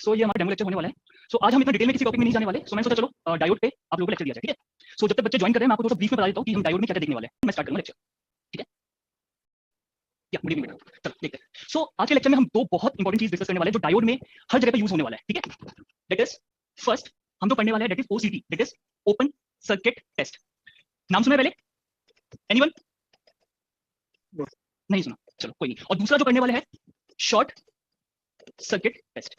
सो ये हमारा demo lecture होने वाला है। सो आज हम इतना डिटेल में किसी टॉपिक में नहीं जाने वाले। सो मैंने सोचा चलो डायोड पे आप लोगों को लेक्चर दिया जाए, ठीक है। सो जब तक बच्चे ज्वाइन कर रहे हैं मैं आपको थोड़ा ब्रीफ में बता देता हूँ कि हम डायोड में क्या क्या देखने वाले हैं। मैं स्टार्ट करूँगा लेक्चर, ठीक है। या गुड इवनिंग बेटा, चलो देखते हैं। सो आज के लेक्चर में हम दो बहुत इंपॉर्टेंट चीज डिस्कस करने वाले हैं जो डायोड में हर जगह पे यूज होने वाला है, ठीक है। दैट इज फर्स्ट हम जो पढ़ने वाले हैं that is OCT, that is open circuit test. नाम सुना है पहले? एनीवन? नहीं सुना, चलो कोई नहीं। और दूसरा जो करने वाले हैं शॉर्ट सर्किट टेस्ट,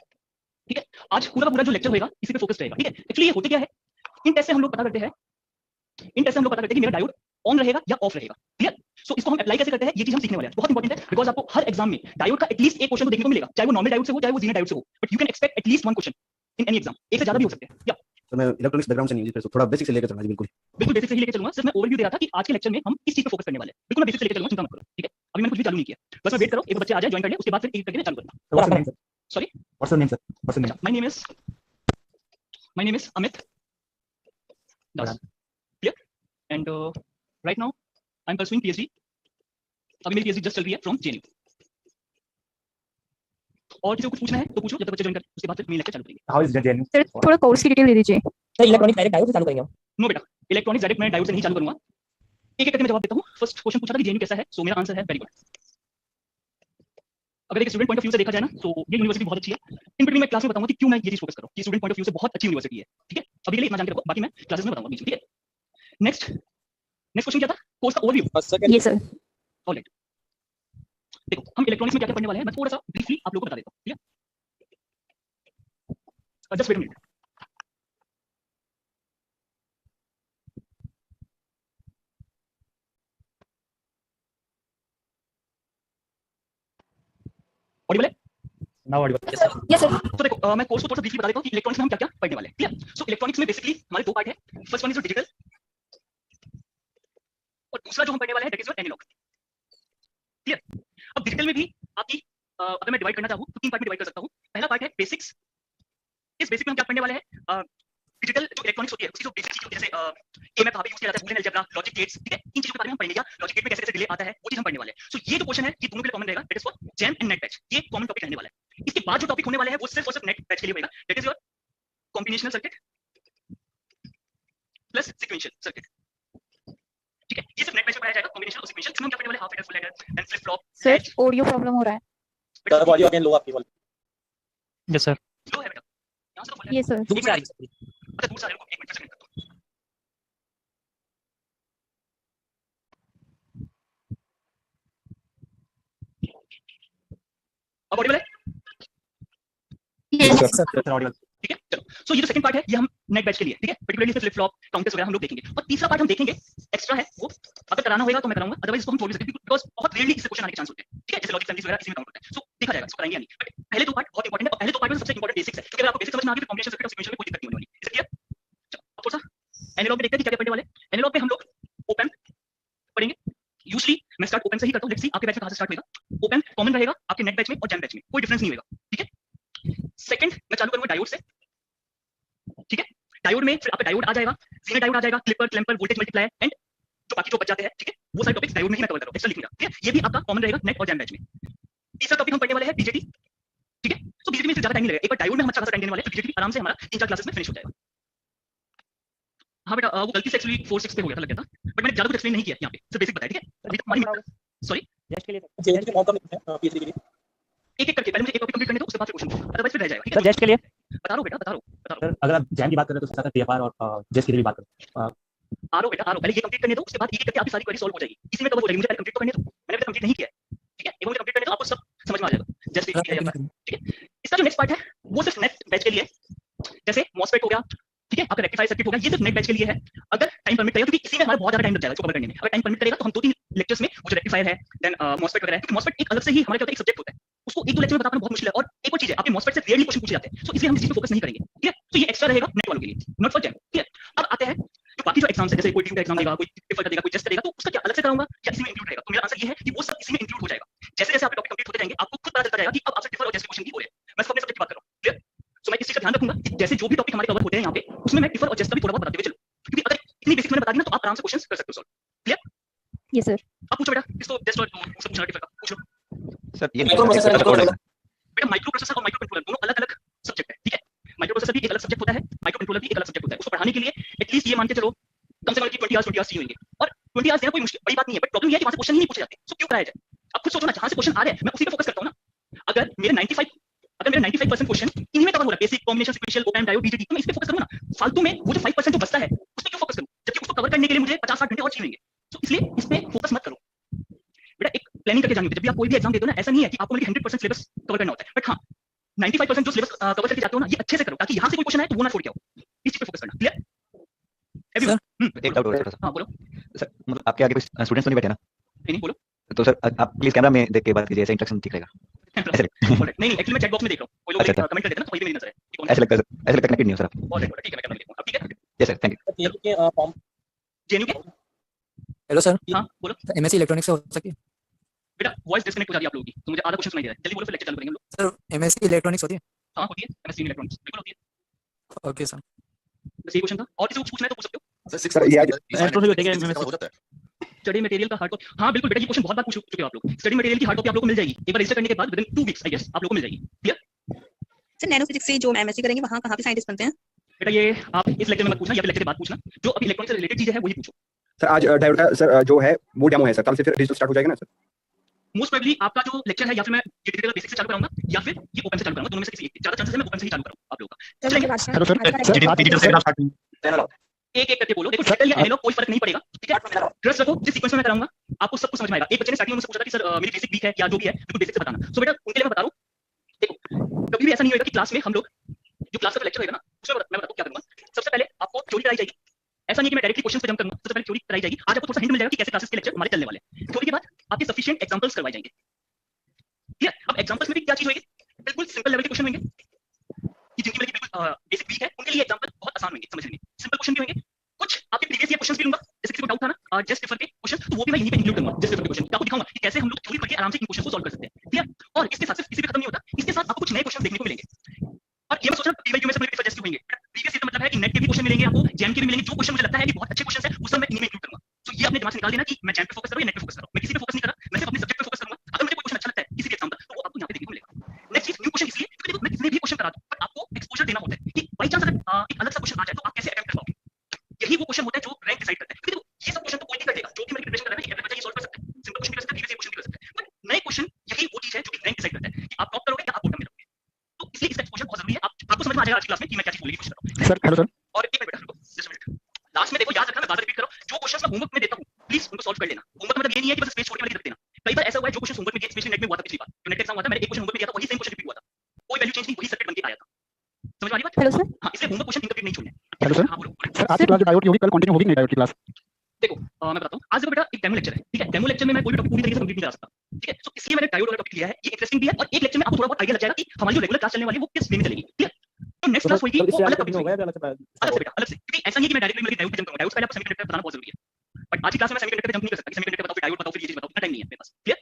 ठीक है। आज पूरा का पूरा जो लेक्चर होगा इसी पे फोकस रहेगा, ठीक है। एक्चुअली ये होते क्या है, इन टेस्ट से हम लोग पता करते हैं कि मेरा डायोड ऑन रहेगा या ऑफ रहेगा, क्लियर। सो इसको हम अप्लाई कैसे करते हैं ये चीज हम सीखने वाले हैं। बहुत इंपॉर्टेंट है बिकॉज आपको हर एग्जाम में डायोड का एटलीस्ट एक क्वेश्चन तो देखने को मिलेगा, चाहे वो नॉर्मल डायोड से हो चाहे वो जीरो डायोड से हो, but you can expect at least one question in any exam. एक से ज्यादा भी हो सकते हैं। या तो मैं इलेक्ट्रॉनिक्स बैकग्राउंड से नहीं, तो थोड़ा बेसिक से लेकर चलना जी। बिल्कुल बेसिक से ही लेकर चलूंगा। सिर्फ मैं ओवरव्यू दे रहा था कि आज के लेक्चर में हम किस चीज पे फोकस करने वाले हैं। बिल्कुल मैं बेसिक से लेकर चलूंगा, चिंता मत करो, ठीक है। अभी मैंने कुछ भी चालू नहीं किया, बस मैं वेट करो एक बच्चे आ जाए ज्वाइन कर ले, उसके बाद फिर एक करके मैं चालू करूंगा। Sorry what's your name sir? What's your name? My name is Amit Das, clear. And right now I am pursuing PhD. अभी मेरी पीएचडी जस्ट चल रही है फ्रॉम जेएनयू। और किसी को कुछ पूछना है तो पूछो जब तक बच्चे ज्वाइन कर, उसके बाद फिर मेन लेक्चर चालू करेंगे। How is that genuine? Sir थोड़ा कोर्स की डिटेल दे दीजिए। सर इलेक्ट्रॉनिक डायरेक्ट डायोड से चालू करेंगे हम। नो बेटा, इलेक्ट्रॉनिक्स डायरेक्ट मैं डायोड से नहीं चालू करूंगा। एक एक करके मैं जवाब देता हूं। फर्स्ट क्वेश्चन पूछा था कि जेएनयू कैसा है, सो मेरा आंसर है वेरी गुड। अगर एक स्टूडेंट पॉइंट ऑफ व्यू से देखा जाए ना तो ये यूनिवर्सिटी बहुत अच्छी है। इन बिटवीन मैं क्लास में बताऊंगा कि क्यों मैं ये चीज फोकस कर रहा हूं कि स्टूडेंट पॉइंट ऑफ व्यू से बहुत अच्छी यूनिवर्सिटी है, ठीक है। अभी के लिए इतना जान के रखो, बाकी मैं क्लासेस में बताऊंगा बीच में, ठीक है। नेक्स्ट क्वेश्चन क्या था? कोर्स का ओवरव्यू। ये सर ऑलराइट, देखो हम इलेक्ट्रॉनिक्स में क्या क्या पढ़ने वाले हैं मैं थोड़ा सा ब्रीफली आप लोगों को बता देता हूं, ठीक है। Just wait a minute. Audible है? Now audible. Yes sir. तो देखो मैं कोर्स को थोड़ा सा ब्रीफली बता देता हूं कि इलेक्ट्रॉनिक्स में हम क्या क्या पढ़ने वाले हैं, क्लियर। सो इलेक्ट्रॉनिक्स में बेसिकली हमारे दो पार्ट है। फर्स्ट वन इज डिजिटल और दूसरा जो हम पढ़ने वाले हैं दैट इज एनालॉग, क्लियर। अब डिजिटल में भी आपकी अगर मैं डिवाइड करना चाहूं तो तीन पार्ट में डिवाइड कर सकता हूं। पहला पार्ट है बेसिक्स। इस बेसिक में हम क्या पढ़ने वाले हैं, डिजिटल जो इलेक्ट्रॉनिक्स होती है उसकी जो बेसिक चीजें जैसे एमएफ कहां पे यूज किया जाता है, बूलियन अलजेब्रा, लॉजिक गेट्स, ठीक है। इन चीजों के बारे में हम पढ़ेंगे, या लॉजिक गेट में कैसे कैसे डिले आता है वो चीज हम पढ़ने वाले हैं। सो ये जो क्वेश्चन है ये दोनों के लिए कॉमन रहेगा, that is for jam and net batch. ये कॉमन टॉपिक रहने वाला है। इसके बाद जो टॉपिक होने वाले हैं वो सिर्फ और सिर्फ नेट बैच के लिए होगा, that is your combinational circuit plus sequential circuit, ठीक है। ये सिर्फ नेट बैच में पढ़ाया जाएगा, कॉम्बिनेशनल और सीक्वेंशियल। इसमें हम क्या पढ़ने वाले हैं, half adder, full adder, then flip flop. Sir audio problem हो रहा है। सर ऑडियो अगेन लो आपकी वाली। Yes sir. लो है बेटा, यहां से तो फुल है। ये सर दूर से आ रही है। अच्छा दूर से आ रहे हो, एक मिनट फिर से कनेक्ट करता हूं। अब ऑडिबल है? Yes sir Audible. ठीक है, चलो। सो ये जो सेकंड पार्ट है ये हम नेट बैच के लिए, ठीक है। पर्टिकुलरली इसमें फ्लिप फ्लॉप, काउंटर्स वगैरह हम लोग देखेंगे। और तीसरा पार्ट हम देखेंगे एक्स्ट्रा है, वो अगर कराना होगा तो मैं कराऊंगा, अदरवाइज इसको हम छोड़ भी सकते हैं बिकॉज़ बहुत रेयरली इससे क्वेश्चन आने के चांस होते हैं, ठीक है। जैसे लॉजिक फैमिलीज वगैरह इसी में काउंट होता है, सो देखा जाएगा इसको कराएंगे या नहीं। बट पहले दो पार्ट बहुत इंपॉर्टेंट है और पहले दो पार्ट में सबसे इंपॉर्टेंट बेसिक्स है, क्योंकि अगर आपको बेसिक समझ में आ गया तो कॉम्बिनेशन सर्किट और सीक्वेंशियल में कोई दिक्कत नहीं होने वाली। Is it clear? चलो अब थोड़ा सा एनालॉग में देखते हैं कि क्या क्या पढ़ने वाले हैं। एनालॉग में हम लोग ओप एम्प पढ़ेंगे। यूजुअली मैं स्टार्ट ओप एम्प से ही करता हूं। लेट्स सी आपके बैच में कहां से स्टार्ट होगा। ओप एम्प कॉमन रहेगा आपके नेट बैच में और जैम बैच में, कोई डिफरेंस नहीं होगा, ठीक है। सेकंड मैं चालू करूंगा डायोड से, ठीक है। डायोड में फिर आपका डायोड आ जाएगा, जीरो डायोड आ जाएगा, clipper, clamper, voltage multiplier and जो बाकी जो बच जाते हैं, ठीक है। वो सारे टॉपिक्स डायोड में ही मैं कवर कर रहा हूं, एक्स्ट्रा लिखूंगा, ठीक है। ये भी आपका कॉमन रहेगा नेट और जैम बैच में। तीसरा टॉपिक हम पढ़ने वाले हैं बीजेटी, ठीक है। तो बीजेटी में ज्यादा टाइम नहीं लगेगा, एक बार डायोड में हम अच्छा खासा टाइम देने वाले हैं, तो बीजेटी आराम से हमारा 3-4 क्लासेस में फिनिश हो जाएगा। हां बेटा वो गलती से एक्चुअली 4-6 पे हो गया था, लग गया था, बट मैंने ज्यादा कुछ एक्सप्लेन नहीं किया यहां पे, सिर्फ बेसिक बताया, ठीक है। अभी तक हमारी सॉरी जेएन के लिए जेएन के मौका मिलता है पीएचडी के लिए। एक एक करके पहले मुझे एक टॉपिक कंप्लीट करने दो, उसके बाद फिर क्वेश्चन, अदरवाइज फिर रह जाएगा, ठीक है। सर जेएन के लिए बता रहा हूं बेटा, बता रहा हूं। सर अगर आप जैम की बात कर रहे हैं तो उसके साथ टीएफआर और जेस की भी बात करें। आ रहा हूं बेटा, आ रहा हूं। पहले ये कंप्लीट करने दो, उसके बाद एक एक करके आपकी सारी क्वेरी सॉल्व हो जाएगी, इसी में कवर हो जाएगी। मुझे पहले कंप्लीट तो करने दो, मैंने अभी तक कंप्लीट नहीं किया है, ठीक है। एक बार मुझे कंप्लीट करने दो, आपको सब समझ में आ जाएगा जैसे है या ठीक है। इसका जो नेक्स्ट पार्ट है वो सिर्फ नेट बैच के लिए है। जैसे मॉसफेट हो गया, ठीक है, आपका रेक्टिफायर सर्किट हो गया, ये सिर्फ नेट बैच के लिए है। अगर टाइम परमिट करेगा, क्योंकि इसी में हमारा बहुत ज्यादा टाइम लग जाएगा इसको कवर करने में। अगर टाइम परमिट करेगा तो हम 2-3 लेक्चर्स में वो जो रेक्टिफायर है, देन मॉसफेट वगैरह है, क्योंकि मॉसफेट एक अलग से ही हमारे क्या होता है, एक सब्जेक्ट होता है, उसको 1-2 लेक्चर में बता पाना बहुत मुश्किल है। और एक और चीज है, आपके मॉसफेट से रेयरली क्वेश्चन पूछे जाते हैं, सो इसलिए हम इस चीज पे फोकस नहीं करेंगे, ठीक है। तो ये एक्स्ट्रा रहेगा नेट वालों के लिए, नॉट फॉर जैम, ठीक है। अब आते हैं जो बाकी जो एग्जाम्स है, जैसे कोई टीम का एग्जाम देगा, कोई पेपर देगा, कोई टेस्ट करेगा, तो उसका क्या अलग से कराऊंगा या इसी में इंक्लूड रहेगा। तो मेरा आंसर ये है कि वो सब इसी में इंक्लूड हो जाएगा। जैसे जैसे आपके टॉपिक कंप्लीट होते जाएंगे आपको खुद पता चलता जाएगा कि अब आपसे टिफर और टेस्ट क्वेश्चन की हो रहे हैं। मैं अपने सब्जेक्ट की बात कर रहा हूं, क्लियर। सो मैं इस चीज का ध्यान रखूंगा कि जैसे जो भी टॉपिक हमारे कवर होते हैं यहाँ पे, उसमें मैं टिफर और टेस्ट का भी थोड़ा बहुत बताते हुए चलूं, क्योंकि अगर इतनी बेसिक मैंने बता दी ना तो आप आराम से क्वेश्चंस कर सकते हो सॉल्व, क्लियर। Yes sir. अब पूछो बेटा, इसको टेस्ट और सब पूछना टिफर का पूछ लो। सर ये माइक्रो प्रोसेसर बेटा माइक्रो प्रोसेसर और माइक्रो कंट्रोलर दोनों अलग अलग सब्जेक्ट है, भी एक अलग सब्जेक्ट होता है, माइक्रो कंट्रोलर भी एक अलग सब्जेक्ट होता है। उसको पढ़ाने के लिए एटलीस्ट ये मान के चलो कम से कम 20 आवर्स चाहिए होंगे, और 20 आवर्स देना कोई मुश्किल बड़ी बात नहीं है, बट प्रॉब्लम ये है कि वहां से क्वेश्चन ही नहीं पूछे जाते, सो क्यों कराया जाए? अब खुद सोचो ना, जहां से क्वेश्चन आ रहे हैं मैं उसी पे फोकस करता हूं ना। अगर मेरे 95% क्वेश्चन इन्हीं में कवर हो रहा है, basic, combination, sequential, open, diode, BJT, तो मैं इस पे फोकस करूंगा ना। फालतू में वो जो 5% जो बचता है उस पे क्यों फोकस करूं, जबकि उसको कवर करने के लिए मुझे 50-60 घंटे और चाहिए। तो इसलिए इस पे फोकस मत करो बेटा, एक प्लानिंग करके जानी होती है। जब भी आप कोई भी एग्जाम देते हो ना, ऐसा नहीं है कि आपको 100% सिलेबस कवर करना होता है, बट हाँ 95% जो सिलेबस कवर करके जाते हो ना, ये अच्छे से करो ताकि यहाँ से कोई क्वेश्चन आए तो वो ना छोड़ के आओ। इस चीज पे फोकस करना। क्लियर? एक डाउट और छोटा सा। हाँ बोलो। सर मतलब आपके आगे कोई स्टूडेंट्स तो नहीं बैठे ना? नहीं बोलो। तो सर आप प्लीज कैमरा में देख के बात कीजिए, ऐसा इंटरेक्शन ठीक रहेगा। ऐसे नहीं एक्चुअली मैं चैट बॉक्स में देख रहा हूँ, कोई लोग अच्छा, कमेंट कर देते हैं ना, तो वही पे मेरी नजर है। ऐसे लगता है सर, ऐसे लगता है कनेक्टेड नहीं हो सर आप। ऑलराइट ठीक है, मैं कैमरा में देखूंगा। अब ठीक है? Yes sir, thank you. JNU के फॉर्म जेएनयू के हेलो सर, हाँ बोलो एमएससी इलेक्ट्रॉनिक्स से हो सकती है? बेटा, वॉइस डिस्कनेक्ट हो जा रही है आप लोगों की, तो मुझे आधा क्वेश्चन सुनाई दे रहा है। जल्दी बोलो, फिर लेक्चर चालू करेंगे हम लोग। सर एमएससी इलेक्ट्रॉनिक्स होती है? हाँ होती है, एमएससी इलेक्ट्रॉनिक्स बिल्कुल होती है। Okay sir. बस ये क्वेश्चन था, और किसी को पूछना है तो पूछ सकते हो। सर ये आज स्टडी मटेरियल का हार्ड कॉपी, हाँ बिल्कुल बेटा, ये क्वेश्चन बहुत बार पूछ चुके हो आप लोग। स्टडी मटेरियल की हार्ड कॉपी आप लोगों को मिल जाएगी एक बार रजिस्टर करने के बाद, विदिन 2 वीक्स आई गेस आप लोगों को मिल जाएगी। क्लियर? सर नैनो फिजिक्स से जो एमएससी करेंगे वहाँ कहाँ पे साइंटिस्ट बनते हैं? बेटा ये आप इस लेक्चर में मत पूछना, या फिर लेक्चर के बाद पूछना। जो अभी इलेक्ट्रॉनिक्स से रिलेटेड चीजें हैं वही पूछो। सर आज डायोड का सर जो है वो डेमो है सर, कल से फिर डिजिटल स्टार्ट हो जाएगा ना सर? मोस्ट प्रोबेबली आपका जो लेक्चर है, या फिर मैं ये डिजिटल बेसिक से चालू कराऊंगा या फिर ये ओपन से चालू कराऊंगा, दोनों में से किसी एक। ज्यादा चांसेस है मैं ओपन से ही चालू करूं आप लोगों का। चलेंगे? हेलो सर, डिजिटल से आप स्टार्ट एक एक करके बोलो। देखो डिजिटल या एनालॉग कोई फर्क नहीं पड़ेगा, ठीक है? ट्रस्ट रखो, जिस सीक्वेंस में मैं कराऊंगा आपको सब कुछ समझ में आएगा। एक बच्चे ने स्टार्टिंग में मुझसे पूछा था कि सर मेरी बेसिक वीक है या जो भी है बिल्कुल बेसिक से बताना। सो बेटा उनके लिए मैं बता रहा हूं, देखो कभी भी ऐसा नहीं होगा कि क्लास में हम लोग जो क्लास का लेक्चर होगा ना उसमें मैं बताता हूं क्या करूंगा। सबसे पहले आपको थ्योरी कराई जाएगी, ऐसा नहीं कि मैं डायरेक्टली क्वेश्चन पे जंप करूंगा। सबसे पहले थ्योरी कराई जाएगी। आज आपको थोड़ा सा हिंट मिल जाएगा कि कैसे क्लासेस के लेक्चर हमारे चलने वाले हैं। थ्योरी के बाद आपके सफिशिएंट एग्जांपल्स करवाए जाएंगे। ठीक है? अब एग्जांपल्स में भी क्या चीज होगी, बिल्कुल सिंपल लेवल के क्वेश्चन होंगे कि जिनकी मेरी बिल्कुल बेसिक वीक है उनके लिए एग्जांपल बहुत आसान होंगे समझने में। सिंपल क्वेश्चन भी होंगे, कुछ आपके प्रीवियस ईयर क्वेश्चंस भी लूंगा, जैसे किसी को डाउट था ना जस्ट डिफर के क्वेश्चन, तो वो भी मैं यहीं पे इंक्लूड करूंगा। जस्ट डिफर के क्वेश्चन आपको दिखाऊंगा कि कैसे हम लोग थ्योरी पढ़ के आराम से इन क्वेश्चंस को सॉल्व कर सकते हैं। ठीक है? और इसके साथ सिर्फ इसी पे खत्म नहीं होता, इसके साथ आपको कुछ नए क्वेश्चन देखने को मिलेंगे। और ये मैं सोच रहा हूं पीवाईक्यू में से मेरे प्रीवियस होंगे। प्रीवियस ईयर का मतलब है कि नेट के भी क्वेश्चन मिलेंगे आपको, जैम के भी मिलेंगे। जो क्वेश्चन मुझे लगता है कि बहुत अच्छे क्वेश्चन है उस सब मैं इनमें इंक्लूड करूंगा। तो ये अपने दिमाग से निकाल देना कि मैं जैम पे फोकस करूं या नेट पे फोकस करूं। मैं किसी पे फोकस नहीं कर रहा, मैं सिर्फ अपने सब्जेक्ट पे फोकस करूंगा। अगर मुझे कोई क्वेश्चन अच्छा लगता है किसी भी एग्जांपल, तो वो आपको यहां पे देखने को मिलेगा। नेक्स्ट चीज न्यू क्वेश्चन, इसलिए क्योंकि देखो मैं कितने भी क्वेश्चन करा दूं बट आपको एक्सपोजर देना होता है कि बाय चांस अगर एक अलग सा क्वेश्चन आ जाए तो आप कैसे अटेम्प्ट कर पाओगे। यही वो क्वेश्चन होता है जो रैंक डिसाइड करता है। क्योंकि देखो ये सब क्वेश्चन तो कोई नहीं कर देगा, जो भी मेरी प्रिपरेशन कर रहा है एवरी बच्चा ये सॉल्व कर सकता है। सिंपल क्वेश्चन भी कर सकता है, प्रीवियस क्वेश्चन भी कर सकता है, बट नए क्वेश्चन यही वो चीज है जो कि रैंक डिसाइड करता है कि आप टॉप करोगे या आप बॉटम में रहोगे। तो इसलिए इसका एक्सपोजर बहुत जरूरी है। आपको समझ में आ जाएगा आज की क्लास में कि मैं क्या चीज बोलने की कोशिश कर रहा हूं। सर हेलो सर, और एक मिनट बेटा रुको, जस्ट मिनट। लास्ट में देखो याद रखना, मैं बार रिपीट करो, जो क्वेश्चंस मैं होमवर्क में देता हूं प्लीज उनको सॉल्व कर लेना। होमवर्क मतलब ये नहीं है कि बस स्पेस छोड़ के लिख देना। कई बार ऐसा हुआ है जो क्वेश्चन होमवर्क में दिए, स्पेशली नेट में हुआ था पिछली बार, जो नेट एग्जाम हुआ था, मैंने एक क्वेश्चन होमवर्क में दिया था, वही सेम क्वेश्चन रिपीट हुआ था, कोई वैल्यू चेंज नहीं, वही सर्किट बन के आया था। समझ में आ रही बात? Hello sir. हां, इसलिए होमवर्क क्वेश्चन इनकम्प्लीट नहीं छोड़ने। हेलो सर, हां बोलो। सर आज की क्लास जो डायोड की होगी कल कंटिन्यू होगी नहीं डायोड की क्लास? देखो मैं बताता हूं, आज देखो बेटा एक डेमो लेक्चर है, ठीक है? डेमो लेक्चर में मैं कोई भी टॉपिक पूरी तरीके से कंप्लीट नहीं करा सकता, ठीक है? तो इसलिए मैंने डायोड वाला टॉपिक लिया है। ये इंटरेस्टिंग भी है और एक लेक्चर में आपको थोड़ा बहुत आइडिया लग जाएगा कि हमारी जो रेगुलर क्लास चलने वाली है वो किस वे में चलेगी। ठीक है? तो नेक्स्ट क्लास होगी वो अलग टॉपिक होगा, अलग से बेटा, अलग से। क्योंकि ऐसा नहीं है कि मैं डायरेक्टली मतलब डायोड पे जंप करूंगा। डायोड पहले आपको सेमीकंडक्टर बताना बहुत जरूरी है, बट आज की क्लास में मैं सेमीकंडक्टर पे जंप नहीं कर सकता। सेमीकंडक्टर बताओ फिर डायोड बताओ फिर ये चीज बताओ, इतना टाइम नहीं है मेरे पास। क्लियर?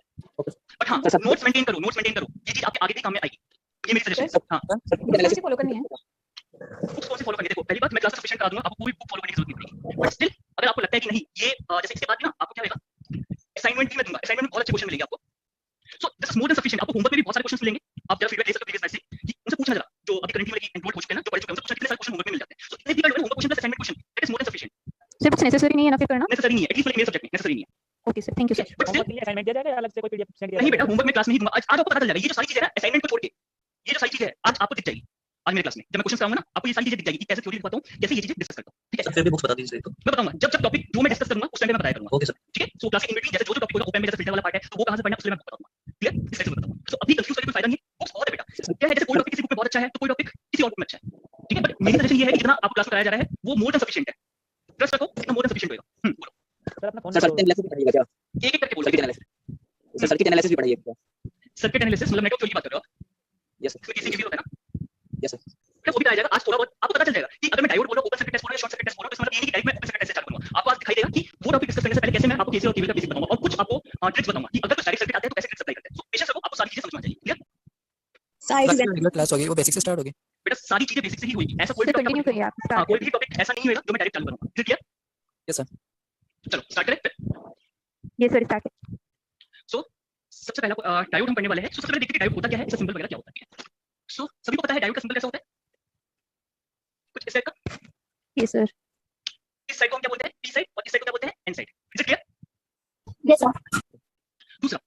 बट हां नोट्स मेंटेन करो, नोट्स मेंटेन करो, ये चीज आपके आगे भी काम में आएगी। ये मेरी सजेशन है। हां कैसे फॉलो करनी है? बुक्स कौन से फॉलो करनी है? देखो पहली बात मैं क्लास सफिशिएंट करा दूंगा, आपको कोई बुक फॉलो करने की जरूरत नहीं पड़ेगी। बट स्टिल अगर आपको लगता है कि नहीं ये जैसे इसके बाद भी ना आपको क्या होगा, असाइनमेंट भी मैं दूंगा। असाइनमेंट में बहुत अच्छे क्वेश्चन मिलेंगे आपको। सो this is more than sufficient. आपको होमवर्क में भी बहुत सारे क्वेश्चंस मिलेंगे, आप जरा फीडबैक दे सकते हो प्रीवियस बैच से कि उनसे पूछना जरा, जो अभी करंटली वाले एनरोल हो चुके हैं ना, जो पढ़ चुके हैं, उनसे पूछना कितने सारे क्वेश्चन होमवर्क में मिल जाते हैं। सो इतने भी homework question plus assignment question, that is more than sufficient. सिर्फ कुछ नेसेसरी नहीं है ना फिर करना? नेसेसरी नहीं है, एटलीस्ट मेरे सब्जेक्ट में नेसेसरी नहीं है। Okay sir, thank you sir. But still के लिए असाइनमेंट दिया जाएगा या अलग से कोई पीडीएफ सेंड किया नहीं बेटा, होमवर्क में क्लास में ही दूंगा। आज आपको पता चल जाएगा ये जो सारी चीजें है ना असाइनमेंट को छोड़ के, ये जो सारी चीजें है आज आपको दिख जाएगी। आज मेरे क्लास में जब मैं क्वेश्चन कराऊंगा ना आपको ये सारी चीजें दिख जाएगी कि कैसे थ्योरी लिखवाता हूं, कैसे ये चीजें डिस्कस करता हूं। ठीक है? सर फिर भी बुक्स बता दीजिए तो। मैं बताऊंगा जब जब टॉपिक जो मैं डिस्कस करूंगा उस टाइम पे मैं बताया करूंगा। Okay sir. ठीक है? सो क्लास के इन बिटवीन जैसे जो जो टॉपिक होगा, ओपन में जैसे फिल्टर वाला पार्ट है तो वो कहां से पढ़ना है उसमें मैं बताऊंगा। क्लियर? इस तरह से बताऊंगा। सो अभी कंफ्यूज करके कोई फायदा नहीं है, बुक्स बहुत है बेटा। क्या है जैसे कोई टॉपिक किसी बुक में बहुत अच्छा है तो कोई टॉपिक किसी और बुक में अच्छा है। ठीक है? बट मेरी सजेशन ये है कि जितना आपको क्लास में कराया जा रहा है वो मोर देन सफिशिएंट है। ट्रस्ट रखो, इतना मोर देन सफिशिएंट होगा। बोलो सर अपना फोन सर सर्किट एनालिसिस भी पढ़ाइएगा क्या? एक एक करके बोलो। Circuit analysis. Sir circuit analysis भी पढ़ाइएगा। सर्किट एनालिसिस मतलब नेटवर्क थ्योरी की बात कर रहे हो आप? Yes sir. तो इसी के भी होता है ना? Yes sir. क्या वो भी कराया जाएगा आज थोड़ा बहुत आपको पता चल जाएगा कि अगर मैं डायोड बोल रहा हूं, ओपन सर्किट टेस्ट बोल रहा हूं, शॉर्ट सर्किट टेस्ट बोल रहा हूं, तो इसका मतलब ये नहीं कि डायरेक्ट मैं ओपन सर्किट टेस्ट चालू करूंगा। आपको आज दिखाई देगा कि वो टॉपिक डिस्कस करने से पहले कैसे मैं आपको केसीएल और केवीएल का बेसिक बताऊंगा और कुछ आपको ट्रिक्स बताऊंगा कि अगर कुछ डायरेक्ट सर्किट आता है तो कैसे ट्रिक्स अप्लाई करते हैं। सो पेशेंस रखो, आपको सारी चीजें समझ में आ जाएगी। क्लियर? साइड रेगुलर क्लास होगी वो बेसिक से स्टार्ट होगी? बेटा सारी चीजें बेसिक से ही होगी, ऐसा कोई भी सर कंटिन्यू टॉपिक करिए आप, हां स्टार्ट कोई भी टॉपिक ऐसा नहीं होगा जो मैं डायरेक्ट चालू करूंगा। क्लियर? Yes sir. चलो स्टार्ट करें। ये सर स्टार्ट है। सो सबसे पहला डायोड हम पढ़ने वाले हैं। सो सबसे पहले देखते हैं कि डायोड होता क्या है, इसका सिंबल वगैरह क्या होता है। सो सभी को पता है डायोड का सिंबल कैसा होता है? कुछ इस साइड का, यस सर। इस साइड को हम क्या बोलते हैं पी साइड और इस साइड को क्या बोलते हैं N side. Is it clear? Yes sir. दूसरा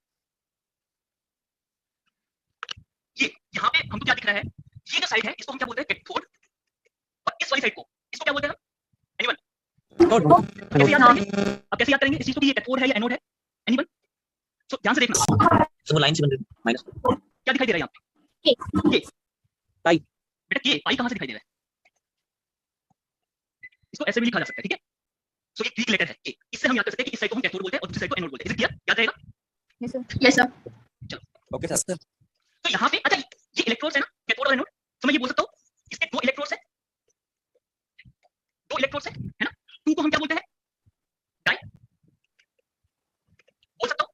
ये यहाँ पे हमको क्या दिख रहा है, ये जो साइड है इसको हम क्या बोलते हैं कैथोड, और इस वाली साइड को इसको क्या बोलते हैं हम? एनीवन? कैसे याद करेंगे? अब कैसे याद करेंगे इस चीज को कि ये कैथोड है या एनोड है? एनीवन? सो ध्यान से देखना, सर वो लाइन से बन रही है माइनस। क्या दिखाई दे रहा है यहाँ पे? के पाई। बेटा के पाई कहाँ से दिखाई दे रहा है? इसको ऐसे भी लिखा जा सकता है, ठीक है? सो ये ग्रीक लेटर है के, इससे हम याद कर सकते हैं कि इस साइड को हम कैथोड बोलते हैं और दूसरी साइड को एनोड बोलते हैं। Is it clear? याद रहेगा? Yes sir. Yes sir. Okay sir. तो यहाँ पे अच्छा ये इलेक्ट्रोड्स है ना कैथोड और एनोड, तो मैं ये बोल सकता हूँ इसके दो इलेक्ट्रोड्स है, दो इलेक्ट्रोड्स है ना? टू को हम क्या बोलते हैं? डाई बोल सकता हूँ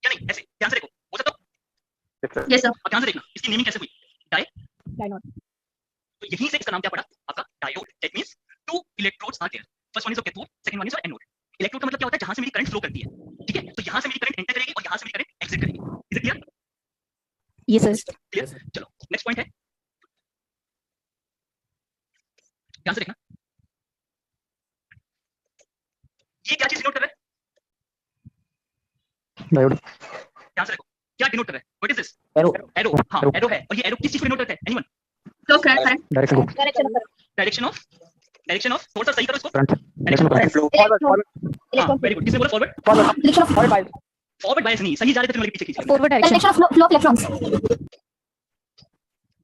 या नहीं? ऐसे ध्यान से देखो, बोल सकता हूँ? Yes sir. अब ध्यान से देखना इसकी नेमिंग कैसे हुई, डाई। डायनोड। तो यहीं से इसका नाम क्या पड़ा आपका? Diode. That means two electrodes are there, first one is cathode, second one is anode. Electrode का मतलब क्या होता है? जहां से मेरी करंट फ्लो करती है, ठीक है? तो यहां से मेरी करंट एंटर करेगी और यहां से मेरी करंट एग्जिट करेगी। Is it clear? Yes sir. Clear? चलो नेक्स्ट पॉइंट है, ध्यान से देखना, ये क्या चीज डिनोट कर रहा है? डायोड। ध्यान से देखो क्या डिनोट कर रहा है? What is this? Arrow. Arrow. हाँ एरो है, और ये एरो किस चीज को डिनोट करता है? एनीवन? Flow current. डायरेक्शन को। डायरेक्शन ऑफ थोड़ा सा सही करो इसको। करंट। Direction of flow. हाँ वेरी गुड। किसने बोला फॉरवर्ड? फॉरवर्ड बायस नहीं, सही जा रहे थे तुम्हारे पीछे खींच। Forward direction. Flow of electrons.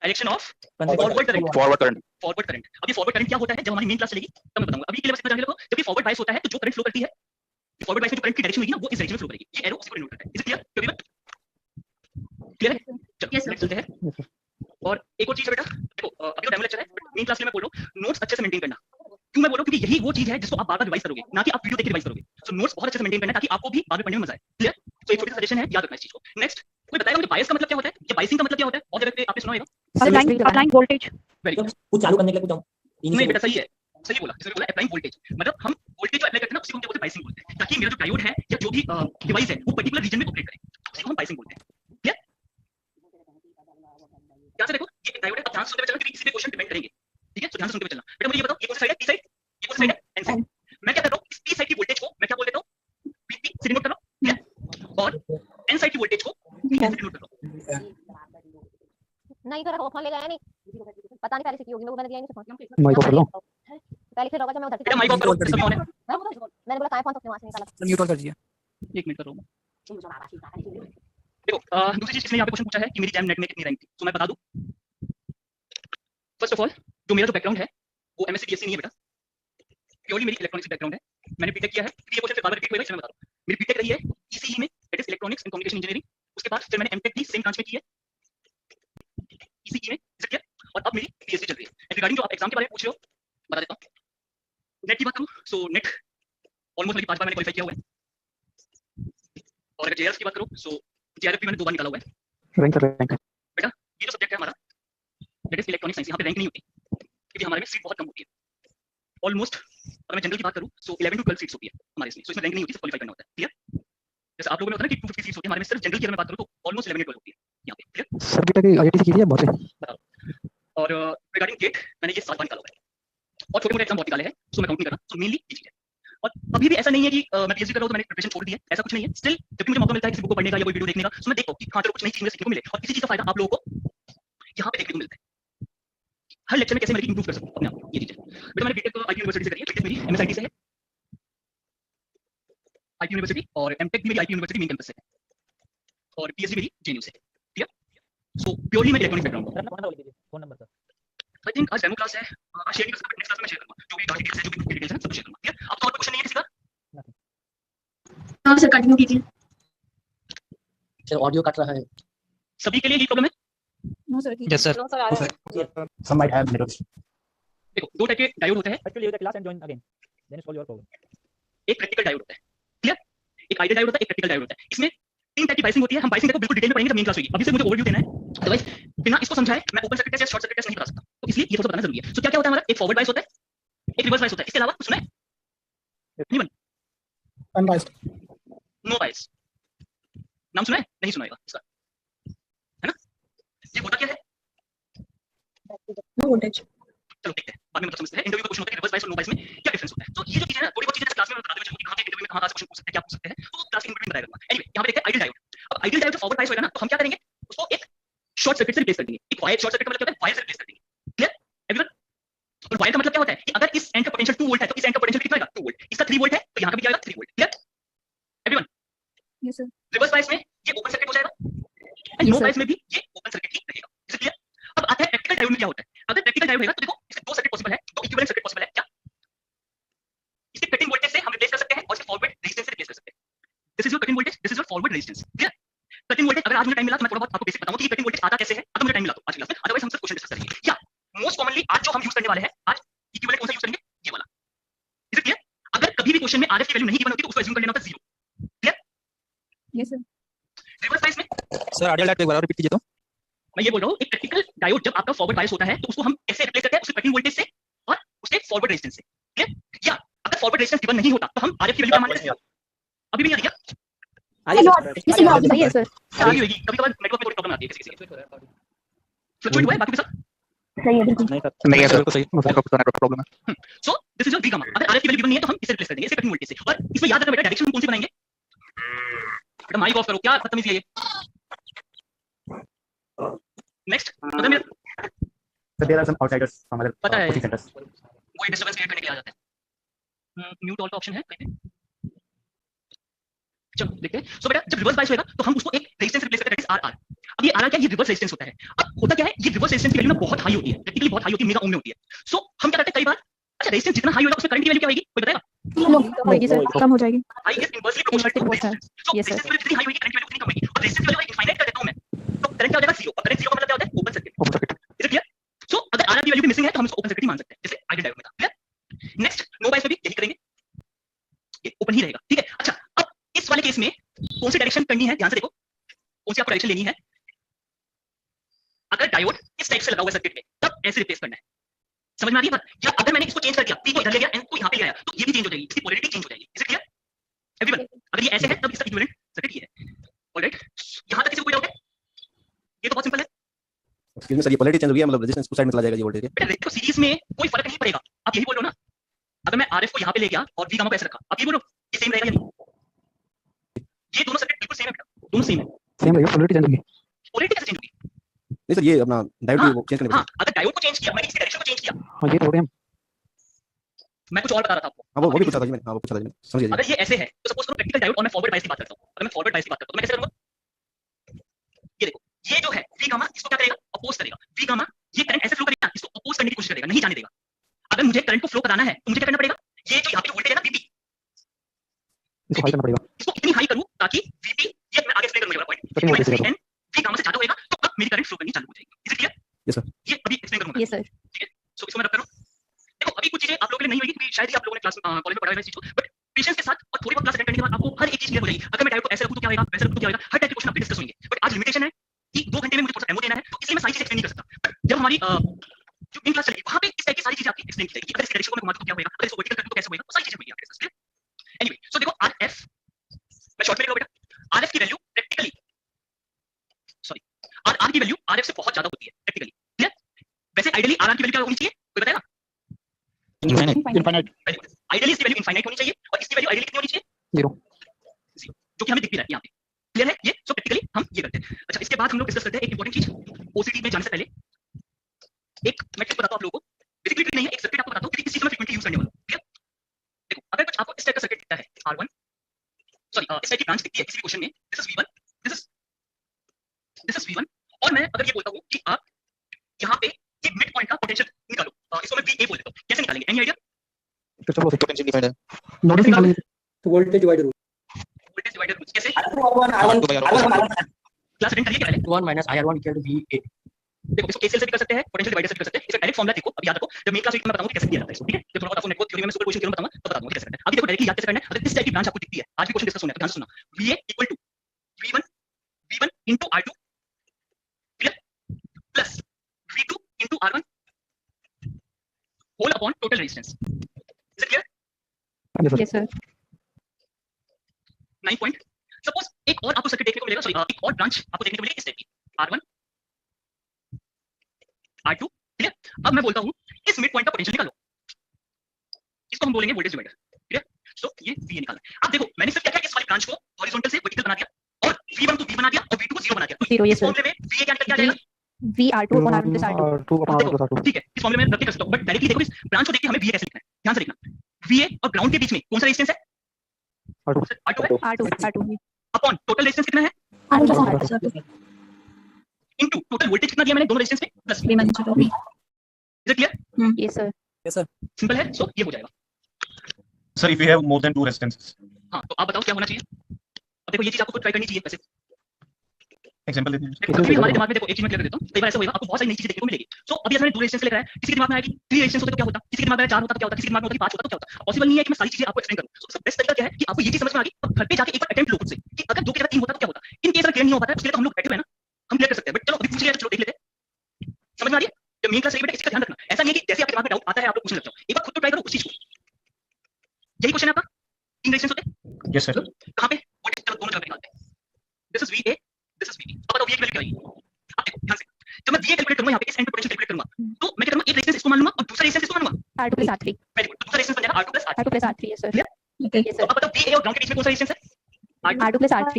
Direction of forward current. Forward current. Forward current. अब ये फॉरवर्ड करंट क्या होता है जब हमारी मेन क्लास चलेगी तब मैं बताऊंगा। अभी के लिए बस इतना जान लो, जब ये फॉरवर्ड बायस होता है तो जो करंट फ्लो करती है, फॉरवर्ड बायस में जो करंट की डायरेक्शन होगी ना वो इस डायरेक्शन में फ्लो करेगी। ये एरो उसी को डिनोट करता है। Is it clear? क्लियर है? चलो Yes, sir. नेक्स्ट चलते हैं। और एक और चीज है बेटा, देखो अभी तो डेमो लेक्चर है, मेन क्लास में मैं बोल रहा हूँ नोट्स अच्छे से मेंटेन करना। क्यों मैं बोल रहा हूँ? क्योंकि यही वो चीज है जिसको आप बार-बार रिवाइज करोगे, ना कि आप वीडियो देख के रिवाइज करोगे। सो नोट्स बहुत अच्छे से मेंटेन करना ताकि आपको भी बाद में पढ़ने में मजा आए। क्लियर? तो एक छोटी सी सजेशन है, याद रखना इस चीज को। नेक्स्ट कोई बताएगा मुझे बायस का मतलब क्या होता है या बायसिंग का मतलब क्या होता है? बहुत जगह पे आपने सुना होगा। Applying voltage. Very good. कुछ चालू करने के लिए कुछ नहीं बेटा सही है, सही बोला। किसने बोला? अप्लाइंग वोल्टेज, मतलब हम वोल्टेज जो अप्लाई करते हैं ना उसी को हम क्या बोलते हैं? बायसिंग बोलते हैं, ताकि मेरा जो डायोड है या जो भी डिवाइस है वो पर्टिकुलर रीजन में ऑपरेट करे, उसी को हम बायसिंग बोलते हैं। क्लियर? ध्यान से देखो ये डायोड है, अब ध्यान से सुनते हुए चलना क्योंकि इसी पे क्वेश्चन डिपेंड करेंगे। ठीक है? तो ध्यान से सुनते हुए चलना। बेटा मुझे ये बताओ ये कौन सी साइड है? P side? ये कौन सी साइड है? N side. मैं क्या कर रहा हूँ? इस पी साइड की वोल्टेज को मैं क्या बोल देता हूँ? पीपी से डिनोट कर रहा हूँ। क्लियर? और एन साइड की वोल्टेज को पी से डिनोट कर रहा हूँ। नहीं तो रखो फोन ले गया नहीं पता नहीं पहले से की होगी मैं मैंने दिया नहीं फोन माइक ऑफ कर लो। पहले से होगा जब मैं उधर बेटा माइक ऑफ करो, सब ऑन है। मैंने बोला काय फोन तो वहां से निकाला म्यूट ऑन कर दीजिए। एक मिनट करो। देखो दूसरी चीज इसने यहाँ पे क्वेश्चन पूछा है कि मेरी जैम नेट में कितनी रैंक थी, तो मैं बता दूं। फर्स्ट ऑफ ऑल जो मेरा जो बैकग्राउंड है वो एमएससी बीएससी नहीं है बेटा, प्योरली मेरी इलेक्ट्रॉनिक्स बैकग्राउंड है। मैंने बीटेक किया है, ये क्वेश्चन बार-बार रिपीट हुआ है इसलिए मैं बता रहा हूं। मेरी बीटेक रही है ईसीई में, that is electronics and communication engineering. उसके बाद फिर मैंने एमटेक भी सेम ब्रांच में की है ईसीई में, इज इट क्लियर? और अब मेरी पीएचडी चल रही है। एंड रिगार्डिंग जो आप एग्जाम के बारे में पूछ रहे हो बता देता हूं। नेट की बात करूं सो नेट ऑलमोस्ट मेरी 5 बार मैंने क्वालीफाई किया हुआ है। और अगर जेआरएफ की बात करूं सो जेआरएफ भी मैंने 2 बार निकाला हुआ है। रैंक बेटा ये जो सब्जेक्ट है हमारा दैट इज इलेक्ट्रॉनिक साइंस, यहाँ पे रैंक नहीं होती क्योंकि हमारे में सीट बहुत कम होती है। ऑलमोस्ट अगर मैं जनरल की बात करूं सो 11 to 12 सीट्स होती है हमारे इसमें, सो इसमें रैंक नहीं होती, सिर्फ क्वालीफाई करना होता है। क्लियर? जैसे आप लोगों में होता है ना कि 250 सीट्स होती है, हमारे में सिर्फ जनरल की अगर मैं बात करूं तो ऑलमोस्ट 11 12 होती है यहाँ पे। क्लियर? सर बेटा की आईआईटी से की थी बहुत से। और रिगार्डिंग गेट मैंने ये 7 बार निकाला हुआ है और छोटे मोटे एग्जाम बहुत निकाले हैं, सो मैं काउंट नहीं कर रहा। सो मेनली ये चीज है। और अभी भी ऐसा नहीं है कि मैं पीएचडी कर रहा हूं तो मैंने प्रिपरेशन छोड़ दी है, ऐसा कुछ नहीं है। स्टिल जब भी मुझे मौका मिलता है किसी बुक को पढ़ने का या कोई वीडियो देखने का, सो मैं देखता हूं कि हां चलो कुछ नई चीजें सीखने को मिले और इसी चीज का फायदा आप लोगों को यहाँ पे देखने को मिलता है। हर लेक्चर में कैसे मैं इंप्रूव कर सकूं अपने आप को, ये चीज है। बेटा मैंने बीटेक आईपी यूनिवर्सिटी से करी है, बीटेक मेरी एमएसआईटी से है आईपी यूनिवर्सिटी, और एमटेक भी मेरी आईपी यूनिवर्सिटी मेन कैंपस से है, और पीएचडी मेरी जेएनयू से। क्लियर? सो प्योरली मैं इलेक्ट्रॉनिक्स बैकग्राउंड हूं। Phone number sir. I think आज डेमो क्लास है, आज शेयर नहीं कर सकता, नेक्स्ट क्लास में शेयर करूंगा जो भी गाड़ी डिटेल्स है, जो भी डिटेल्स है सब शेयर करूंगा। क्लियर? अब तो और क्वेश्चन नहीं है किसी का? हाँ सर कंटिन्यू कीजिए। सर ऑडियो कट रहा है। सभी के लिए ये प्रॉब्लम है? No sir. Yes sir. No sir आ रहा है Some might have mirrors. देखो दो टाइप के डायोड होते हैं, actually the class end join again then solve your problem. एक प्रैक्टिकल डायोड होता है। क्लियर? एक आइडियल डायोड होता है, एक प्रैक्टिकल डायोड होता है। इसमें 3 टाइप की बाइसिंग होती है। हम बाइसिंग को बिल्कुल डिटेल में पढ़ेंगे जब मेन क्लास होगी। अभी से मुझे ओवरव्यू देना है, अदरवाइज बिना इसको समझाए मैं ओपन सर्किट टेस्ट या शॉर्ट सर्किट टेस्ट नहीं बता सकता, तो इसलिए ये थोड़ा बताना जरूरी है। सो क्या क्या होता है हमारा? एक फॉरवर्ड बाइस होता है, एक रिवर्स बाइस होता है। इसके अलावा कुछ सुना है? नहीं बन अनबाइस्ड। नो बाइस नाम सुना है? नहीं सुना होगा इसका, है ना? ये होता क्या है? No voltage. चलो देखते हैं, बाद में मतलब समझते हैं। इंटरव्यू में क्वेश्चन होता है रिवर्स बायस और नो बायस में क्या डिफरेंस होता है। तो ये जो चीजें हैं थोड़ी बहुत चीजें क्लास में बता दूं कि कहां पे इंटरव्यू में कहां से क्वेश्चन पूछ सकते हैं, क्या पूछ सकते हैं, तो क्लास के इन बिटवीन बताया करूंगा। एनीवे यहां पे देखते हैं आइडियल डायोड। अब आइडियल डायोड जो फॉरवर्ड बायस होगा ना, तो हम क्या करेंगे, उसको एक शॉर्ट सर्किट से रिप्लेस कर देंगे। एक वायर शॉर्ट सर्किट का मतलब क्या होता है, वायर से रिप्लेस कर देंगे। Clear everyone? और वायर का मतलब क्या होता है कि अगर इस एंड का पोटेंशियल 2 वोल्ट है तो इस एंड का पोटेंशियल कितना आएगा, 2 वोल्ट। इसका 3 वोल्ट है तो यहां का भी क्या आएगा, 3 volt. Clear everyone? Yes, sir. Reverse bias में ये ओपन सर्किट हो जाएगा एंड Yes, नो sir. बायस में भी ये ओपन सर्किट ही रहेगा। Is it clear? अब आता है प्रैक्टिकल डायोड में क्या होता है। अगर प्रैक्टिकल डायोड होगा तो देखो इसमें दो सर्किट पॉसिबल है, दो इक्विवेलेंट सर्किट पॉसिबल है। क्या इसके कटिंग वोल्टेज से हम रिप्लेस कर सकते हैं और इसके फॉरवर्ड रेजिस्टेंस से रिप्लेस कर सकते हैं। This is your cutting voltage, this is your forward resistance. Clear? Cutting voltage अगर आज मुझे टाइम मिला तो मैं थोड़ा बहुत आपको बेसिक बताऊंगा कि कटिंग वोल्टेज आता कैसे है, अगर मुझे टाइम मिला तो आज की क्लास में, अदरवाइज हम सिर्फ क्वेश्चन डिस्कस करेंगे। या मोस्ट कॉमनली आज जो हम यूज करने वाले हैं, आज इक्विवेलेंट कौन सा यूज करेंगे, ये वाला। Is it clear? अगर कभी भी क्वेश्चन में आरएफ की वैल्यू नहीं गिवन होती तो उसको अज्यूम कर लेना होता है 0। Clear? Yes, sir. Reverse bias में सर आइडियल डायोड एक बार और रिपीट कीजिए तो। मैं ये बोल रहा हूँ, एक प्रैक्टिकल डायोड जब आपका फॉरवर्ड बायस होता है तो उसको हम कैसे रिप्लेस करते हैं, उसके कटिंग वोल्टेज से और उसके फॉरवर्ड रेजिस्टेंस से। क्लियर? या अगर फॉरवर्ड रेजिस्टेंस गिवन नहीं होता तो हम आरएफ की वैल्यू क्या मान लेते हैं। अभी भी नहीं आ रही क्या? Yes, sir. Yes, sir. आ रही होगी, कभी-कभी नेटवर्क में थोड़ी प्रॉब्लम आती है किसी-किसी की। फ्लक्चुएट हुआ है बाकी के साथ। सही है बिल्कुल। नहीं सर नहीं है सर, बिल्कुल सही नेटवर्क तो नेटवर्क प्रॉब्लम है। So this is your V gamma. अगर आरएफ की वैल्यू गिवन नहीं है तो हम इसे रिप्लेस कर देंगे इसके कटिंग वोल्टेज से। और इसमें याद रखना बेटा, डायरेक्शन कौन सी बनाएंगे। बेटा माइक ऑफ करो, क्या बदतमीजी है ये। नेक्स्ट मतलब मेरा sir there are some outsiders from other पता है। Coaching centres. वो डिस्टरबेंस क्रिएट करने के लिए आ जाता है। म्यूट ऑल का ऑप्शन है कहीं पे। चलो देखते हैं। सो बेटा जब रिवर्स बायस होगा तो हम उसको एक रेजिस्टेंस रिप्लेस करते हैं, दैट इज आरआर। अब ये आरआर क्या है, ये रिवर्स रेजिस्टेंस होता है। अब होता क्या है, ये रिवर्स रेजिस्टेंस की वैल्यू ना बहुत हाई होती है, प्रैक्टिकली बहुत हाई होती है, मेगा ओम में होती है। सो हम क्या करते हैं कई बार, अच्छा रेजिस्टेंस जितना हाई होगा उसमें करंट की वैल्यू क्या होगी, कोई बताएगा। नो होगी सर, कम हो जाएगी। High is inversely proportional to Yes, sir. Resistance. So Yes, sir. Resistance की वैल्यू जितनी हाई होगी करंट की वैल्यू उतनी कम होगी। और रेजिस्टेंस की वैल्यू इनफाइनाइट कर देता हूं मैं तो करंट क्या हो जाएगा, 0। और करंट 0 का मतलब क्या होता है, open circuit. Open circuit. Is it clear? So अगर आरआर की वैल्यू भी मिसिंग है तो हम इसको ओपन सर्किट ही मान सकते हैं, जैसे आइडियल डायोड में था। क्लियर? नेक्स्ट नो बायस में भी यही करेंगे, ये ओपन ही रहेगा। ठीक है? अच्छा अब इस वाले केस में कौन सी डायरेक्शन करनी है, ध्यान से देखो कौन सी आपको डायरेक्शन लेनी है। अगर डायोड इस टाइप से लगा हुआ है सर्किट में तब ऐसे रिप्लेस करना है। समझ में आ रही है बात? या अगर मैंने इसको चेंज कर दिया, पी को इधर ले गया, एन को यहां पे ले आया, तो ये भी चेंज हो जाएगी, इसकी पोलैरिटी चेंज हो जाएगी। Is it clear everyone? अगर ये ऐसे है तब इसका इक्विवेलेंट सर्किट ये है। ऑलराइट, यहां तक किसी को कोई डाउट है? ये तो बहुत सिंपल है एक्सक्यूज मी सर, ये पोलैरिटी चेंज हो गया, मतलब रेजिस्टेंस उस साइड में चला जाएगा ये वोल्टेज। बेटा। देखो सीरीज में कोई फर्क नहीं पड़ेगा, आप यही बोल रहे हो ना। अगर मैं आरएफ को यहां पे ले गया और वी गामा को ऐसे रखा, आप ये बोलो ये सेम रहेगा या नहीं। ये दोनों सर्किट बिल्कुल सेम है बेटा, दोनों सेम है। सेम है, पोलैरिटी चेंज होगी। पोलैरिटी कैसे चेंज होगी? नहीं सर, ये अपना डायोड हाँ, को चेंज करने हाँ, अगर डायोड को चेंज किया, मैंने इसकी डायरेक्शन को चेंज किया, हां ये तो हो गया। मैं कुछ और बता रहा था आपको। हाँ वो भी पूछा था जी मैंने, हाँ वो पूछा था जी मैंने, समझ गया जी। अगर ये ऐसे है तो सपोज करो प्रैक्टिकल डायोड और मैं फॉरवर्ड बायस की बात करता हूं। अगर मैं फॉरवर्ड बायस की बात करता हूं तो मैं कैसे करूंगा, ये जो है वी गामा इसको क्या करेगा, अपोज करेगा। वी गामा ये करंट ऐसे फ्लो करेगा, इसको अपोज करने की कोशिश करेगा, नहीं जाने देगा। अगर मुझे करंट को फ्लो कराना है तो मुझे क्या करना पड़ेगा, ये जो यहाँ पे वोल्टेज है ना वीपी, इसको हाई करना पड़ेगा। इसको इतनी हाई करूं ताकि वीपी, ये मैं आगे एक्सप्लेन करूंगा point, cutting voltage V gamma से ज्यादा होएगा तो अब मेरी करंट फ्लो करनी चालू हो जाएगी। Is it clear? Yes sir. ये अभी एक्सप्लेन करूंगा। Yes, sir. ठीक है? सो इसको मैं रख करूं। देखो अभी कुछ चीजें आप लोगों के लिए नहीं होगी क्योंकि शायद ही आप लोगों ने क्लास कॉलेज में पढ़ा है इस चीज को, बट पेशेंस के साथ और थोड़ी बहुत क्लास अटेंड करने के बाद आपको हर एक चीज क्लियर हो जाएगी। अगर मैं डायोड को ऐसे रखूं तो क्या होगा, वैसे रखूं तो क्या होगा, हर टाइप के क्वेश्चन आप डिस्कस होंगे। बट आज लिमिटेशन है कि 2 घंटे में मुझे थोड़ा सा डेमो देना है, तो इसलिए मैं सारी चीजें एक्सप्लेन नहीं कर सकता। बट जब हमारी जो इन क्लास चलेगी वहां पे इस टाइप की सारी चीजें आपकी एक्सप्लेन की जाएगी। अगर इस डायरेक्शन को मैं घुमाता तो क्या होगा, अगर इसको वर्टिकल करूं तो कैसे होगा, सारी चीजें होंगी आपके डिस्कस। एनीवे सो देखो आरएफ, मैं शॉर्ट में लिखूंगा बेटा। आरएफ की वैल्यू प्रैक्टिकली, सॉरी, आरआर की वैल्यू आरएफ से बहुत ज्यादा होती है प्रैक्टिकली। क्लियर? वैसे आइडियली आरआर की वैल्यू क्या होनी चाहिए, कोई बताएगा? इनफाइनाइट। आइडियली इसकी वैल्यू इनफाइनाइट होनी चाहिए और इसकी वैल्यू आइडियली कितनी होनी चाहिए, 0, जो कि हमें दिख भी रहा है यहाँ पे। क्लियर है ये? सो प्रैक्टिकली हम ये करते हैं। अच्छा इसके बाद हम लोग डिस्कस करते हैं एक इंपॉर्टेंट चीज, ओसीटी में जाने से पहले एक मैट्रिक्स बताता हूं आप लोगों को। बेसिकली ट्रिक नहीं है, एक सर्किट आपको बताता हूं क्योंकि इसी को मैं फ्रीक्वेंटली यूज करने वाला हूं। ठीक है? देखो अगर कुछ आपको इस टाइप का सर्किट दिखता है R1, सॉरी इस टाइप की ब्रांच दिखती है किसी भी क्वेश्चन में, this is V1, this is V1, और मैं अगर ये बोलता हूं कि आप यहाँ पे ये मिड पॉइंट का पोटेंशियल निकालो, इसको मैं VA बोल देता हूं, कैसे निकालेंगे, एनी आइडिया? तो चलो पोटेंशियल डिवाइडर नोड से निकालेंगे। तो वोल्टेज डिवाइडर वोल्टेज डिवाइडर कैसे R1 क्लास अटेंड करिए क्या पहले? 1 minus IR1 equal to VA। देखो इसको KCL से भी कर सकते हैं, पोटेंशियल डिवाइडर से भी कर सकते हैं। इसका डायरेक्ट फॉर्मूला देखो, अब याद रखो, जब मेन क्लास में मैं बताऊंगा कि कैसे किया जाता है इसको। ठीक है? जब थोड़ा बहुत आपको नेटवर्क थ्योरी में सुपरपोजिशन थ्योरम बताऊंगा तब बता दूंगा कैसे करना है। अभी देखो डायरेक्टली याद कैसे करना है। अगर इस टाइप की ब्रांच आपको दिखती है, आज भी क्वेश्चन डिस्कस होना है, ध्यान से सुनना। VA equal to V1 into R2, clear, plus V2 into R1 whole upon total resistance. Is it clear? Yes, sir. 9 point. Suppose एक और आपको सर्किट देखने को मिलेगा, सॉरी एक और ब्रांच आपको देखने को मिलेगी इस टाइप की, R1 R2, क्लियर। अब मैं बोलता हूं इस इस मिड पॉइंट का पोटेंशियल निकालो, इसको हम बोलेंगे वोल्टेज डिवाइडर। ठीक है, सो ये VA निकालना है। अब देखो मैंने सिर्फ क्या किया, इस वाले ब्रांच को हॉरिजॉन्टल से वर्टिकल बना दिया और V1 को V बना दिया और V2 को 0 बना दिया। तो 0, इस yes, sir. फॉर्मूले में VA क्या निकल के आ जाएगा? VR2 upon R1 plus R2. R2 upon R1 plus R2. ठीक है, इस फॉर्मूले में रख के कर सकते हो, बट डायरेक्टली देखो इस ब्रांच को देख के हमें VA कैसे लिखना है, ध्यान से लिखना। VA और ग्राउंड के बीच में कौन सा रेजिस्टेंस है? R2. R2 है, R2 अपॉन टोटल रेजिस्टेंस कितना है R1 plus R2 plus R2. Into total voltage कितना दिया मैंने दोनों रेजिस्टेंस में plus. V minus R2. Is it clear? Yes, sir. Simple है, सो ये हो जाएगा। Sir, if you have more than 2 resistances. हाँ, तो आप बताओ क्या होना चाहिए? अब देखो ये चीज आपको खुद ट्राई करनी चाहिए वैसे। Example दे दीजिए। देखो, अभी हमारे दिमाग में देखो एक चीज मैं क्लियर कर देता हूँ, कई बार ऐसा होगा आपको बहुत सारी नई चीजें देखने को मिलेगी। सो अभी ऐसा मैंने 2 रेजिस्टेंस लेकर आया, किसी के दिमाग में आएगी 3 रेजिस्टेंस होता तो क्या होता, किसी के दिमाग में 4 होता तो क्या होता, किसी के दिमाग में होता 5 होता तो क्या होता। पॉसिबल नहीं है कि मैं सारी चीजें आपको एक्सप्लेन करूं। सो बेस्ट तरीका क्या है कि आपको ये चीज समझ में आ गई, अब घर पे जाके एक बार अटेम्प्ट लो खुद से कि अगर 2 की जगह 3 होता तो क्या होता। इन केस अगर क्लियर नहीं हो पाता है उसके लिए तो हम लोग बैठे हुए हैं ना, हम क्लियर कर सकते हैं। बट चलो अभी पूछ लिया, चलो देख लेते हैं। समझ में आ रही है? जब मेन क्लास है बेटा, इसका ध्यान रखना। ऐसा नहीं है कि जैसे आपके दिमाग में डाउट आता है आप लोग पूछने लग जाओ, एक बार खुद तो ट्राई करो उस चीज को। यही क्वेश्चन है आपका, 3 रेजिस्टेंस होते हैं Yes, sir. कहां पे? वोल्टेज चलो दोनों जगह पे निकालते हैं। This is VA, this is VB। अब बताओ VA की वैल्यू क्या आएगी? अब देखो ध्यान से, जब मैं VA कैलकुलेट करूंगा यहाँ पे इस एंड पे पोटेंशियल कैलकुलेट करूंगा, तो मैं क्या करूंगा, एक रेजिस्टेंस इसको मान लूंगा और दूसरा रेजिस्टेंस इसको मान लूंगा। R2 plus R3. Very good, दूसरा रेजिस्टेंस बन जाएगा R2 plus R3। R2 plus R3. Yes, sir. Clear? Okay. Yes, तो sir. अब बताओ VA और ग्राउंड के बीच में कौन सा रेजिस्टेंस है? R2 plus R3.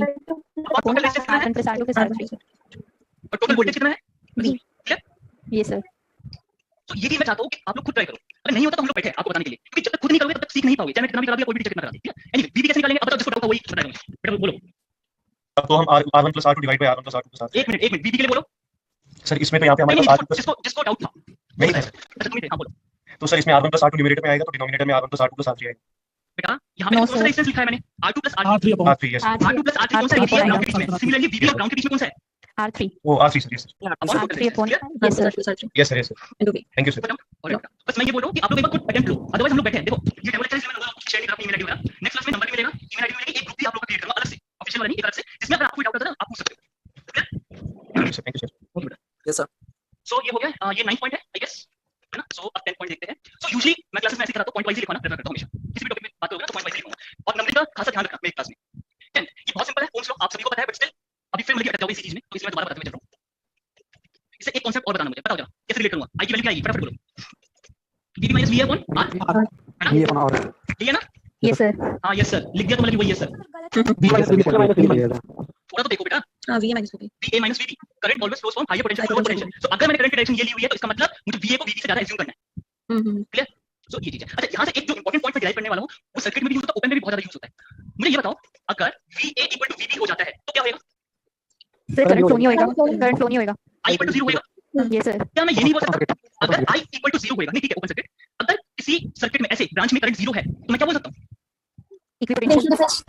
और टोटल रेजिस्टेंस कितना है? R1 plus R2 plus R3. और टोटल वोल्टेज कितना है? V. Clear? Yes, sir. तो ये चीज मैं चाहता हूँ कि आप लोग खुद ट्राई करो। अगर नहीं होता तो हम लोग बैठे हैं आपको बताने के लिए, क्योंकि जब तक खुद नहीं करोगे तब तक सीख नहीं पाओगे, चाहे मैं कितना भी करा दिया, कोई भी टीचर कितना करा दे। ठीक है, एनीवे VB कैसे निकालेंगे अब बताओ, जिसको डाउट था वही बता दूंगा। बेटा बोलो, अब तो हम R1 plus R2 divide by R1 plus R2 plus R3. एक मिनट VB के लिए बोलो। सर इसमें तो यहाँ पे हमारे नहीं, पास R2 plus जिसको डाउट था नहीं था। अच्छा तुम ही थे, हाँ बोलो। तो सर इसमें R1 plus R2 न्यूमरेटर में आएगा तो डिनोमिनेटर में R1 plus R2 plus R3 आएगा। बेटा यहाँ पे No, कौन सा sir. रेजिस्टेंस लिखा है मैंने? R2 plus R3। R3 yes. R2 plus R3 कौन सा है? VA और ग्राउंड के बीच में। सिमिलरली VB और ग्राउंड के बीच में कौन सा है? R3. वो R3 sir, yes sir. Upon total R3 upon. Resistance. Yes, sir. Yes sir, yes sir. Thank you sir. और बस मैं ये बोल रहा हूँ कि आप लोग एक बार खुद अटेम्प्ट लो, अदरवाइज हम लोग बैठे हैं। देखो ये डेमो लेक्चर इसमें मैं कुछ शेयर नहीं कर रहा, ईमेल आईडी वगैरह। नेक्स्ट क्लास में नंबर भी मिलेगा, ईमेल आईडी मिलेगी, एक ग्रुप भी आप लोग का क्रिएट करूंगा अलग से, ऑफिशियल वाला नहीं, एक अलग से, जिसमें अगर आपको कोई डाउट आता है ना आप पूछ सकते हो। Thank you sir. Thank you sir. Yes, sir. सो ये हो गया, ये 9 पॉइंट है आई गेस, है ना। सो अब 10 पॉइंट देखते हैं। सो यूजुअली मैं क्लासेस में ऐसे कराता हूं, पॉइंट वाइज ही लिखवाना प्रेफर करता हूं हमेशा। किसी भी टॉपिक में बात होगी ना तो पॉइंट वाइज लिखूंगा और नंबर का खासा ध्यान रखना मेरी क्लास में। 10 ये बहुत सिंपल है, ओम्स लॉ आप सभी को पता है, बट स्टिल अभी फिर मुझे अटक जाओगे इसी चीज में, तो इसलिए मैं दोबारा बताते हुए चल रहा हूं। इससे एक कांसेप्ट और बताना मुझे, बताओ जरा कैसे रिलेट करूंगा। आई की वैल्यू क्या आएगी फटाफट बोलो। VB minus VA upon R, है V ना? upon R. ठीक है ना? Yes, sir. हाँ यस सर, लिख दिया तो मतलब वही yes sir. V minus V minus थोड़ा तो देखो बेटा, VA minus VB. VA minus VB, current always flows from higher potential to lower potential. So अगर मैंने करंट की डायरेक्शन ये ली हुई है तो इसका मतलब मुझे VA को VB से ज्यादा एज्यूम करना है। क्लियर? सो ये चीज है। अच्छा यहाँ से एक जो इंपॉर्टेंट पॉइंट मैं डिराइव करने वाला हूँ वो सर्किट में भी यूज होता है, ओपन में भी बहुत ज्यादा यूज होता है। मुझे ये बताओ, अगर VA इक्वल टू VB हो जाता है तो क्या होएगा? Sir, current flow नहीं होएगा. Current flow नहीं होएगा. I इक्वल टू 0 होएगा। Yes, sir. क्या मैं ये नहीं बोल सकता अगर I इक्वल टू 0 होएगा? नहीं ठीक है, ओपन सर्किट। अगर किसी सर्किट में ऐसे ब्रांच में करंट 0 है तो मैं क्या बोल सकता हूँ? Equipotential.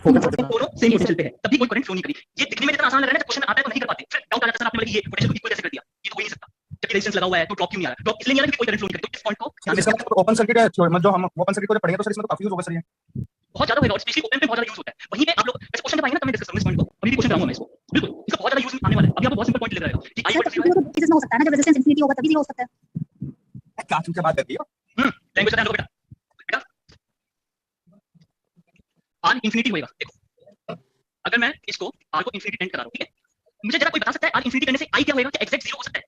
दोनों सेम पोटेंशियल पे है, तभी कोई करंट फ्लो नहीं करी। ये दिखने में जितना आसान लग रहा है ना, क्वेश्चन आता है तो नहीं कर पाते, फिर डाउट आ जाता है आपने बोला कि ये पोटेंशियल को इक्वल कैसे कर दिया, ये तो हो ही नहीं सकता। जब रेजिस्टेंस लगा हुआ है तो ड्रॉप क्यों नहीं आ रहा? ड्रॉप इसलिए नहीं आ रहा कि कोई करंट फ्लो नहीं करे। तो इस पॉइंट को ध्यान में इसका रखना। मतलब ओपन सर्किट है, मतलब जो हम ओपन सर्किट को पढ़ेंगे तो सर इसमें तो काफी यूज होगा सर ये। बहुत ज्यादा होगा और स्पेशली ओपन पे बहुत ज्यादा यूज होता है। वहीं पे आप लोग ऐसे क्वेश्चन पाएंगे ना, तो मैं डिस्कस करूंगा इस पॉइंट को, अभी भी क्वेश्चन कराऊंगा मैं इसको। बिल्कुल इसका बहुत ज्यादा यूज आने वाला है। अभी आपको बहुत सिंपल पॉइंट लग रहा है कि I इक्वल टू 0 है। केसेस में हो सकता है ना, जब रेजिस्टेंस इंफिनिटी होगा तभी 0 हो सकता है। क्या तुमसे बात करती हो? लैंग्वेज ध्यान दो बेटा। बेटा R इंफिनिटी होएगा। देखो अगर मैं इसको R को इंफिनिटी टेंड करा रहा हूं, ठीक है, मुझे जरा कोई बता सकता है R इंफिनिटी करने से I क्या होएगा? क्या एग्जैक्ट 0 हो सकता है?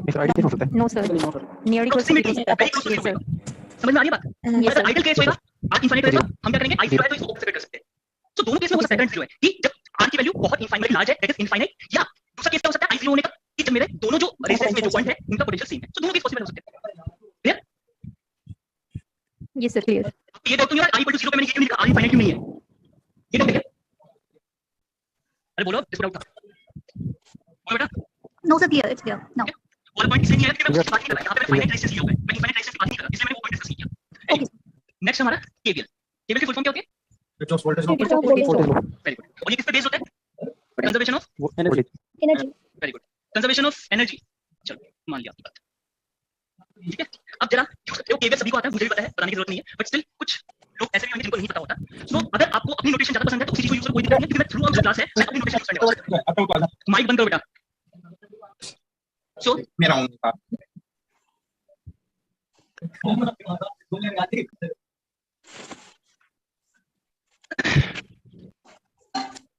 इसका आइडिया हो सकता है। No, sir. Nearly close to Approximately, 0. very close to Yes, 0 sir. होएगा। समझ में आ रही है बात? Yes, अगर sir. आइडियल केस होएगा R इनफाइनाइट रहेगा, हम क्या करेंगे I 0 है तो इसको ओपन सर्किट कर सकते हैं। तो दोनों केस में हो सकता है करंट 0 है कि जब R की वैल्यू बहुत इनफाइनाइट लार्ज है, दैट इज इनफाइनाइट, या दूसरा केस क्या हो सकता है I 0 होने का कि जब मेरे दोनों जो रेजिस्टेंस में जो पॉइंट है उनका पोटेंशियल सेम है। तो दोनों केस पॉसिबल हो सकते हैं। क्लियर? Yes, sir. Clear. ये डाउट क्यों यार I इक्वल टू 0 पे मैंने ये क्यों नहीं लिखा? R इनफाइनाइट क्यों नहीं है? ये डाउट है क्या? अरे बोलो जिसको डाउट था। बोलो बेटा। No sir, clear. It's clear. No. और पॉइंट इसलिए नहीं आया क्योंकि मैं उसकी बात नहीं कर रहा। यहाँ पे मैं फाइनाइट रेजिस्टेंस लिया हुआ है, मैं इनफाइनाइट रेजिस्टेंस की बात नहीं कर रहा, इसलिए मैंने वो पॉइंट डिस्कस नहीं किया। Okay. नेक्स्ट हमारा KVL। KVL की फुल फॉर्म क्या होती है? Kirchhoff voltage law. It's a voltage law. Very good. और ये किस पे बेस्ड होता है? Conservation of energy. Energy. Very good, conservation of energy. चलो मान लिया आपकी बात, ठीक है। अब जरा देखो KVL सभी को आता है, मुझे भी पता है, बताने की जरूरत नहीं है, बट स्टिल कुछ लोग ऐसे भी होंगे जिनको नहीं पता होता। सो अगर आपको अपनी नोटेशन ज्यादा पसंद है तो उसी चीज को यूज करो, कोई दिक्कत नहीं है, क्योंकि मैं थ्रू आउट द क्लास है मैं अपनी नोटेशन यूज करने वाला हूं। माइक बंद करो बेटा। सो मेरा हूं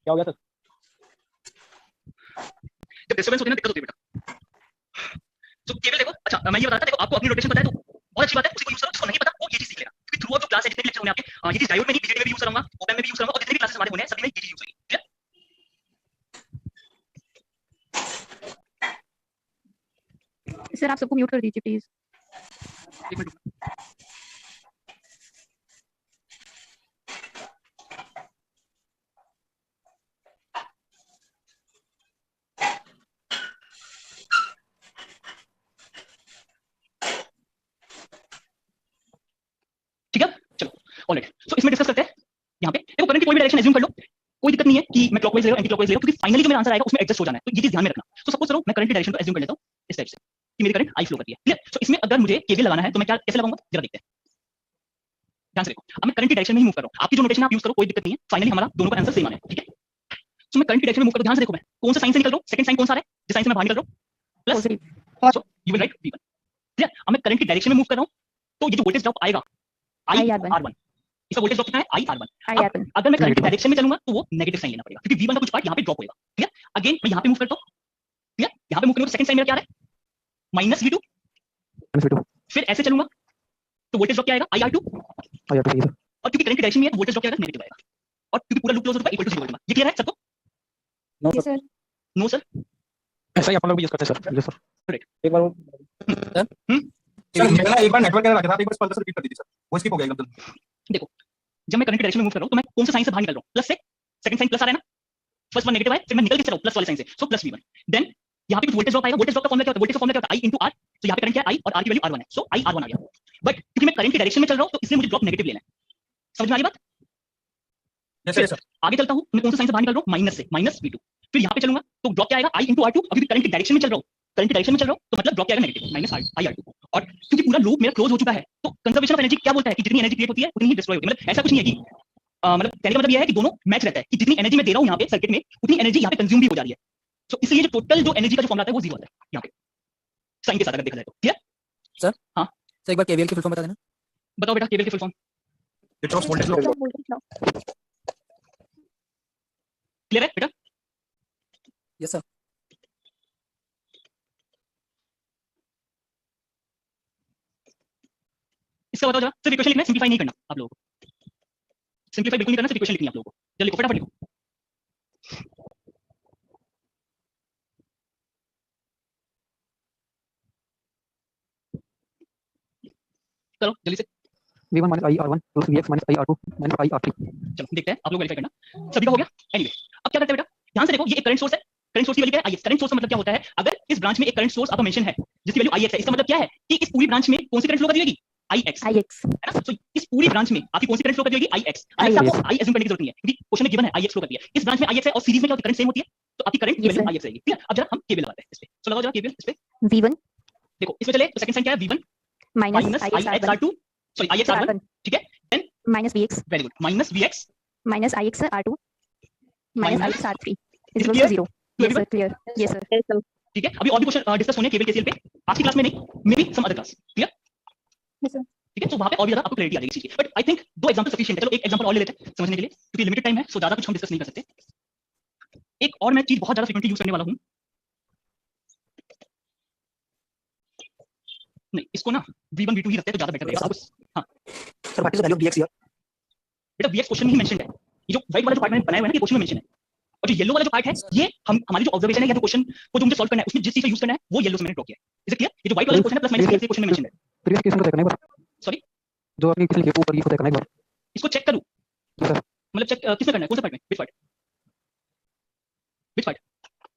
क्या हो गया सर? जब डिस्टर्बेंस होती है ना दिक्कत होती है बेटा। तो केवल देखो, अच्छा मैं ये बताता, देखो आपको अपनी रोटेशन पता है तो बहुत अच्छी बात है, उसी को यूज करो। जिसको नहीं पता वो ये चीज सीख लेगा, क्योंकि थ्रू आउट जो क्लास है, जितने भी लेक्चर होंगे आपके, ये चीज डायोड में नहीं, बीजेटी में भी यूज करूंगा, ओपन में भी यूज करूंगा, और जितने भी क्लासेस हमारे होने हैं सभी में ये चीज यूज होगी। क्लियर? सर आप सबको म्यूट कर दीजिए प्लीज। एक मिनट रुको। ठीक है, चलो ऑलराइट। सो इसमें डिस्कस करते हैं। यहाँ पे देखो, करंट की कोई भी डायरेक्शन एज्यूम कर लो, कोई दिक्कत नहीं है कि मैं क्लॉकवाइज ले रहा हूं, एंटी क्लॉकवाइज ले रहा हूं, क्योंकि फाइनली जो मेरा आंसर आएगा उसमें एडजस्ट हो जाना है, तो ये चीज ध्यान में रखना। तो सपोज करो मैं करंट की डायरेक्शन को एज्यूम कर लेता हूं इस टाइप से कि मेरी करंट आई फ्लो करती है। क्लियर? सो इसमें अगर मुझे केवीएल लगाना है तो मैं क्या कैसे लगाऊंगा, जरा देखते हैं। ध्यान से देखो, अब मैं करंट की डायरेक्शन में ही मूव कर रहा हूं, आपकी जो नोटेशन आप यूज करो कोई दिक्कत नहीं है, फाइनली हमारा दोनों का आंसर सेम आना है। ठीक है, सो मैं करंट की डायरेक्शन में मूव कर रहा हूं, ध्यान से देखो मैं कौन सा साइन से निकल रहा हूं, सेकंड साइन कौन सा है जिस साइन से मैं बाहर निकल रहा हूं, plus, so you will write v1। Clear? अब मैं करंट की डायरेक्शन में मूव कर रहा हूं, तो ये जो वोल्टेज ड्रॉप आएगा IR1, इसका वोल्टेज ड्रॉप कितना है IR1। अगर मैं करंट की डायरेक्शन में चलूंगा तो वो नेगेटिव साइन लेना पड़ेगा, क्योंकि v1 का कुछ पार्ट यहाँ पे ड्रॉप होगा। क्लियर? अगेन मैं यहाँ पे मूव करता हूँ, क्लियर, यहाँ पे मूव करूंगा तो सेकंड साइन मेरा क्या है -v2, फिर ऐसे चलूंगा तो वोल्टेज ड्रॉप क्या आएगा IR2, और क्योंकि करंट की डायरेक्शन में है तो वोल्टेज ड्रॉप क्या आएगा, नेगेटिव आएगा, और क्योंकि पूरा लूप क्लोज होगा इक्वल टू 0 वोल्ट। ये क्लियर है सबको? नो सर नो सर, ऐसा ही अपन लोग भी यूज करते हैं सर। जी सर, एक बार सर मेरा एक बार नेटवर्क एरर आ गया था, एक बार स्पॉइलर से रिपीट कर दीजिए सर, वो स्किप हो गया एकदम। देखो जब मैं करंट की डायरेक्शन में मूव कर रहा हूं तो मैं कौन से साइन से बाहर निकल रहा हूं, प्लस से, सेकंड साइन प्लस आ रहा है ना, फर्स्ट वन नेगेटिव है, फिर मैं निकल के चल रहा हूं प्लस वाले साइन से, सो प्लस v1। देन यहाँ पे कुछ वोल्टेज ड्रॉप आएगा, वोल्टेज ड्रॉप का फॉर्मूला क्या होता है, वोल्टेज का फॉर्मूला क्या होता है I × R, तो यहाँ पे करंट क्या है I और R की वैल्यू R1 है, सो IR1 आ गया। बट क्योंकि मैं करंट की डायरेक्शन में चल रहा हूं तो इसलिए मुझे ड्रॉप नेगेटिव लेना है। समझ में आ रही बात? Yes sir. आगे चलता हूं, मैं कौन सा साइन से बाहर निकल रहा हूं, माइनस से, -v2, फिर यहाँ पे चलूंगा तो ड्रॉप क्या आएगा I × R2, अभी करंट की डायरेक्शन में चल रहा हूं, करंट की डायरेक्शन में चल रहा हूं तो मतलब ड्रॉप क्या आएगा नेगेटिव -IR2। और क्योंकि पूरा लूप मेरा क्लोज हो चुका है तो कंजर्वेशन ऑफ एनर्जी क्या बोलता है कि जितनी एनर्जी क्रिएट होती है उतनी ही डिस्ट्रॉय होती है। मतलब ऐसा कुछ नहीं है कि मतलब कहने का मतलब यह है कि दोनों मैच रहता है, कि जितनी एनर्जी मैं दे रहा हूं यहाँ पे सर्किट में उतनी एनर्जी यहाँ पे कंज्यूम भी हो जा रही है। सो इसलिए जो टोटल जो एनर्जी का जो फॉर्मूला आता है वो 0 आता है यहाँ पे साइन के साथ अगर देखा जाए तो। Clear sir? हाँ सर एक बार केवीएल की फुल फॉर्म बता देना। बताओ बेटा, केवीएल की full form Kirchhoff voltage law. Clear है बेटा? Yes sir. इसका बताओ जरा, सिर्फ इक्वेशन लिखना है, सिंपलीफाई नहीं करना आप लोगों को, सिंपलीफाई बिल्कुल नहीं करना, सिर्फ इक्वेशन लिखनी है आप लोगों को। जल्दी लिखो, फटाफट लिखो। चलो जल्दी से, v1 - IR1 + vx - IR2 - IR3। चलो देखते हैं आप लोग वेरीफाई करना। सभी का हो गया? एनीवे अब क्या करते हैं बेटा, ध्यान से देखो, ये एक करंट सोर्स है, करंट सोर्स की वैल्यू क्या है IX। करंट सोर्स का मतलब क्या होता है, अगर इस ब्रांच में एक करंट सोर्स आपका मेंशन है जिसकी वैल्यू IX है, इसका मतलब क्या है कि इस पूरी ब्रांच में कौन सी करंट फ्लो कर रही होगी IX, है ना। सो इस पूरी ब्रांच में आपकी कौन सी करंट फ्लो कर रही होगी IX। आपको I एज्यूम करने की जरूरत नहीं है क्योंकि क्वेश्चन में गिवन है IX फ्लो करती है, इस ब्रांच में IX है और सीरीज में क्या होती है, करंट सेम होती है, तो आपकी करंट वैल्यू IX रहेगी। ठीक है, अब जरा हम केवीएल लगाते हैं इस पे। सो लगाओ जरा केवीएल इस पे। V1 देखो इसमें चले तो सेकंड साइन क्या है V1 -IXR2, सॉरी IXR1, ठीक है, then -Vx very good -Vx -IXR2 -IXR3 Is it = clear? 0। Yes sir, clear. Yes sir. ठीक है, अभी और भी क्वेश्चन डिस्कस होने हैं केवीएल केसीएल पे, आज की क्लास में नहीं, maybe some other class. Clear? Yes sir. ठीक है, तो वहां पे और भी ज्यादा आपको क्लैरिटी आ जाएगी चीज की। But I think 2 example sufficient है। चलो एक एग्जांपल और ले लेते हैं समझने के लिए, क्योंकि लिमिटेड टाइम है, सो ज्यादा कुछ हम डिस्कस नहीं कर सकते। एक और मैं चीज बहुत ज्यादा फ्रीक्वेंटली यूज करने वाला हूं, नहीं इसको ना V1 V2 ही रखते हैं तो ज्यादा बेटर रहेगा। हां sir what is the value of vx here? बेटा Vx क्वेश्चन में ही मेंशन्ड है, ये जो व्हाइट वाला जो पार्ट मैंने बनाया हुआ है ना ये क्वेश्चन में मेंशन है, और जो येलो वाला जो पार्ट है ये हम हमारी जो ऑब्जर्वेशन है या जो क्वेश्चन को जो मुझे सॉल्व करना है उसमें जिस चीज का यूज करना है वो येलो से मैंने ड्रॉ किया है। Is it clear? ये जो व्हाइट वाला क्वेश्चन है प्लस माइनस के क्वेश्चन में मेंशन है। प्रीवियस केस में देखना एक बार, सॉरी जो आपने किसी के ऊपर ये को देखना एक बार। इसको चेक करूं, मतलब चेक किसमें करना है, कौन सा पार्ट में, which part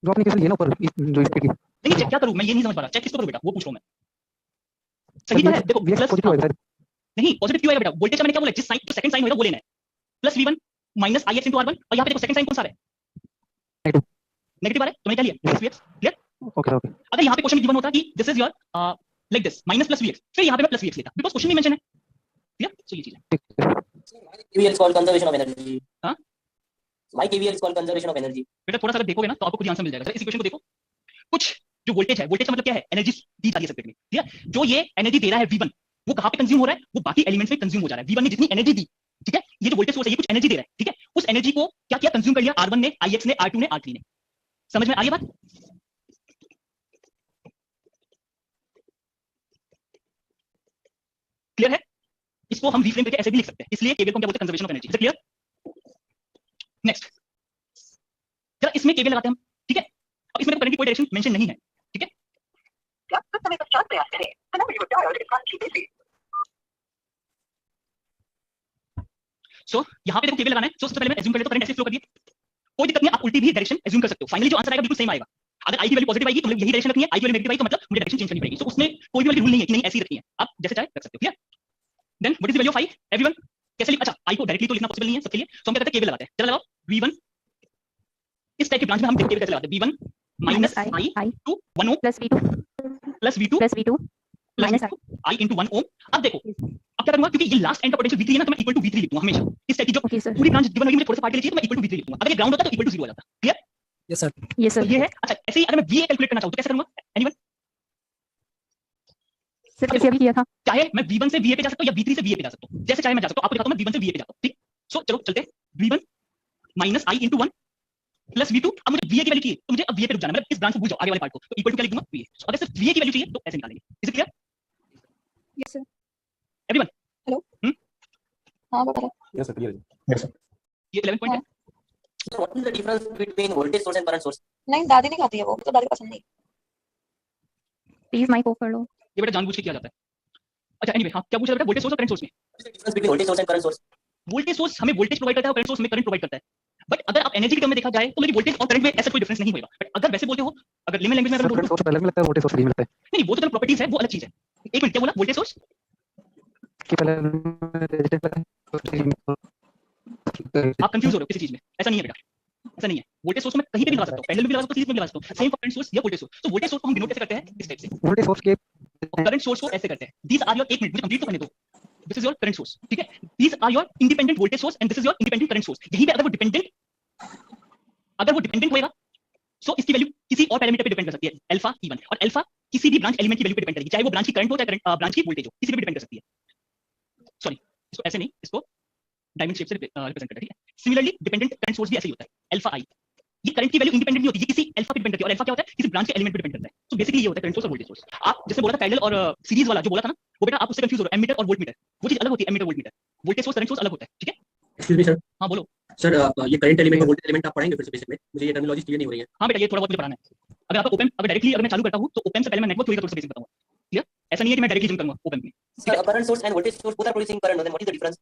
जो आपने किसी लिए ना ऊपर जो इसके की नहीं चेक क्या करूं मैं ये नहीं समझ पा रहा, चेक किसको करूं बेटा वो पूछ रहा हूं मैं। सही तो है देखो प्लस पॉजिटिव होएगा शायद। नहीं पॉजिटिव क्यों आएगा बेटा, वोल्टेज का मैंने क्या बोला, जिस साइन जो सेकंड साइन होगा वो लेना है, plus V1 minus IX × R1, और यहाँ पे देखो सेकंड साइन कौन सा है नेगेटिव आ रहा है, तो मैंने क्या लिया VX। क्लियर? Okay okay. अगर यहाँ पे क्वेश्चन गिवन होता कि this is your like this minus plus VX, फिर यहाँ पे मैं प्लस VX लेता बिकॉज़ क्वेश्चन में मेंशन है। क्लियर? सो ये चीज है। KVL is called conservation of energy. हाँ? Why KVL is called conservation of energy? बेटा थोड़ा सा अगर देखोगे ना तो आपको खुद ही आंसर मिल जाएगा। इस इक्वेशन को देखो, कुछ जो वोल्टेज है, वोल्टेज का मतलब क्या है, एनर्जी दी जा रही है सर्किट में। ठीक है, जो ये एनर्जी दे रहा है V1 वो कहां पे कंज्यूम हो रहा है, वो बाकी एलिमेंट्स में कंज्यूम हो जा रहा है। V1 ने जितनी एनर्जी दी, ठीक है, ये जो वोल्टेज सोर्स है ये कुछ एनर्जी दे रहा है, ठीक है, उस एनर्जी को क्या किया, कंज्यूम कर लिया R1 ने, IX ने, R2 ने, R3 ने। समझ में आ रही है बात? क्लियर है? इसको हम रीफ्रेम करके ऐसे भी लिख सकते हैं, इसलिए केवीएल को क्या बोलते हैं? Conservation of energy. Clear? Next जरा इसमें केवीएल लगाते हैं हम, ठीक है? अब इसमें करंट की कोई डायरेक्शन मेंशन नहीं है, ठीक है? सो यहाँ पे देखो केवीएल लगाना है। सो सबसे पहले मैं एज्यूम कर लेता हूं करंट ऐसे फ्लो कर दिए, कोई दिक्कत नहीं है, आप उल्टी भी डायरेक्शन एज्यूम कर सकते हो। फाइनली जो आंसर आएगा बिल्कुल सेम आएगा। अगर आई की वैल्यू पॉजिटिव आएगी तो मतलब यही डायरेक्शन रखनी है, आई की वैल्यू नेगेटिव आई तो मतलब मुझे डायरेक्शन चेंज करनी पड़ेगी। सो उसमें कोई भी वाली रूल नहीं है कि नहीं ऐसी रखनी है, आप जैसे चाहे रख सकते हो। Clear? Then what is the value of I? Everyone कैसे लिख? अच्छा आई को डायरेक्टली तो लिखना पॉसिबल नहीं है सबके लिए, सो हम क्या करते हैं केवीएल लगाते हैं। चलो लगाओ V1, इस टाइप के ब्रांच में हम केवीएल कैसे लगाते हैं? V1 minus I two 1 ohm plus V2 plus V2 plus V2 minus I into 1 ohm. अब देखो अब क्या करूंगा, क्योंकि ये लास्ट एंड का पोटेंशियल V3 है ना, तो मैं इक्वल टू V3 लिखूंगा हमेशा। इस टाइप की जो ओके सर पूरी ब्रांच गिवन होगी मुझे थोड़ा सा पार्ट ले चाहिए तो मैं इक्वल टू V3 लिखूंगा। अगर ये ग्राउंड होता तो इक्वल टू 0 हो जाता। Clear? Yes sir. Yes sir ये है। अच्छा ऐसे ही अगर मैं VA कैलकुलेट करना चाहूं तो कैसे करूंगा? एनीवन? सर कैसे अभी किया था? चाहे मैं V1 से VA पे जा सकता हूं या V3 से VA पे जा सकता हूं, जैसे चाहे मैं जा सकता हूं। आपको दिखाता हूं मैं V1 से VA पे जाता हूं, ठीक? सो चलो चलते हैं। V1 minus I into 1 plus V2। अब मुझे VA की वैल्यू चाहिए तो मुझे अब VA पे रुक जाना है, मतलब इस ब्रांच को भूल जाओ, आगे वाले पार्ट को। तो इक्वल टू क्या लिखूंगा? VA। सो अगर सिर्फ VA की वैल्यू चाहिए तो ऐसे निकालेंगे। Is it clear? Yes sir. Everyone? Hello? हाँ बता रहा। यस सर क्लियर है। Yes sir. ये 11 पॉइंट है। So what is the difference between voltage source and current source? नहीं दादी नहीं खाती है वो, तो दादी को पसंद नहीं। प्लीज माइक ऑफ कर लो। ये बेटा जानबूझ के किया जाता है। अच्छा एनीवे, हां क्या पूछ रहे बेटा? वोल्टेज सोर्स और करंट सोर्स में? What is the difference between voltage source and current source? Voltage source हमें वोल्टेज प्रोवाइड करता है और करंट सोर्स हमें करंट प्रोवाइड करता है। बट अगर आप एनर्जी के टर्म में देखा जाए तो मेरी वोल्टेज और करंट में ऐसा कोई डिफरेंस नहीं होगा। बट अगर वैसे बोलते हो, अगर लेमन लैंग्वेज में अगर सर बोलूं करंट सोर्स पहले मिलता है, वोल्टेज सोर्स भी मिलता है नहीं वो तो प्रॉपर्टीज है, वो अलग चीज है। एक मिनट क्या बोला? वोल्टेज सोर्स कि पहले रेजिस्टेंस आप कंफ्यूज हो रहे हो किसी चीज में। ऐसा नहीं है बेटा, ऐसा नहीं है। वोल्टेज सोर्स में कहीं पे भी लगा सकता हूं, पैरेलल में भी लगा सकता हूं, सीरीज में भी लगा सकता हूं। सेम फॉर करंट सोर्स या वोल्टेज सोर्स। तो वोल्टेज सोर्स को हम डिनोट कैसे करते हैं? इस टाइप से। वोल्टेज सोर्स के और करंट सोर्स को ऐसे करते हैं। दीस आर योर, एक मिनट मुझे कंप्लीट तो करने दो। This is your current source, ठीक है? These are your independent voltage source and this is your independent current source. यहीं पे अगर वो डिपेंडेंट होएगा सो इसकी वैल्यू किसी और पैरामीटर पे डिपेंड कर सकती है, अल्फा E1, और अल्फा किसी भी ब्रांच एलिमेंट की वैल्यू पे डिपेंड करेगी, चाहे वो ब्रांच की करंट हो चाहे ब्रांच की वोल्टेज हो, किसी पे भी डिपेंड कर सकती है। सॉरी इसको ऐसे नहीं, इसको डायमंड शेप से रिप्रेजेंट करते हैं, ठीक है? सिमिलरली डिपेंडेंट करंट सोर्स भी ऐसे ही होता है, अल्फा I। ये करंट की वैल्यू इंडिपेंडेंट नहीं होती, ये किसी अल्फा पे डिपेंड करती है, और अल्फा क्या होता है? किसी ब्रांच के एलिमेंट पे डिपेंड करता है। तो बेसिकली ये होता है करंट सोर्स और वोल्टेज सोर्स। आप जैसे बोला था पैरेलल और सीरीज वाला जो बोला था ना, वो बेटा आप उससे कंफ्यूज हो रहे हो। एमीटर और वोल्टमीटर वो चीज अलग होती है, ammeter voltmeter. Voltage source current source अलग होता है, ठीक है? Excuse me, sir. हां बोलो। सर ये करंट एलिमेंट और वोल्टेज एलिमेंट आप पढ़ाएंगे फिर से बेसिक में? मुझे ये टर्मिनोलॉजी क्लियर नहीं हो रही है। हां बेटा ये थोड़ा बहुत मुझे पढ़ाना है। अगर आपको ओपन अगर डायरेक्टली अगर मैं चालू करता हूं तो ओपन से पहले मैं नेटवर्क थ्योरी का थोड़ा सा बेसिक बताऊंगा। क्लियर? ऐसा नहीं है कि मैं डायरेक्टली जंप करूंगा ओपन में। Sir, current source and voltage source both are producing current. Then what is the difference?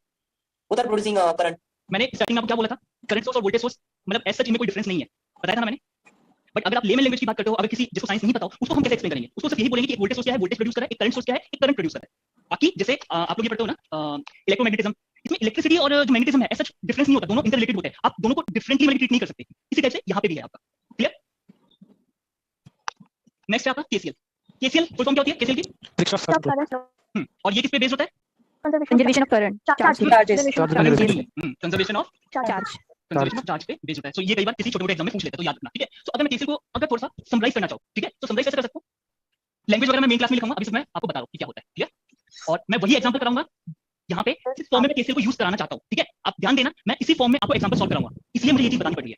Both are producing current. मैंने स्टार्टिंग में आपको क्या बोला था? करंट सोर्स और वोल्टेज सोर्स मतलब ऐसा इनमें कोई डिफरेंस नहीं है, बताया था ना मैंने। बट अगर आप लेमन लैंग्वेज की बात करते हो, अगर किसी जिसको साइंस नहीं पता हो, उसको हम कैसे एक्सप्लेन करेंगे? उसको सिर्फ यही बोलेंगे कि एक वोल्टेज सोर्स क्या है, वोल्टेज प्रोड्यूस कर रहा है, एक करंट सोर्स क्या है, एक करंट प्रोड्यूस कर रहा है। बाकी जैसे आप लोग ये पढ़ते हो ना इलेक्ट्रोमैग्नेटिज्म, इसमें इलेक्ट्रिसिटी और जो मैग्नेटिज्म है ऐसा डिफरेंस नहीं होता, दोनों इंटर रिलेटेड होते हैं। आप दोनों को डिफरेंटली मतलब ट्रीट नहीं कर सकते। इसी टाइप से यहाँ पे भी है आपका। क्लियर? नेक्स्ट है आपका केसीएल। केसीएल फुल फॉर्म क्या होती है केसीएल की? और ये किस पे बेस्ड होता है? Conservation of current charge conservation of charge conservation of charge पे बेस्ड होता है। सो ये कई बार किसी छोटे मोटे एग्जाम में पूछ लेते हैं, तो याद रखना, ठीक है? सो अगर मैं केसीएल को अगर थोड़ा सा समराइज करना चाहूं, ठीक है, तो समराइज कैसे कर सकता हूं? लैंग्वेज वगैरह मैं मेन क्लास में लिखूंगा, अभी सिर्फ मैं आपको बता रहा हूं कि क्या होता है। क्लियर? और मैं वही एग्जांपल कराऊंगा यहाँ पे इस फॉर्म में मैं केसीएल को यूज कराना चाहता हूं, ठीक है? आप ध्यान देना, मैं इसी फॉर्म में आपको एग्जांपल सॉल्व कराऊंगा, इसलिए मुझे ये चीज बतानी पड़ रही है।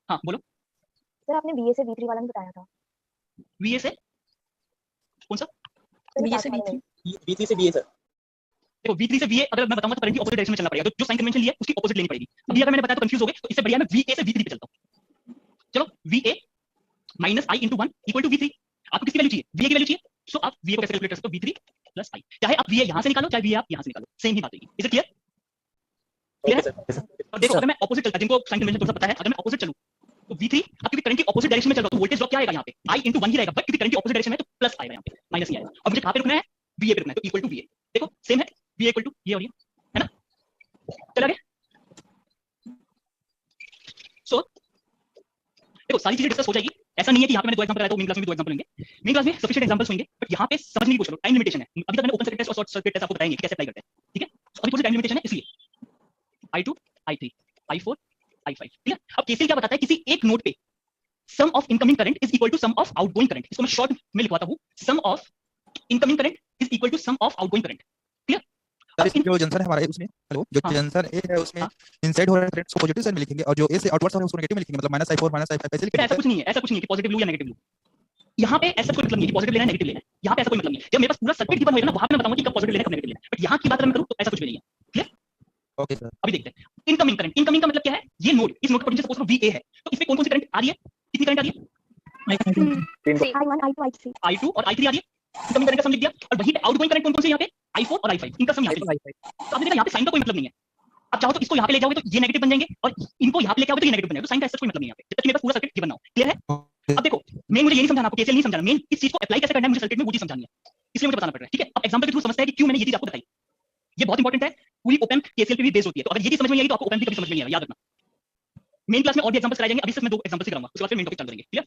हां बोलो। सर आपने बीए से V3 वाला नहीं बताया था। VA से कौन सा? बीए से B3 B3 से BA सर। देखो V3 से VA अगर मैं बताऊंगा तो करंट की ऑपोजिट डायरेक्शन में चलना पड़ेगा। जो साइन कन्वेंशन लिया है उसकी ऑपोजिट लेनी पड़ेगी। अभी अगर मैंने बताया तो कंफ्यूज हो गए, तो इससे बढ़िया मैं VA से V3 पे चलता हूं। चलो VA minus I into 1 equal to V3। आपको किसकी वैल्यू चाहिए? VA की वैल्यू चाहिए। सो आप VA को कैसे कैलकुलेट कर सकते हो? V3 plus I। चाहे आप VA यहां से निकालो चाहे VA आप यहां से निकालो, सेम ही बात होगी। Is it clear? क्लियर है? और देखो अगर मैं ऑपोजिट चलता, जिनको साइन कन्वेंशन थोड़ा सा पता है, अगर मैं ऑपोजिट चलूं तो V3 अब क्योंकि करंट की ऑपोजिट डायरेक्शन में चल रहा हूं तो वोल्टेज ड्रॉप क्या आएगा यहाँ पे? I इंटू 1 ही रहेगा, बट क्योंकि करंट की ऑपोजिट डायरेक्शन में तो प्लस आएगा यहाँ पे, माइनस नहीं आएगा। अब मुझे कहां पे रुकना है? VA पे रुकना है, तो इक्वल टू VA। देखो सेम है, VA इक्वल टू ये और ये, है ना? चल आगे। सो देखो सारी चीजें डिस्कस हो जाएगी। ऐसा नहीं है कि यहाँ पे मैंने दो एग्जांपल बताया तो मेन क्लास में भी दो एग्जांपल लेंगे। मेन क्लास में सफिशिएंट एग्जांपल्स होंगे, बट यहाँ पे समझने की कोशिश करो, टाइम लिमिटेशन है। अभी तक मैंने ओपन सर्किट टेस्ट और शॉर्ट सर्किट टेस्ट आपको बताएंगे कि कैसे अप्लाई करते हैं, ठीक है? तो अभी थोड़ी टाइम लिमिटेशन है, इसलिए I2 I3 I4 I5। ठीक है? अब केसीएल क्या बताता है? किसी एक नोड पे sum of incoming current is equal to sum of outgoing current. इसको मैं शॉर्ट में लिखवाता हूं, sum of incoming current is equal to sum of outgoing current. Clear? जो जंक्शन है हमारा उसमें जो जंक्शन ए है उसमें इनसाइड हो रहा है करंट को पॉजिटिव साइड में लिखेंगे और जो ए से आउटवर्ड है उसको नेगेटिव में लिखेंगे, मतलब -I4 -I5 ऐसे लिखेंगे। ऐसा कुछ नहीं है, ऐसा कुछ नहीं है कि पॉजिटिव लूं या नेगेटिव लूं। यहाँ पे ऐसा कोई मतलब नहीं है कि पॉजिटिव लेना है नेगेटिव लेना है, यहाँ पे ऐसा कोई मतलब नहीं है। जब मेरे पास पूरा सर्किट गिवन होगा ना, वहां पे मैं बताऊंगा कि कब पॉजिटिव लेना है कब नेगेटिव लेना है, बट यहाँ की बात अगर मैं करूँ तो ऐसा कुछ भी नहीं है। क्लियर? Okay sir. अभी देखते हैं इनकमिंग करंट। इनकमिंग का मतलब क्या है, ये नोड, इस नोड का पोटेंशियल सपोज करो VA है, तो इसमें कौन कौन सी करंट आ रही है, कितनी करंट आ रही है, I1, I2, I3. I2 और I3 आ रही है, इनकमिंग करंट का सम लिख दिया। और वहीं पे आउटगोइंग करंट कौन कौन से यहाँ पे I4 और I5, इनका सम यहाँ पे। तो आपने देखा यहाँ पे साइन का कोई मतलब नहीं है। अब चाहो तो इसको यहाँ पे ले जाओगे तो ये नेगेटिव बन जाएंगे, और इनको यहाँ पे लेके आओगे तो ये नेगेटिव बन जाएगा। तो साइन का ऐसा कोई मतलब नहीं है यहाँ पे, जब तक मेरे पास पूरा सर्किट गिवन ना हो। क्लियर है? अब देखो मेन मुझे ये नहीं समझाना, आपको केसीएल नहीं समझाना, मेन इस चीज को अप्लाई कैसे करना है मुझे सर्किट में वो चीज समझानी है, इसलिए मुझे बताना पड़ रहा है। ठीक है? अब एग्जांपल के थ्रू समझते हैं कि क्यों मैंने ये चीज आपको बताई। ये बहुत इंपॉर्टेंट है, पूरी ओपन केसीएल पे भी बेस्ड होती है। तो अगर ये चीज समझ में नहीं आई तो आपको ओपन भी कभी समझ में नहीं आएगा, याद रखना। मेन क्लास में और भी एग्जांपल्स कराए जाएंगे, अभी सिर्फ मैं 2 एग्जांपल्स ही कराऊंगा, उसके बाद फिर मेन टॉपिक चालू करेंगे। क्लियर?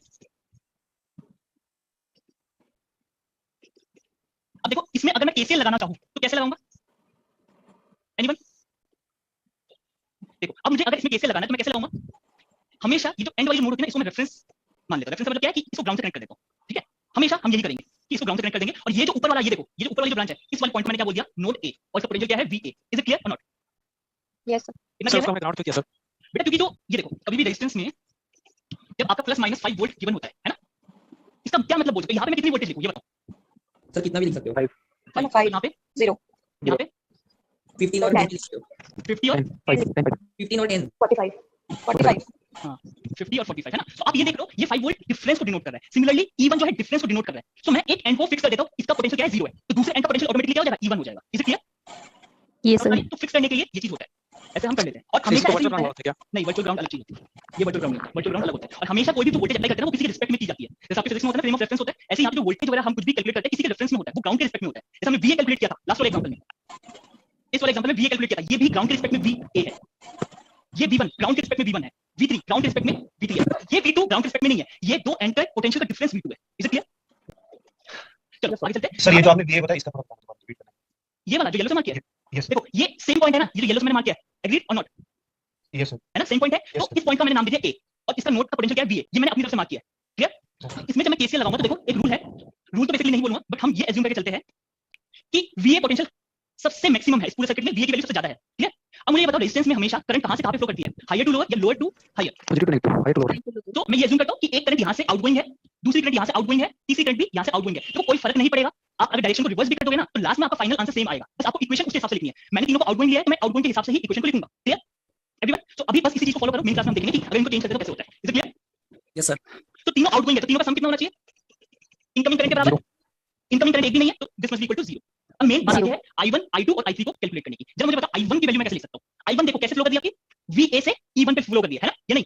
अब देखो इसमें अगर मैं केसीएल लगाना चाहूं तो कैसे लगाऊंगा, एनीवन? देखो अब मुझे अगर इसमें केसीएल लगाना है तो मैं कैसे लगाऊंगा, हमेशा ये जो एंड वाली नोड होती है ना, इसको मैं रेफरेंस मान लेता हूं। रेफरेंस का मतलब क्या है कि इसको ग्राउंड से कनेक्ट कर देता हूं। ठीक है? हमेशा हम यही करेंगे कि इसको ग्राउंड से कनेक्ट कर देंगे, और ये जो ऊपर वाला, ये देखो ये जो ऊपर वाली जो ब्रांच है, इस वाले पॉइंट मैंने क्या बोल दिया, नोड ए, और इसका पोटेंशियल क्या है VA। इज इट क्लियर और नॉट? Yes sir. इतना क्लियर है ग्राउंड क्यों किया सर? बेटा? क्योंकि जो ये देखो कभी भी रेजिस्टेंस में जब आपका प्लस माइनस 5 वोल्ट गिवन होता है ना, इसका क्या मतलब बोल सकते हैं, यहाँ पे मैं कितनी वोल्टेज लिखूं ये बताओ। सर कितना भी लिख सकते हो। 5 यहाँ पे 0 यहाँ पे 15 और 20 50 और 15 और 10 45 45 हाँ 50 और 45 है ना। तो आप ये देख लो, ये 5 वोल्ट डिफरेंस को डिनोट कर रहा है। सिमिलरली E1 जो है डिफरेंस को डिनोट कर रहा है। तो मैं एक एंड को फिक्स कर देता हूँ, इसका पोटेंशियल क्या है 0 है, तो दूसरे एंड का पोटेंशियल ऑटोमेटिकली क्या हो जाएगा, E1 हो जाएगा। Is it clear? Yes, sir. तो फिक्स करने के लिए ये चीज होता है, ऐसे हम कर लेते हैं। और हमेशा ऐसे ही होता है। नहीं, वर्चुअल ग्राउंड अलग चीज होती है, ये वर्चुअल ग्राउंड नहीं, वर्चुअल ग्राउंड अलग होता है। और हमेशा कोई भी जो वोल्टेज अप्लाई करते हैं ना वो किसी के रिस्पेक्ट में की जाती है। जैसे आपके फिजिक्स में होता है फ्रेम ऑफ रेफरेंस होता है, ऐसे ही यहाँ पे जो वोल्टेज वगैरह हम कुछ भी कैलकुलेट करते हैं किसी के रेफरेंस में होता है, वो ग्राउंड के रिस्पेक्ट में होता है। जैसे हमने VA कैलकुलेट किया था लास्ट वाले एग्जांपल में, इस वाले एग्जांपल में VA कैलकुलेट किया था, ये भी ग्राउंड के रिस्पेक्ट में VA है। ये V1 ग्राउंड के रिस्पेक्ट में V1 है, V3 ग्राउंड के रिस्पेक्ट में V3 है, ये V2 ग्राउंड के रिस्पेक्ट में नहीं है। ये दो एंड का पोटेंशियल का डिफरेंस V2 है। Is it clear? चलो आगे चलते हैं। सर ये जो आपने VA बताया इसका थोड़ा रिपीट करना। ये वाला जो येलो से मार्क किया है, यस देखो ये सेम पॉइंट है ना, ये जो येलो से मैंने मार्क किया है, एग्रीड और नॉट? Yes sir. है ना, सेम पॉइंट है। Yes, तो इस पॉइंट का मैंने नाम दे दिया A, और इसका नोड का पोटेंशियल क्या है VA, ये मैंने अपनी तरफ से मार्क किया है। क्लियर? इसमें जब मैं केसीएल लगाऊंगा तो देखो एक रूल है, रूल तो बेसिकली नहीं बोलूंगा, बट हम ये एज्यूम करके चलते हैं कि VA पोटेंशियल सबसे मैक्सिमम है इस पूरे सर्किट में, VA की वैल्यू सबसे ज्यादा है। ठीक है? अब मुझे ये बताओ रेजिस्टेंस में हमेशा करंट कहां से कहां पे फ्लो करती है, हायर टू लोअर या lower to higher? Positive to negative, high to lower. तो मैं ये एज्यूम करता हूं कि एक करंट यहां से आउटगोइंग है, दूसरी करंट यहां से आउटगोइंग है, तीसरी करंट भी यहां से आउटगोइंग है। तो कोई फर्क नहीं पड़ेगा, आप अगर डायरेक्शन को रिवर्स भी कर दोगे ना तो लास्ट में आपका फाइनल आंसर सेम आएगा। बस आपको इक्वेशन उसके हिसाब से लिखनी है। मैंने तीनों को आउटगोइंग लिया है तो मैं आउटगोइंग के हिसाब से ही इक्वेशन को लिखूंगा। Clear everyone? तो अभी बस इसी चीज को फॉलो करो, मेन क्लास में हम देखेंगे कि अगर इनको चेंज करते तो कैसे होता है। Is it clear? Yes sir. तो तीनों आउटगोइंग है तो तीनों का सम कितना होना चाहिए, इनकमिंग करंट के बराबर। इनकमिंग करंट एक भी नहीं है तो this must be equal to 0। अब मेन बात ये है I1 I2 और I3 को कैलकुलेट करने की। जब मुझे बताओ I1 की वैल्यू मैं कैसे लिख सकता हूं। I1 देखो कैसे फ्लो कर दिया कि VA से E1 पे फ्लो कर दिया है ना, या नहीं?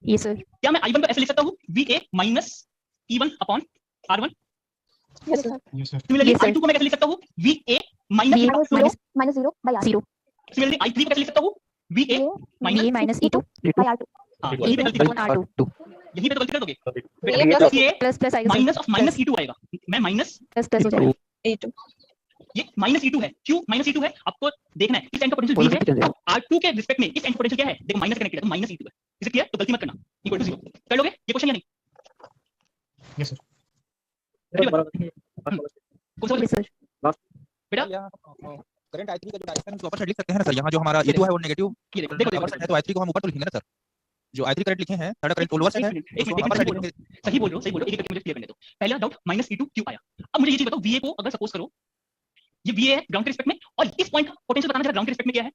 Yes, sir. क्या मैं I1 को ऐसे लिख सकता हूं VA minus E1 upon R1? Yes sir. Yes sir. Similarly Yes, sir. I2 को मैं कैसे लिख सकता हूं VA minus VA E1? Minus 0 by R. 0. Similarly I3 को कैसे लिख सकता हूं VA VA minus E2 by R 2। हाँ, यहीं पे गलती upon R2. यहीं पे तो गलती कर दोगे VA बेटा, plus VA Plus plus आएगा sir. Minus of minus E2 आएगा, मैं माइनस Plus plus हो जाएगा. A2 ये माइनस E2 है। क्यों माइनस E2 है आपको देखना है, इस एंड का पोटेंशियल V है, पॉजिटिव R2 के रिस्पेक्ट में इस एंड पोटेंशियल क्या है, देखो माइनस कनेक्टेड है तो माइनस E2 है। इसे क्लियर? तो गलती मत करना, इक्वल टू 0 कर लोगे ये क्वेश्चन या नहीं? Yes sir. कौन सा Yes, sir. बेटा करंट I3 का जो डायरेक्शन है उसको ऊपर साइड लिख सकते हैं ना सर। यहाँ जो हमारा E2 है वो नेगेटिव ये देखो देखो अपर साइड है तो I3 को हम ऊपर तो लिखेंगे ना सर। जो I3 करंट लिखे हैं थर्ड करंट लोअर साइड है एक उसको मिनट अपर साइड सही बोल रहे हो, सही बोल रहे हो, एक एक मुझे क्लियर करने दो। पहला डाउट माइनस E2 क्यों आया। अब मुझे ये चीज बताओ, VA को अगर सपोज करो ये VA है ग्राउंड के रिस्पेक्ट में, और इस पॉइंट का पोटेंशियल बताना जरा ग्राउंड के रिस्पेक्ट में क्या है।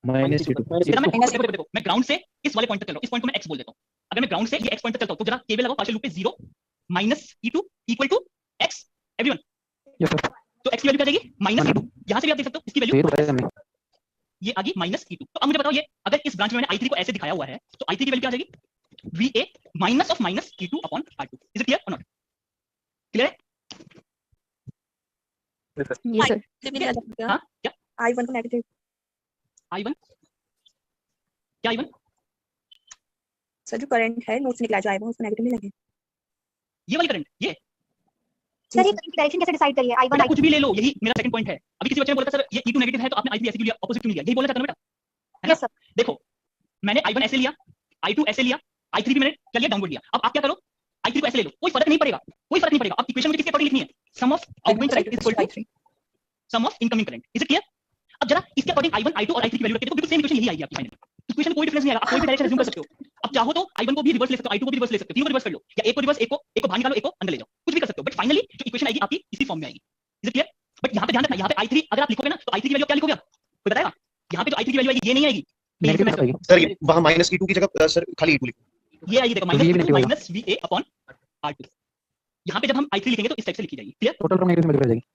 Minus E2। जरा मैं देखो मैं ग्राउंड से इस वाले पॉइंट तक चल रहा हूं, इस पॉइंट को मैं x बोल देता हूं। अगर मैं ग्राउंड से ये x पॉइंट तक चलता हूं तो जरा केवल लगाओ पार्शियल लूप पे 0 minus E2 equal to x everyone. Yes sir. तो x की वैल्यू क्या जाएगी माइनस E2, यहां से भी आप देख सकते हो इसकी वैल्यू तो ये तो बताया हमने। ये आ गई माइनस E2। तो अब मुझे बताओ ये अगर इस ब्रांच में मैंने I3 को ऐसे दिखाया हुआ है तो I3 की वैल्यू क्या आ जाएगी VA minus of minus E2 upon R2। Is it clear और नॉट? क्लियर है? Yes, sir. हां क्या I1 को नेगेटिव I1 क्या I1 सर जो करंट है नोट से निकला जो I1 उसको नेगेटिव नहीं लगे। ये वाली करंट ये सर ये डायरेक्शन कैसे डिसाइड करिए I1 बेटा I2? कुछ भी ले लो, यही मेरा सेकंड पॉइंट है। अभी किसी बच्चे ने बोला था सर ये E2 नेगेटिव है तो आपने I3 ऐसे क्यों लिया, ऑपोजिट क्यों लिया, यही बोलना चाहता हूं बेटा, है ना? Yes sir. देखो मैंने I1 ऐसे लिया, I2 ऐसे लिया, I3 भी मैंने क्या लिया डाउनवर्ड लिया। अब आप क्या करो I3 को ऐसे ले लो, कोई फर्क नहीं पड़ेगा, कोई फर्क नहीं पड़ेगा। अब इक्वेशन मुझे किसके अकॉर्डिंग लिखनी है, sum of outgoing current is equal to sum of incoming current. Is it clear? अब जरा इसके अकॉर्डिंग I1 I2 और I3 की वैल्यू रख के देखो, बिल्कुल सेम इक्वेशन यही आएगी आपकी फाइनल। इक्वेशन कोई डिफरेंस नहीं आएगा, आप कोई भी डायरेक्शन अज्यूम कर सकते हो। अब चाहो तो I1 को भी रिवर्स ले सकते हो, I2 को भी रिवर्स ले सकते हो, तीनों को रिवर्स कर लो, या एक को रिवर्स, एक को बाहर निकालो, एक को अंदर ले जाओ, कुछ भी कर सकते हो, बट फाइनली जो इक्वेशन आएगी आपकी इसी फॉर्म में आएगी। Is it clear? बट यहाँ पे ध्यान रखना, यहाँ पे I3 अगर आप लिखोगे ना तो I3 की वैल्यू क्या लिखोगे आप? कोई बताएगा? यहाँ पे जो I3 की वैल्यू आएगी ये नहीं आएगी, नेगेटिव आएगी। सर ये वहाँ माइनस E2 की जगह सर खाली E2 लिखो। ये आएगी, देखो तो ये भी negative minus VA upon R2। यहाँ पे जब हम I3 लिखेंगे तो इस टाइप से लिखी जाएगी। Clear? Total from negative multiply जाएगी।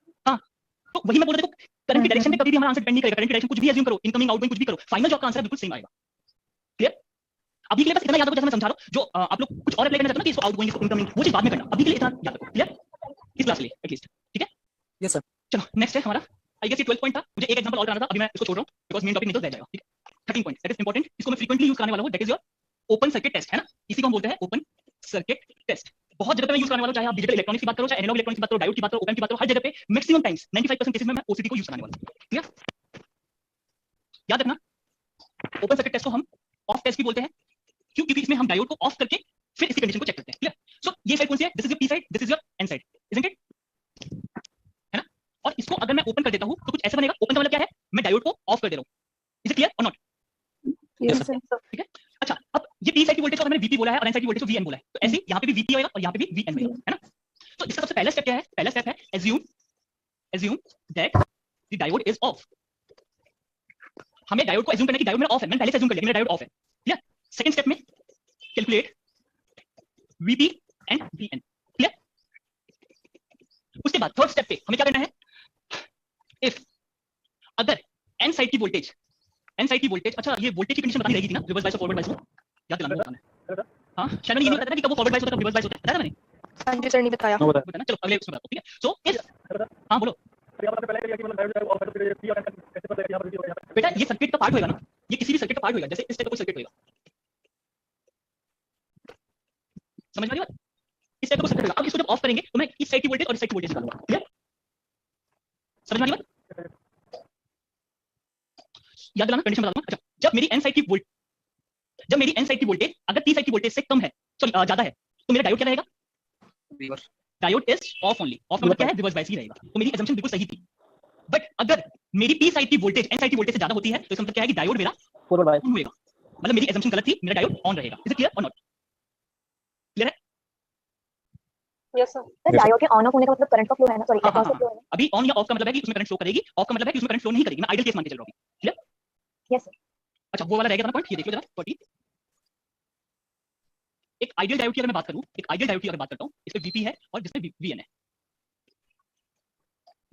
तो वही मैं बोल रहा हूँ, करंट की डायरेक्शन में कभी भी हमारा आंसर डिपेंड नहीं करेगा, करंट की डायरेक्शन कुछ भी अज्यूम करो, इनकमिंग आउटगोइंग कुछ भी करो, फाइनल जो आपका आंसर है बिल्कुल सेम आएगा। क्लियर? अभी के लिए बस इतना याद रखो, जैसे मैं समझा रहा हूँ, जो आप लोग कुछ और अप्लाई करना चाहते हो ना कि इसको आउटगोइंग, इसको इनकमिंग, वो चीज बाद में करना, अभी के लिए इतना याद रखो। क्लियर? इस क्लास के लिए एटलीस्ट, ठीक है? Yes sir. चलो नेक्स्ट है हमारा, आई गेस ये 12 पॉइंट था, मुझे एक एग्जांपल और कराना था, अभी मैं इसको छोड़ रहा हूँ बिकॉज़ मेन टॉपिक निकल जाएगा। ठीक है? 13 पॉइंट, दैट इज इंपॉर्टेंट, इसको मैं फ्रीक्वेंटली यूज करने वाला हूँ, that is your open circuit test, है ना? इसी को हम बोलते हैं ओपन सर्किट टेस्ट। बहुत जगह पे मैं यूज करने वाला हूं, चाहे आप डिजिटल इलेक्ट्रॉनिक्स की बात करो, चाहे एनालॉग इलेक्ट्रॉनिक्स की बात करो, डायोड की बात करो, ओपन की बात करो, हर जगह पे मैक्सिमम टाइम्स 95% केसेस में मैं ओसीटी को यूज करने वाला हूं। ठीक है? याद रखना, ओपन सर्किट टेस्ट को हम ऑफ टेस्ट भी बोलते हैं, क्यों? क्योंकि इसमें हम डायोड को ऑफ करके फिर इसकी कंडीशन को चेक करते हैं। क्लियर? सो ये साइड कौन सी है? This is your P side, this is your N side, isn't it? है ना? और इसको अगर मैं ओपन कर देता हूं तो कुछ ऐसा बनेगा, ओपन का मतलब क्या है? मैं डायोड को ऑफ कर दे रहा हूं। इज इट क्लियर और नॉट? Yes, sir. ठीक है? अच्छा, अब ये पी साइड की वोल्टेज को मैंने वीपी बोला है और एन साइड की वोल्टेज को वीएन बोला है, तो ऐसे ही यहाँ पे भी वीपी होगा और यहाँ पे भी वीएन होगा, है ना? तो इसका सबसे पहला स्टेप क्या है? पहला स्टेप है assume that the diode is off। हमें डायोड को assume करना है कि डायोड मेरा ऑफ है, मैंने पहले से assume कर लिया मेरा डायोड ऑफ है। क्लियर? सेकंड स्टेप में calculate VP and VN. Clear? उसके बाद थर्ड स्टेप पे हमें क्या करना है? इफ अगर एन साइड की वोल्टेज, अच्छा ये वोल्टेज की कंडीशन बतानी रहेगी थी ना, रिवर्स बायस और फॉरवर्ड बायस में, याद दिलाना है। हां, शायद मैंने ये नहीं बताया था कि कब वो फॉरवर्ड बायस होता है, कब रिवर्स बायस होता है, बताया था मैंने? हाँ जी सर, नहीं बताया। बताना, चलो अगले उसमें बताता हूं। ठीक है? सो इफ, हां बोलो बेटा, ये सर्किट का पार्ट होगा ना, ये किसी भी सर्किट का पार्ट होगा, जैसे इस टाइप का कोई सर्किट होगा, समझ में आ रही बात? इस टाइप का कोई सर्किट होगा। अब इसको जब ऑफ करेंगे तो मैं इस साइड की वोल्टेज और इस साइड की वोल्टेज निकालूंगा। क्लियर? समझ में आ रही बात? याद दिलाना, कंडीशन बता दूं। अच्छा, जब मेरी एन साइड की वोल्टेज अगर पी साइड की वोल्टेज से कम है, सॉरी ज्यादा है, तो मेरा डायोड क्या रहेगा? Reverse. Diode is of only. Of मतलब क्या है? रिवर्स बायस ही रहेगा। तो मेरी असम्पशन बिल्कुल सही थी। बट अगर मेरी पी साइड की वोल्टेज एन साइड की वोल्टेज से ज्यादा होती है तो इसका मतलब क्या है कि डायोड मेरा फॉरवर्ड बायस ऑन होएगा, मतलब मेरी असम्पशन गलत थी, मेरा डायोड ऑन रहेगा। इज इट क्लियर और नॉट? क्लियर है? Yes sir. डायोड के ऑन ऑफ होने का मतलब करंट का फ्लो है ना, सॉरी हाँ, अक्रॉस द फ्लो है ना। अभी ऑन या ऑफ का मतलब है कि उसमें करंट फ्लो करेगी, ऑफ का मतलब है कि उसमें करंट फ्लो नहीं करेगी। मैं आइडियल केस मान के चल रहा हूं। क्लियर? Yes sir. अच्छा, वो वाला रहेगा अपना पॉइंट, ये देख लो जरा 40। एक आइडियल डायोड की अगर मैं बात करूं, एक आइडियल डायोड की अगर बात करता हूं, इसमें वीपी है और जिसमें वीएन है।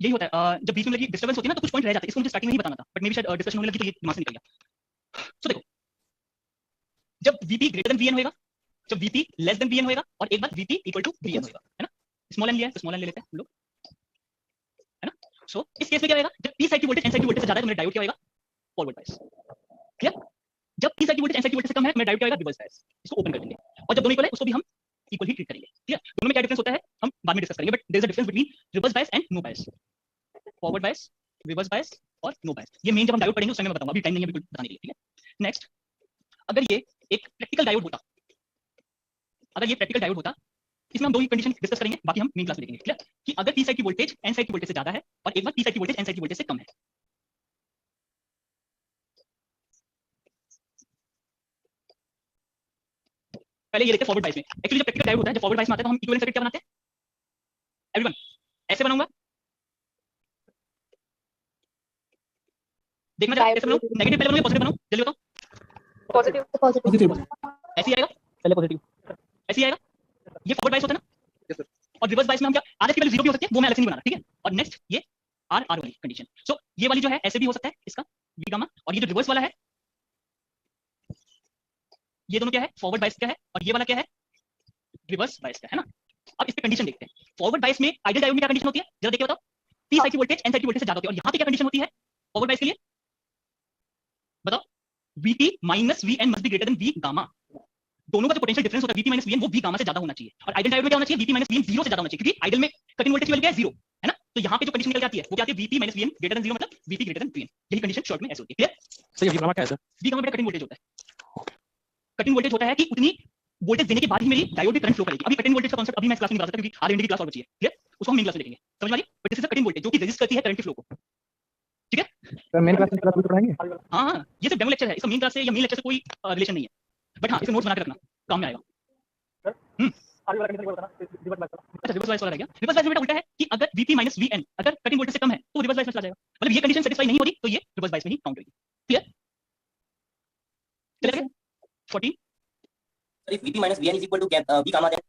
यही होता है, जब बीच में लगी डिस्टर्बेंस होती है ना तो कुछ पॉइंट रह जाते हैं। इसको मुझे स्टार्टिंग में ही बताना था, बट मे बी शायद डिस्कशन होने लगी तो ये दिमाग से निकल गया। सो देखो, जब वीपी ग्रेटर देन वीएन होएगा, जब वीपी लेस देन वीएन होएगा, और एक बार वीपी इक्वल टू वीएन होएगा, है ना? स्मॉल एन लिया है तो स्मॉल एन ले लेते हैं हम लोग, है ना? सो इस केस में क्या रहेगा? जब पी साइड की वोल्टेज एन साइड की वोल्टेज से ज्यादा है तो मेरा डायोड क्या होगा? Forward bias. क्लियर? जब पी साइड की वोल्टेज एन साइड की वोल्टेज से कम है, मेरा डायोड क्या होगा? Reverse bias. इसको ओपन कर देंगे, और जब दोनों इक्वल है उसको भी हम इक्वल ही ट्रीट करेंगे। ठीक है? दोनों में क्या डिफरेंस होता है हम बाद में डिस्कस करेंगे, but there is a difference between reverse bias and no bias, forward bias, reverse bias और नो बायस। ये मेन जब हम डायोड पढ़ेंगे उस समय मैं बताऊंगा, अभी टाइम नहीं है बिल्कुल बताने के लिए। ठीक है? नेक्स्ट, अगर ये एक प्रैक्टिकल डायोड होता, इसमें हम दो ही कंडीशन डिस्कस करेंगे, बाकी हम मेन क्लास में देखेंगे। क्लियर? कि अगर पी साइड की वोल्टेज एन साइड की वोल्टेज से ज्यादा है और एक बार पी साइड की वोल्टेज एन साइड की वोल्टेज से कम है। पहले ये लेते हैं फॉरवर्ड बायस में। एक्चुअली जब प्रैक्टिकल डायोड होता है, जब फॉरवर्ड बायस में आता है तो हम इक्विवेलेंट सर्किट क्या बनाते हैं? एवरीवन ऐसे बनाऊंगा, देखना जरा कैसे बनाऊं? नेगेटिव पहले बनाऊं या पॉजिटिव बनाऊं? जल्दी बताओ। Positive positive. ऐसे ही आएगा, पहले पॉजिटिव। ऐसे ही आएगा। ये फॉरवर्ड बायस होता है ना? Yes sir. और रिवर्स बायस में हम क्या आर की वैल्यू 0 भी हो सकती है, वो मैं अलग से नहीं बना रहा। ठीक है? और नेक्स्ट ये आर वाली कंडीशन। सो ये वाली जो है ऐसे भी हो सकता है इसका वी गामा, और ये जो रिवर्स वाला है ये दोनों क्या है? फॉरवर्ड बायस का है, और ये वाला क्या है? रिवर्स बायस का है ना? अब इस पे कंडीशन देखते हैं। फॉरवर्ड बायस में आइडियल डायोड में क्या कंडीशन होती है? जरा देखिए बताओ। पी साइड की वोल्टेज एन साइड की वोल्टेज से ज्यादा होती है, और यहाँ पे क्या कंडीशन होती है फॉरवर्ड बायस के लिए? बताओ। Vp minus Vn must be greater than V gamma. दोनों का जो पोटेंशियल डिफरेंस होता है Vp माइनस Vn वो V गामा से ज्यादा होना चाहिए, और आइडियल डायोड में क्या होना चाहिए? Vp माइनस Vn 0 से ज्यादा होना चाहिए, क्योंकि आइडियल में कट इन वोल्टेज की वैल्यू क्या है? 0, है ना? तो यहाँ पे जो कंडीशन निकल जाती है वो क्या आती है? Vp minus Vn greater than 0 मतलब Vp ग्रेटर देन Vn। यही कंडीशन शॉर्ट में ऐसे होती है। क्लियर? सर ये गामा क्या है सर? V गामा बेटा कट इन वोल्टेज होता है। कट इन वोल्टेज होता है कि उतनी वोल्टेज देने के बाद ही मेरी डायोड में करंट फ्लो करेगी। अभी कट इन वोल्टेज का कांसेप्ट अभी मैं क्लास में नहीं बता सकता, क्योंकि आर&डी की क्लास और बची है। क्लियर? उसको हम मेन क्लास में देखेंगे, समझ में आ रही? But this is a cut in voltage जो कि रेजिस्ट करती है करंट के फ्लो को। ठीक है? सर मेन क्लास में क्लास पढ़ाएंगे? हाँ, ये सिर्फ डेमो लेक्चर है, इसका मेन क्लास से या मेन लेक्चर से कोई रिलेशन नहीं है। बट हाँ इसे नोट्स बना के रखना, काम में आएगा। आगे वाला कंडीशन बताना, रिवर्स बात करना। अच्छा रिवर्स बायस वाला रह गया। रिवर्स बायस में बेटा उल्टा है कि अगर Vp माइनस Vn अगर कट इन वोल्टेज से कम है तो रिवर्स बायस में चला जाएगा। मतलब ये कंडीशन सेटिस्फाई नहीं हो रही तो ये रिवर्स बायस में ही काउंट होगी। क्लियर? चलेगा? 14 If VP minus VN is equal to V gamma, then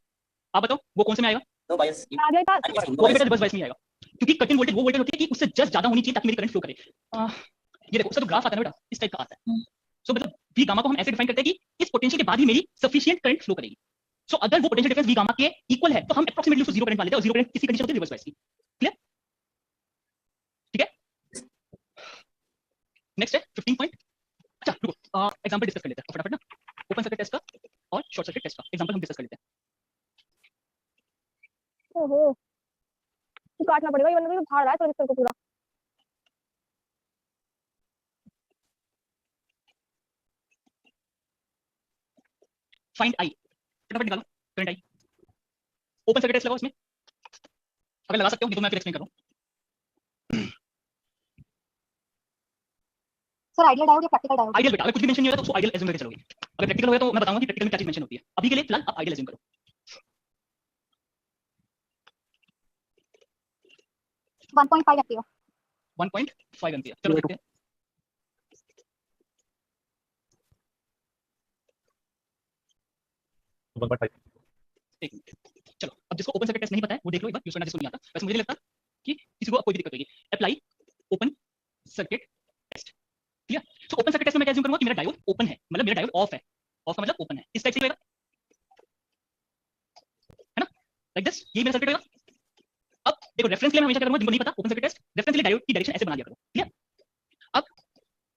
आप बताओ वो कौन से में आएगा? no bias. आगे का I'm guessing no वो भी bias. बेटा रिवर्स बायस में ही आएगा, क्योंकि कट इन वोल्टेज वो वोल्टेज होती है कि उससे जस्ट ज्यादा होनी चाहिए ताकि मेरी करंट फ्लो करे। ये देखो उसका जो ग्राफ आता है ना बेटा इस टाइप का आता है। सो मतलब V गामा को हम ऐसे डिफाइन करते हैं कि इस पोटेंशियल के बाद ही मेरी सफिशिएंट करंट फ्लो करेगी। सो अगर वो पोटेंशियल डिफरेंस V गामा के इक्वल है तो हम एप्रोक्सीमेटली उसको 0 करंट मान लेते हैं और 0 करंट किसी कंडीशन होती है रिवर्स बायस की। क्लियर? ठीक है? नेक्स्ट है 15 पॉइंट। अच्छा रुको एग्जांपल डिस्कस कर लेते हैं फटाफट ना, ओपन सर्किट टेस्ट का और शॉर्ट सर्किट टेस्ट का एग्जांपल हम डिस्कस कर लेते हैं। ओहो तो काटना पड़ेगा, ये वरना तो फाड़ रहा है ट्रांजिस्टर को पूरा। फाइंड आई, फटाफट निकालो current I. Open circuit test लगाओ इसमें, अगर लगा सकते हो नहीं तो मैं फिर एक्सप्लेन कर रहा हूं। सर आइडियल डायोड या प्रैक्टिकल डायोड? आइडियल बेटा, अगर कुछ भी मेंशन नहीं होगा तो उसको आइडियल एज्यूम करके चलोगे। अगर प्रैक्टिकल होगा तो मैं बताऊंगा कि प्रैक्टिकल में क्या चीज मेंशन होती है। अभी के लिए फिलहाल आप आइडियल एज्यूम करो। 1.5 एम्पीयर। 1.5 एम्पीयर, चलो देखते हैं। एक मिनट, चलो अब जिसको ओपन सर्किट टेस्ट नहीं पता है वो देख लो एक बार, यूज करना जिसको नहीं आता। वैसे मुझे नहीं लगता कि किसी को कोई भी दिक्कत होगी। Apply open circuit test. Clear? So open circuit test में मैं क्या एज्यूम करूंगा कि मेरा डायोड ओपन है, मतलब मेरा डायोड ऑफ है। ऑफ का मतलब ओपन है, इस टाइप से रहेगा, है ना? लाइक दिस, ये मेरा सर्किट रहेगा। अब देखो रेफरेंस के लिए मैं हमेशा क्या करूंगा, जिनको नहीं पता ओपन सर्किट टेस्ट, रेफरेंस के लिए डायोड की डायरेक्शन ऐसे बना दिया करो। क्लियर? अब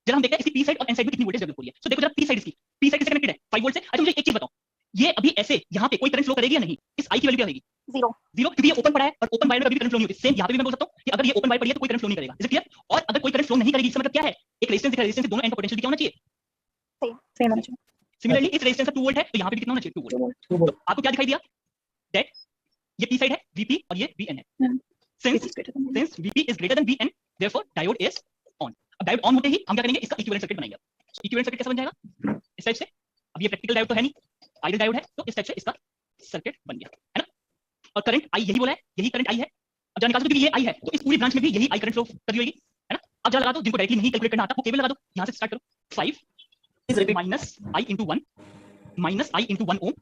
जरा हम देखते हैं इसकी पी साइड और एन साइड में कितनी वोल्टेज डेवलप हो रही है। सो देखो जरा पी साइड इसकी, पी साइड से कनेक्टेड है 5 वोल्ट से। अच्छा मुझे एक चीज बताओ, ये अभी ऐसे यहाँ पे कोई करंट फ्लो करेगी या नहीं? इस आई की वैल्यू क्या होगी? 0 क्योंकि ये ओपन पड़ा है और ओपन वायर में कभी करंट फ्लो नहीं होती। सेम यहाँ पे भी मैं बोल सकता हूँ कि अगर ये ओपन वायर पड़ी है तो कोई करंट फ्लो नहीं करेगा। Is it clear? और अगर कोई करंट फ्लो नहीं करेगी इसका मतलब क्या है? एक रेजिस्टेंस दिख रहा है, रेजिस्टेंस के दोनों एंड पर पोटेंशियल क्या होना चाहिए? सेम होना चाहिए। सिमिलरली इस रेजिस्टेंस का 2 वोल्ट है तो यहाँ पे भी कितना होना चाहिए? 2 वोल्ट। तो आपको क्या दिखाई दिया? दैट ये पी साइड है Vp और ये Vn है। Since Vp is greater than Vn therefore diode is on. अब डायोड ऑन होते ही हम क्या करेंगे, इसका इक्विवेलेंट सर्किट बनाएंगे। इक्विवेलेंट सर्किट कैसे बन जाएगा? इस टाइप से। अब ये प्रैक्टिकल डायोड तो है नहीं, आइडियल डायोड है, तो इस टाइप से इसका सर्किट बन गया, है ना? और करंट आई यही बोला है, यही करंट आई है। अब जरा निकाल दो, क्योंकि ये आई है तो इस पूरी ब्रांच में भी यही आई करंट फ्लो कर रही होगी, है ना? अब जरा लगा दो, जिनको डायरेक्टली नहीं कैलकुलेट करना आता वो केवल लगा दो। यहां से स्टार्ट करो, 5 minus I into 1 minus I into 1 ohm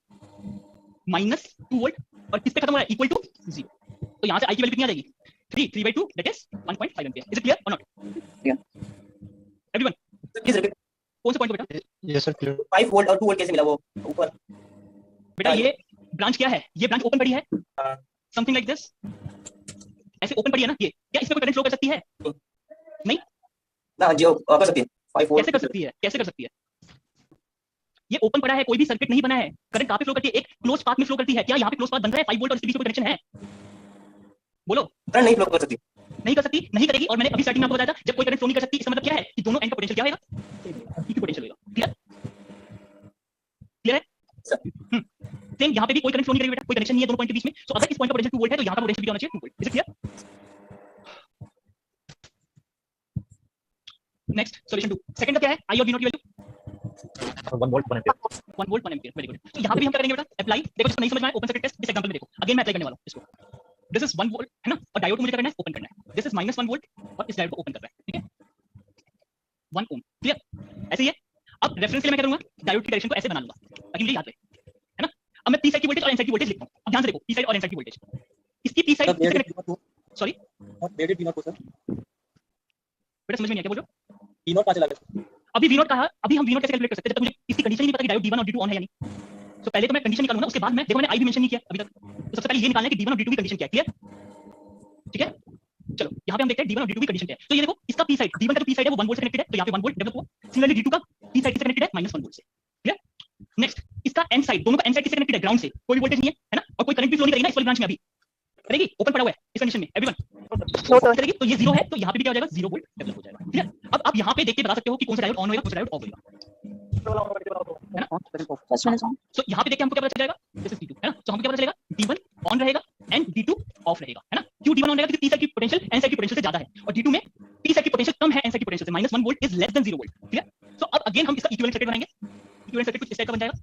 minus 2 volt और किस पे खत्म हो रहा है? Equal to 0। तो यहां से आई की वैल्यू कितनी आ जाएगी? 3/2 that is 1.5 ampere. Is it clear और नॉट? Everyone Please repeat. कौन सा पॉइंट बेटा? Yes sir clear. 5 वोल्ट और 2 वोल्ट कैसे मिला वो ऊपर? बेटा ये ब्रांच क्या है? ये ब्रांच ओपन पड़ी है, समथिंग लाइक दिस। ऐसे ओपन पड़ी है ना ये, क्या इसमें कोई करंट फ्लो कर सकती है? नहीं। ना जो कर सकती है 5 वोल्ट कैसे कर सकती है? कैसे कर सकती है? ये ओपन पड़ा है, कोई भी सर्किट नहीं बना है, करंट कहां पे फ्लो करती है? एक क्लोज पाथ में फ्लो करती है। क्या यहां पे क्लोज पाथ बन रहा है? 5 वोल्ट और इसके बीच में कोई कनेक्शन है? बोलो। करंट नहीं फ्लो कर सकती। नहीं कर सकती, नहीं करेगी। और मैंने अभी स्टार्टिंग में आपको बताया था जब कोई करंट फ्लो नहीं कर सकती इसका मतलब क्या है कि दोनों एंड का पोटेंशियल क्या होगा? इक्वल पोटेंशियल होगा। क्लियर? क्लियर है? सेम यहां पे भी कोई करंट फ्लो नहीं करेगी बेटा, कोई कनेक्शन नहीं है दोनों पॉइंट के बीच में। सो अगर इस पॉइंट का पोटेंशियल 2 वोल्ट है तो यहां का पोटेंशियल भी होना चाहिए 2 volt. Is it clear? Next solution 2। Second का क्या है? आई और V0 की value 1 volt 1 ampere. 1 volt 1 ampere. Very good. तो यहां पे भी हम क्या करेंगे बेटा? अप्लाई। देखो जिसको नहीं समझ में आया ओपन सर्किट टेस्ट इस एग्जांपल में देखो। अगेन मैं अप्लाई करने वाला हूं इसको। दिस इज 1 वोल्ट है ना, और डायोड को मुझे क्या करना है? ओपन करना है। दिस इज -1 वोल्ट और इस डायोड को ओपन कर रहा है, ठीक है? 1 ओम। क्लियर? ऐसे ही है। अब रेफरेंस के लिए मैं क्या करूंगा? डायोड की डायरेक्शन को ऐसे बना लूंगा ताकि मुझे याद रहे, है ना? अब मैं पी साइड की वोल्टेज और एन साइड की वोल्टेज लिखता हूं। अब ध्यान से देखो, पी साइड और एन साइड की वोल्टेज। इसकी पी साइड किससे कनेक्ट? सॉरी डेडेड V0 को सर। बेटा समझ में नहीं आया, क्या बोल रहे हो? V0 कहां चला गया? अभी V0 कहा, अभी हम V0 कैसे कैलकुलेट कर सकते हैं जब तक मुझे इसकी कंडीशन ही नहीं पता कि डायोड D1 और D2 ऑन है या नहीं। तो पहले तो मैं कंडीशन निकालूंगा, उसके बाद मैं देखो मैंने आई भी मेंशन नहीं किया अभी तक। तो सबसे पहले ये निकालना है कि D1 और D2 की कंडीशन क्या है। क्लियर? ठीक है? चलो यहां पे हम देखते हैं D1 और D2 की कंडीशन क्या है। तो ये देखो इसका पी साइड, D1 का जो पी साइड है वो 1 वोल्ट से कनेक्टेड है, तो यहां पे 1 वोल्ट डेवलप हुआ। सिमिलरली D2 का पी साइड से कनेक्टेड है -1 वोल्ट से। क्लियर? नेक्स्ट इसका एन साइड, दोनों का एन साइड किससे कनेक्टेड है? ग्राउंड से। कोई वोल्टेज नहीं है ना, और कोई करंट भी फ्लो नहीं करेगी ना इस वाली ब्रांच में। अभी करेगी, ओपन पड़ा हुआ है इस कंडीशन में। एवरीवन करेगी, तो ये 0 है तो यहां पे भी क्या हो जाएगा? 0 वोल्ट डेवलप हो जाएगा। क्लियर? अब आप यहां पे देख के बता सकते हो कि कौन सा डायोड ऑन होगा, कौन सा डायोड ऑफ होगा, है ना? First one is on. So यहां पे देख के हमको क्या पता चल जाएगा? दिस इज D2, है ना? तो हमको क्या पता चलेगा? D1 ऑन रहेगा एंड D2 ऑफ रहेगा, है ना? क्यों D1 ऑन रहेगा? क्योंकि P साइड की पोटेंशियल एन साइड की पोटेंशियल से ज्यादा है, और D2 में P साइड की पोटेंशियल कम है एन साइड की पोटेंशियल से, -1 volt is less than 0 volt. Clear? So अब अगेन हम इसका इक्विवेलेंट सर्किट बनाएंगे। इक्विवेलेंट सर्किट कुछ इस टाइप का बन जाएगा,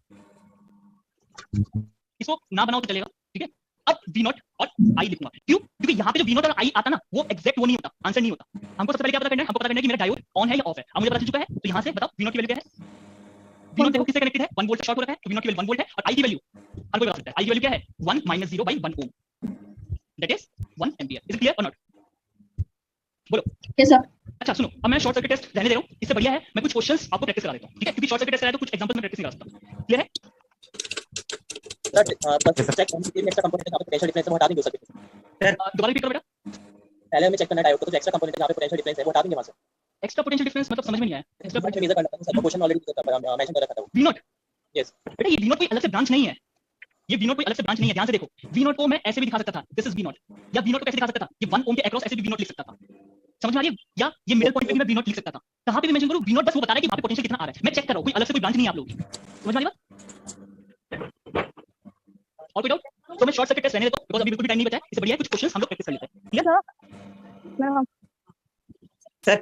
इसको ना बनाओ तो चलेगा, ठीक है। अब V नॉट और I लिखूंगा, क्यों? क्योंकि यहाँ पे जो V नॉट और I आता ना वो एग्जैक्ट वो नहीं होता, आंसर नहीं होता। हमको सबसे पहले क्या पता करना है? हमको पता करना है कि मेरा डायोड ऑन है या ऑफ है। अब मुझे पता चल चुका है, तो यहाँ से बताओ V नॉट की वैल्यू क्या है? V नॉट देखो किससे कनेक्टेड है, 1 वोल्ट से शॉर्ट हो रखा है, तो V नॉट की वैल्यू 1 वोल्ट है और I की वैल्यू हर कोई बता सकता है, I की वैल्यू क्या है? 1 - 0/1 ohm, that is 1 ampere. Is it clear और नॉट? बोलो। Yes sir. अच्छा सुनो, अब मैं शॉर्ट सर्किट टेस्ट रहने दे रहा हूँ, इससे बढ़िया है मैं कुछ क्वेश्चंस आपको प्रैक्टिस करा देता हूँ, ठीक है? क्योंकि शॉर्ट सर्किट टेस्ट कराया तो कुछ एग्जांपल्स में प्रैक्टिस नहीं करा सकता। क्लियर है? सर चेक एक्स्ट्रा कंपोनेंट है, पोटेंशियल डिफरेंस है, वो हटा देंगे उस सर्किट से। दोबारा रिपीट करो बेटा। पहले हमें चेक करना है डायोड को, तो जो एक्स्ट्रा कंपोनेंट है जहाँ पे पोटेंशियल डिफरेंस है वो हटा देंगे वहां से। एक्स्ट्रा पोटेंशियल डिफरेंस मतलब समझ में नहीं आया। एक्स्ट्रा मैं मेजर करना है सर, क्वेश्चन ऑलरेडी मेंशन कर रखा था वो। V नॉट, यस बेटा ये V नॉट कोई अलग से ब्रांच नहीं है, ये V नॉट कोई अलग से ब्रांच नहीं है, ध्यान से देखो। V नॉट को मैं ऐसे भी दिखा सकता था, दिस इज V नॉट, या V नॉट को कैसे दिखा सकता था, ये 1 ओम के अक्रॉस ऐसे भी V नॉट लिख सकता था, समझ में आ रही है? या ये मिडिल पॉइंट पे भी मैं V नॉट लिख सकता था, कहां पे भी मेंशन करूं V नॉट बस वो बता रहा है कि वहां पे पोटेंशियल कितना आ रहा है, मैं चेक कर रहा हूं, कोई अलग से कोई ब्रांच नहीं है आप लोगों की, समझ में आ रही बात? और कोई डाउट? तो मैं शॉर्ट सर्किट टेस्ट रहने देता हूं, बिकॉज़ अभी बिल्कुल भी टाइम नहीं बचा है, इससे बढ़िया है कुछ क्वेश्चंस हम लोग प्रैक्टिस कर लेते हैं। क्लियर? सर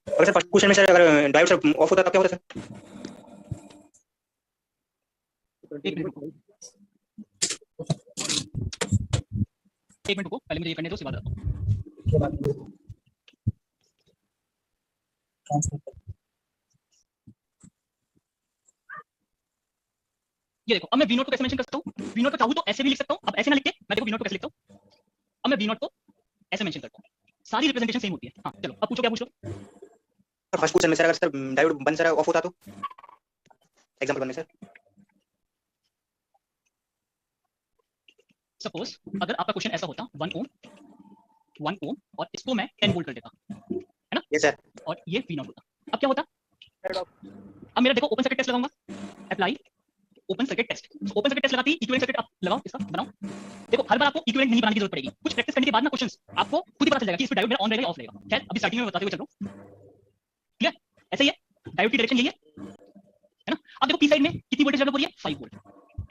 अगर सर फर्स्ट क्वेश्चन में सर अगर डायोड सर ऑफ होता तब क्या होता सर? एक मिनट रुको, पहले मुझे ये करने दो, उसके बाद आता हूं। ये देखो, अब मैं V नॉट को कैसे मेंशन कर सकता हूं? V नॉट को चाहूं तो ऐसे भी लिख सकता हूं, अब ऐसे ना लिख के मैं देखो V नॉट को कैसे लिखता हूं, अब मैं V नॉट को ऐसे मेंशन करता हूं, सारी रिप्रेजेंटेशन सेम होती है। हां चलो अब पूछो, क्या पूछ लो? फर्स्ट क्वेश्चन में सर अगर सर डायोड बंद सर ऑफ होता तो एग्जांपल बनने सर। सपोज अगर आपका क्वेश्चन ऐसा होता 1 ओम और इसको मैं 10 वोल्ट कर देता, है ना? Yes sir. और ये V नॉट होता, अब क्या होता? अब मेरा देखो ओपन सर्किट टेस्ट लगाऊंगा, apply open circuit test, open circuit test लगाती इक्विवेलेंट सर्किट आप लगाओ, इसका बनाओ। देखो हर बार आपको इक्विवेलेंट नहीं बनाने की जरूरत पड़ेगी, कुछ प्रैक्टिस करने के बाद ना क्वेश्चंस आपको खुद ही पता चल जाएगा कि इसमें डायोड मेरा ऑन रहेगा या ऑफ रहेगा। खैर अभी स्टार्टिंग में बताते हुए चल रहा हूं, क्लियर? ऐसे ही है, डायोड की डायरेक्शन यही है ना? अब देखो पी साइड में कितनी वोल्टेज डेवलप हो रही है? 5 वोल्ट,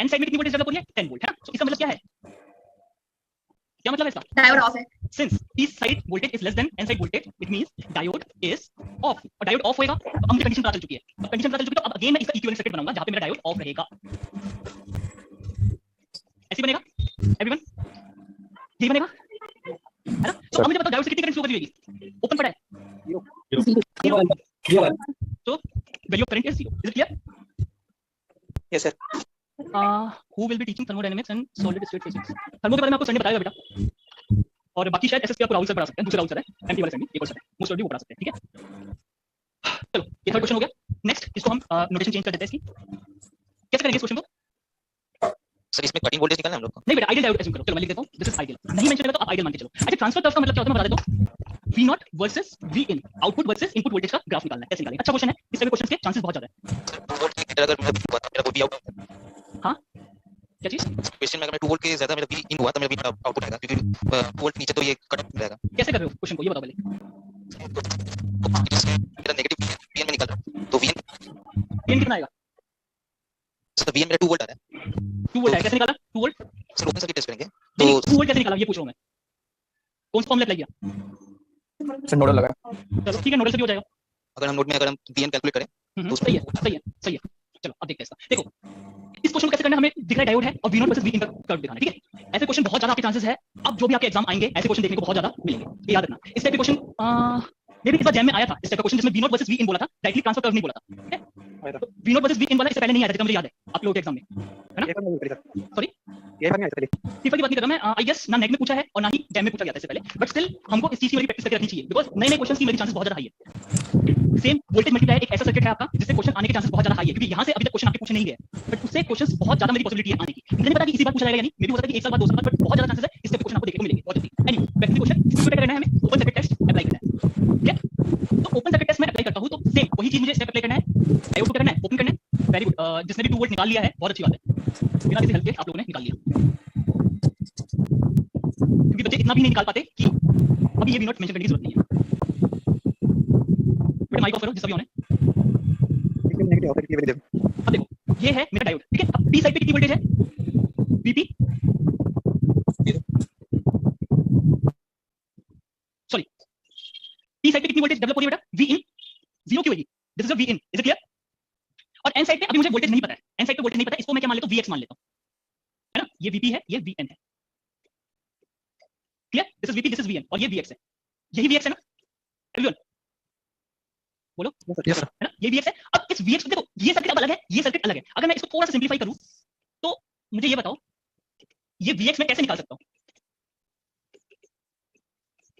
एन साइड में कितनी वोल्टेज डेवलप हो रही है? 10 वोल्ट, है ना? तो इसका मतलब क्या है? क्या मतलब है इसका? डायोड ऑफ है। Since P side voltage is less than N side voltage, it means diode is off. और डायोड ऑफ होएगा, तो अब मुझे कंडीशन पता चल चुकी है। अब कंडीशन पता चल चुकी है, तो अब अगेन मैं इसका इक्विवेलेंट सर्किट बनाऊंगा जहां पे मेरा डायोड ऑफ रहेगा। ऐसे बनेगा एवरीवन, यही बनेगा, है ना? तो अब मुझे बताओ डायोड से कितनी करंट फ्लो कर जाएगी? ओपन पड़ा है, तो value of current is 0। Is it clear? Yes sir. who will be teaching thermodynamics and solid state physics? Thermo के बारे में आपको संडे बताएगा बेटा, और बाकी शायद एसएस पे आपको राहुल सर पढ़ा सकते हैं, दूसरा राहुल सर है, एमटी वाला सर नहीं, एक और सर है, मोस्ट ऑफ वो पढ़ा सकते हैं, ठीक है? चलो ये थर्ड क्वेश्चन हो गया। नेक्स्ट इसको हम नोटेशन चेंज कर देते हैं इसकी, कैसे करेंगे इस क्वेश्चन को? सर इसमें कटिंग वोल्टेज निकालना है हम लोग को। नहीं बेटा, आइडियल डायोड एज्यूम करो, चलो मैं लिख देता हूं, दिस इज आइडियल, नहीं मेंशन करेगा तो आप आइडियल मान के चलो। अच्छा ट्रांसफर कर्व का मतलब क्या होता है मैं बता देता हूं, V not versus V in, output versus input voltage का ग्राफ निकालना है, कैसे निकालेंगे? अच्छा क्वेश्चन है, इस तरह के क्वेश्चंस के चांसेस बहुत ज्यादा है। अगर मेरा वो भी आउट हां क्या चीज? क्वेश्चन में अगर मैं 2 वोल्ट के ज्यादा मेरा V इन हुआ तो मेरा V आउटपुट आएगा, क्योंकि 2 वोल्ट नीचे तो ये कट जाएगा। कैसे कर रहे हो क्वेश्चन को, ये बताओ पहले। मेरा नेगेटिव VN में निकल रहा है, तो VN कितना आएगा? सर VN मेरा 2 वोल्ट आ रहा है। 2 वोल्ट है, कैसे निकाला 2 volt? Sir open circuit test करेंगे तो 2 वोल्ट कैसे निकाला ये पूछ रहा हूं मैं, कौन सा फॉर्मूला अप्लाई किया? सर नोडल लगा। चलो ठीक है, नोडल से भी हो जाएगा। अगर हम नोड में अगर हम VN कैलकुलेट करें तो सही है, सही है, सही है। चलो अब देखते हैं इसका। देखो इस क्वेश्चन को कैसे करना है, हमें दिख रहा है डायोड है और V नॉट वर्सेस V इन का कर्व दिखाना है, ठीक है? ऐसे क्वेश्चन बहुत ज्यादा आपके चांसेस है, अब जो भी आपके एग्जाम आएंगे ऐसे क्वेश्चन देखने को बहुत ज्यादा मिलेंगे, ये याद रखना। इस टाइप के क्वेश्चन मे भी इस बार जैम में आया था, इस टाइप का क्वेश्चन जिसमें V नॉट वर्सेस V इन बोला था, डायरेक्टली ट्रांसफर कर्व नहीं बोला था, ठीक है? तो V नॉट वर्सेस V इन वाला इससे पहले नहीं आया था, जितना मुझे याद है आप लोगों के एग्जाम में, है ना? सॉरी ये नहीं आता सिर्फ की बात नहीं कर रहा मैं, आई गेस ना नेट में पूछा है और ना ही जैम में पूछा गया था इससे पहले, बट स्टिल हमको इस चीज की वाली प्रैक्टिस करके रखनी चाहिए, बिकॉज़ नए नए क्वेश्चंस की मेरी चांसेस बहुत ज्यादा हाई है। सेम वोल्टेज मल्टीप्लायर एक ऐसा सर्किट है आपका जिससे क्वेश्चन आने के चांसेस बहुत ज्यादा हाई है, क्योंकि यहां से अभी तक क्वेश्चन आपके पूछे नहीं गए, बट उससे क्वेश्चंस बहुत ज्यादा मेरी पॉसिबिलिटी है आने की। मुझे नहीं पता कि इसी बार पूछा जाएगा या नहीं, मे भी हो सकता है कि एक साल बाद 2 साल बाद, बट बहुत ज्यादा चांसेस है इस टाइप के क्वेश्चन आपको देखने को मिलेंगे बहुत जल्दी। एनीवे बैक टू क्वेश्चन, इसको क्या करना है, हमें ओपन सर्किट टेस्ट अप्लाई करना है, ठीक है? तो ओपन सर्किट टेस्ट में अप्लाई करता हूं तो सेम वही चीज मुझे स्टेप अप्लाई करना है, डायोड को करना है, ओपन करना है, वेरी गुड। जिसने भी 2 वोल्ट निकाल लिया है बहुत अच्छी बात है, बिना किसी हेल्प के आप लोगों ने निकाल लिया, क्योंकि बच्चे इतना भी नहीं निकाल पाते कि अभी ये V नॉट मेंशन करने की जरूरत नहीं है। बेटा माइक ऑफ करो जिसका भी ऑन है। नेगेटिव ऑफ है, ये देखो अब देखो ये है मेरा डायोड, ठीक है? अब P साइड पे कितनी वोल्टेज है? VP सॉरी P साइड पे कितनी वोल्टेज डेवलप हो रही है बेटा? V इन 0 क्यों होगी? This is a V in, is it clear? और एन साइड पे अभी मुझे वोल्टेज नहीं पता है, एन साइड पे वोल्टेज नहीं पता है, इसको मैं क्या मान लेता हूँ, वीएक्स मान लेता हूँ, है ना, ये वीपी है, ये वीएन है, clear, this is VP, this is VN, और ये वीएक्स है, यही वीएक्स है ना एवरीवन, बोलो यस सर। है ना, ये वीएक्स है। अब इस वीएक्स को देखो, ये सर्किट अब अलग है, ये सर्किट अलग है, अगर मैं इसको थोड़ा सा सिंपलीफाई करूं तो मुझे ये बताओ ये वीएक्स में कैसे निकाल सकता हूं,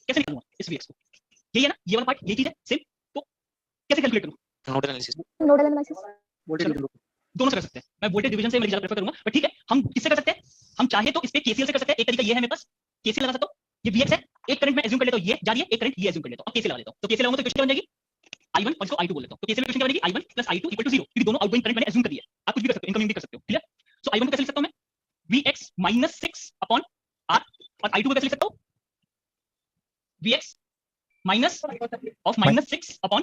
कैसे निकालूंगा इस वीएक्स को, यही है ना, ये वाला पार्ट ये चीज है सेम, तो कैसे कैलकुलेट करूं, नोडल एनालिसिस नोडल एनालिसिस दोनों से कर सकते हैं, मैं वोल्टेज डिवीजन से मैं ज्यादा प्रेफर करूंगा, बट ठीक है हम किससे कर सकते हैं, हम चाहे तो इस पे केसीएल से कर सकते हैं, एक तरीका ये है मेरे पास, केसीएल लगा सकता हूं, ये वीएक्स है, एक करंट मैं एज्यूम कर लेता हूं ये जा रही है, एक करंट ये एज्यूम कर लेता हूं, अब केसीएल लगा लेता हूं, तो केसीएल लगाऊंगा तो इक्वेशन क्या बन जाएगी I1 और इसको I2 बोल लेता हूं, तो केसीएल में इक्वेशन क्या बनेगी I1 + I2 = 0, क्योंकि दोनों आउटगोइंग करंट मैंने एज्यूम कर दिया है, आप कुछ भी कर सकते हो, इनकमिंग भी कर सकते हो, क्लियर, सो I1 को कैसे लिख सकता हूं मैं Vx - 6 अपॉन R, और I2 को कैसे लिख सकता हूं Vx minus of -6 upon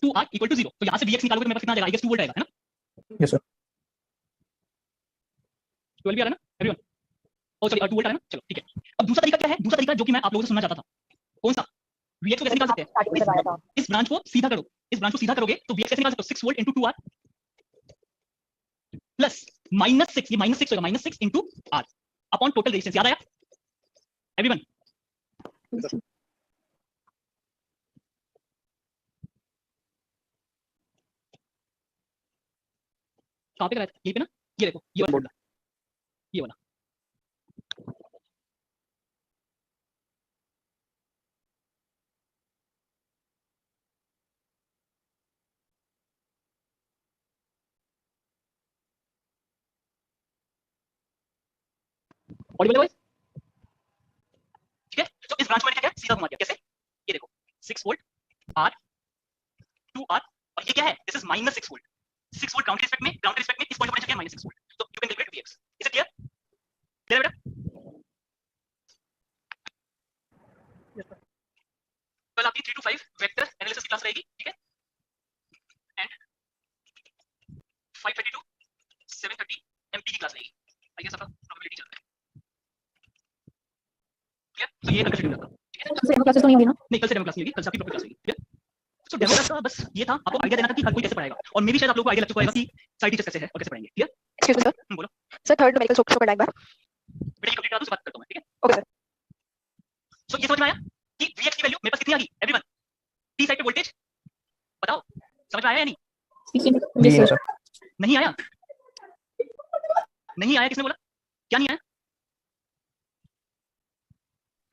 2R = 0, तो यहां से Vx निकालोगे तो मेरे पास कितना आ जाएगा, I guess 2 वोल्ट आएगा, है ना, यस सर 12 भी आ रहा है ना एवरीवन, ओ सॉरी 2 वोल्ट आ रहा है ना, चलो ठीक है। अब दूसरा तरीका क्या है, दूसरा तरीका जो कि मैं आप लोगों से सुनना चाहता था, कौन सा, Vx को कैसे निकाल सकते हैं, इस ब्रांच को सीधा करो, इस ब्रांच को सीधा करोगे तो Vx कैसे निकाल सकते हो, 6 वोल्ट * 2R प्लस -6, ये -6 होगा, -6 * R अपॉन टोटल रेजिस्टेंस, याद आया एवरीवन, कहां पे कराया था, यहीं पे ना, ये देखो ये वाला, ये वाला, ऑडिबल है वॉइस, ठीक है, तो इस ब्रांच को मैंने क्या किया, सीधा घुमा दिया, कैसे, ये देखो 6 वोल्ट R 2R, और ये क्या है, this is -6 volt, 6 volt ground के रिस्पेक्ट में, ग्राउंड के रिस्पेक्ट में इस पॉइंट का पोटेंशियल क्या है, -6 वोल्ट, तो you can calculate Vx, is it clear, clear बेटा, कल आपकी 3 to 5 वेक्टर एनालिसिस की क्लास रहेगी, ठीक है, एंड 5:30 to 7:30 एमपी की क्लास रहेगी, आई गेस आपका प्रोबेबिलिटी चल रहा है, क्लियर, तो ये कल शेड्यूल करता हूं, ठीक है, डेमो क्लासेस तो नहीं होंगी ना? नहीं कल से डेमो क्लास नहीं होगी, कल से आपकी प्रॉपर क्लास होगी, क्लियर, सो डेमो क्लास का बस ये था, आपको आइडिया देना था कि हर कोई कैसे पढ़ाएगा, और मे भी शायद आप लोगों को आइडिया लग चुका होगा कि साइड टीचर्स कैसे है और कैसे पढ़ाएंगे, क्लियर, एक्सक्यूज मी सर, बोलो सर थर्ड न्यूमेरिकल शो करना एक बार। बेटा ये कंप्लीट करा दो, उसके बाद करता हूं मैं, ठीक है, ओके सर। सो ये समझ में आया कि Vx की वैल्यू मेरे पास कितनी आ गई एवरीवन, P साइड पे वोल्टेज बताओ, समझ में आया या नहीं, यस सर। नहीं आया, नहीं आया, किसने बोला, क्या नहीं आया,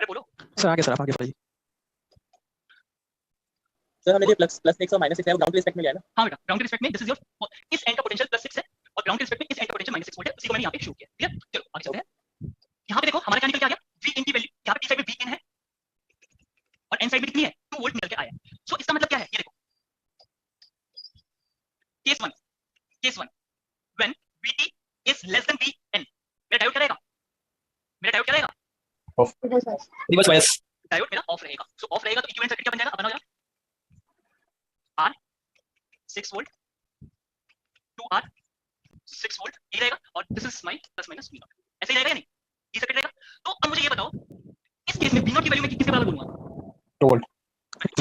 अरे बोलो, सर आगे, सर आप आगे बढ़िए। सर हमें ये प्लस 6 और -6 है, वो ग्राउंड के रिस्पेक्ट में क्या है ना, हाँ बेटा ग्राउंड के रिस्पेक्ट में दिस इज योर, इस एंड का पोटेंशियल +6 है और ग्राउंड के रिस्पेक्ट में इस एंड का पोटेंशियल -6 वोल्ट है, उसी को मैंने यहाँ पे शो किया, क्लियर, चलो आगे चलते हैं, यहाँ पे देखो हमारा क्या निकल के आ गया, Vin की वैल्यू, यहाँ पे P साइड पे Vin है और N साइड में कितनी है, 2 वोल्ट निकल के आया, सो इसका मतलब क्या है, ये देखो case 1 when Vt is less then Vn, मेरा डायोड क्या रहेगा, मेरा डायोड क्या रहेगा, रिवर्स बायस डायोड मेरा ऑफ रहेगा, सो ऑफ रहेगा तो इक्विवेलेंट सर्किट क्या बन जाएगा, अब बनाओ यार, R 6 वोल्ट 2R 6 वोल्ट ये रहेगा, और दिस इज माय ± V0, ऐसे ही रहेगा या नहीं, ये सर्किट रहेगा, तो अब मुझे ये बताओ इस केस में V0 की वैल्यू मैं किसके बराबर बोलूंगा, 2 वोल्ट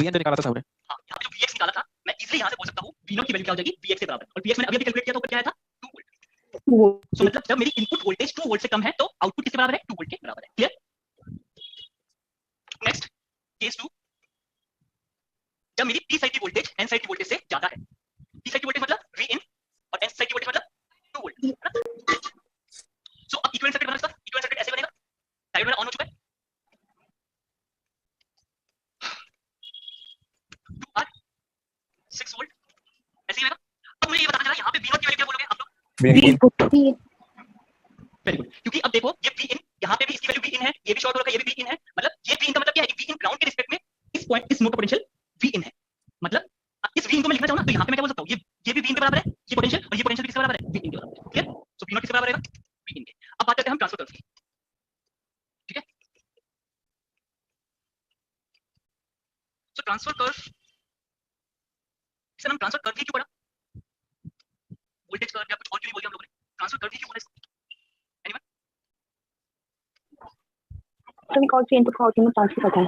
वीएन तो निकाला था सामने, हाँ यहाँ पे जो Vx निकाला था मैं इजीली यहाँ से बोल सकता हूँ V0 की वैल्यू क्या हो जाएगी Vx के बराबर, और Vx मैंने अभी कैलकुलेट किया था, ऊपर क्या आया था 2 वोल्ट, सो मतलब जब मेरी इनपुट वोल्टेज 2 वोल्ट से कम है तो आउटपुट किसके बराबर है, 2 वोल्ट के बराबर है, क्लियर, नेक्स्ट केस 2, जब मेरी P साइड की वोल्टेज N साइड की वोल्टेज से ज्यादा है, P साइड की वोल्टेज मतलब Vin और N साइड की वोल्टेज मतलब 2 वोल्ट, है ना, सो अब इक्विवेलेंट सर्किट बना, इसका इक्विवेलेंट सर्किट ऐसे बनेगा, डायोड मेरा ऑन हो चुका है, 2R 6 वोल्ट ऐसे ही रहेगा, अब मुझे ये बताना चला यहाँ पे V0 की वैल्यू क्या बोलोगे आप लोग, वेरी गुड वेरी गुड, क्योंकि अब देखो ये Vin यहाँ पे भी इसकी वैल्यू Vin है, ये भी शॉर्ट हो रखा है, ये भी Vin है, मतलब ये Vin का मतलब क्या है, Vin ग्राउंड के रिस्पेक्ट में इस पॉइंट इस नोड का पोटेंशियल Vin है, मतलब इस Vin को मैं लिखना चाहूं ना तो यहाँ पे मैं क्या बोल सकता हूँ, ये भी Vin के बराबर है, ये पोटेंशियल, और ये पोटेंशियल किसके बराबर है, Vin के बराबर है, क्लियर, सो V0 किसके बराबर रहेगा, Vin के, अब बात करते हैं हम ट्रांसफर कर्व की, ठीक है, सो ट्रांसफर कर्व, इसका नाम ट्रांसफर कर्व ही क्यों पड़ा, वोल्टेज कर्व या कुछ और क्यों नहीं बोल दिया हम लोगों ने, ट्रांसफर कर्व ही क्यों बोला इसको, एनीवन, तो कौन सी इनपुट का आउटपुट ट्रांसफर करता है,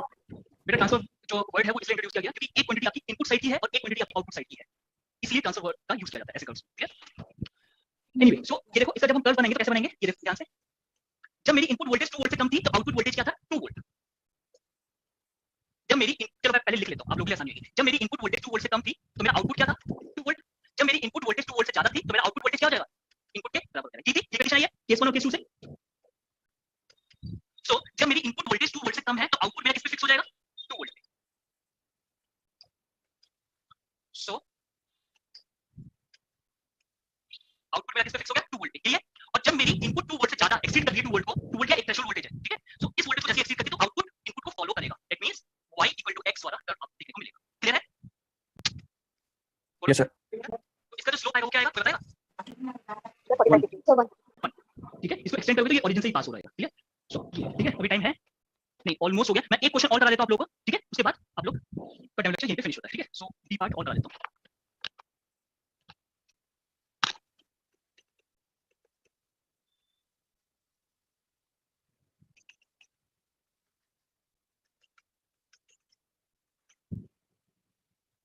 मेरा ट्रांसफर जो वर्ड है वो इसलिए इंट्रोड्यूस किया गया क्योंकि एक क्वांटिटी आपकी इनपुट साइड की है और एक क्वांटिटी आपकी आउटपुट साइड की है, इसलिए ट्रांसफर वर्ड का यूज किया जाता है ऐसे कर्व्स। क्लियर? एनीवे, सो ये देखो, इसका जब हम कर्व बनाएंगे तो कैसे बनेंगे, ये देखो ध्यान से। जब मेरी इनपुट वोल्टेज 2 वोल्ट से कम थी तो आउटपुट वोल्टेज क्या था, 2 वोल्ट। जब मेरी चलो मैं पहले लिख लेता हूं, आप लोगों के लिए आसानी होगी। जब मेरी इनपुट वोल्टेज 2 वोल्ट से कम थी तो मेरा आउटपुट क्या था, 2 वोल्ट। जब मेरी इनपुट वोल्टेज 2 वोल्ट से ज्यादा थी तो मेरा आउटपुट वोल्टेज क्या हो जाएगा, इनपुट के बराबर हो जाएगा। ठीक है, ये कंडीशन आई है केस 1 और केस 2 से। सो जब मेरी इनपुट वोल्टेज 2 वोल्ट से कम है तो आउटपुट मेरा किस पे फिक्स हो जाएगा, 2 वोल्ट पे। सो आउटपुट मेरा किस पे फिक्स हो गया, 2 वोल्ट पे। क्लियर? और जब मेरी इनपुट 2 वोल्ट से ज्यादा एक्सीड कर रही है 2 वोल्ट को, 2 वोल्ट क्या एक थ्रेशोल्ड वोल्टेज है, ठीक है। सो इस वोल्टेज को जैसे एक्सीड करती है तो आउटपुट इनपुट को फॉलो करेगा। दैट मींस y = x वाला टर्म आपको देखने को मिलेगा। क्लियर है? Yes sir. तो इसका जो स्लोप आएगा वो क्या आएगा, बताएगा? 45 डिग्री। So 1. ठीक है, इसको एक्सटेंड करोगे तो ये ओरिजिन से ही पास हो रहेगा। ठीक है, सो ठीक है, अभी टाइम है नहीं, ऑलमोस्ट हो गया। मैं एक क्वेश्चन और करा देता हूं आप लोगों को, ठीक है, उसके बाद आप लोग का टाइम लेक्चर यहीं पे फिनिश होता है। ठीक है, सो बी पार्ट और करा देता हूं।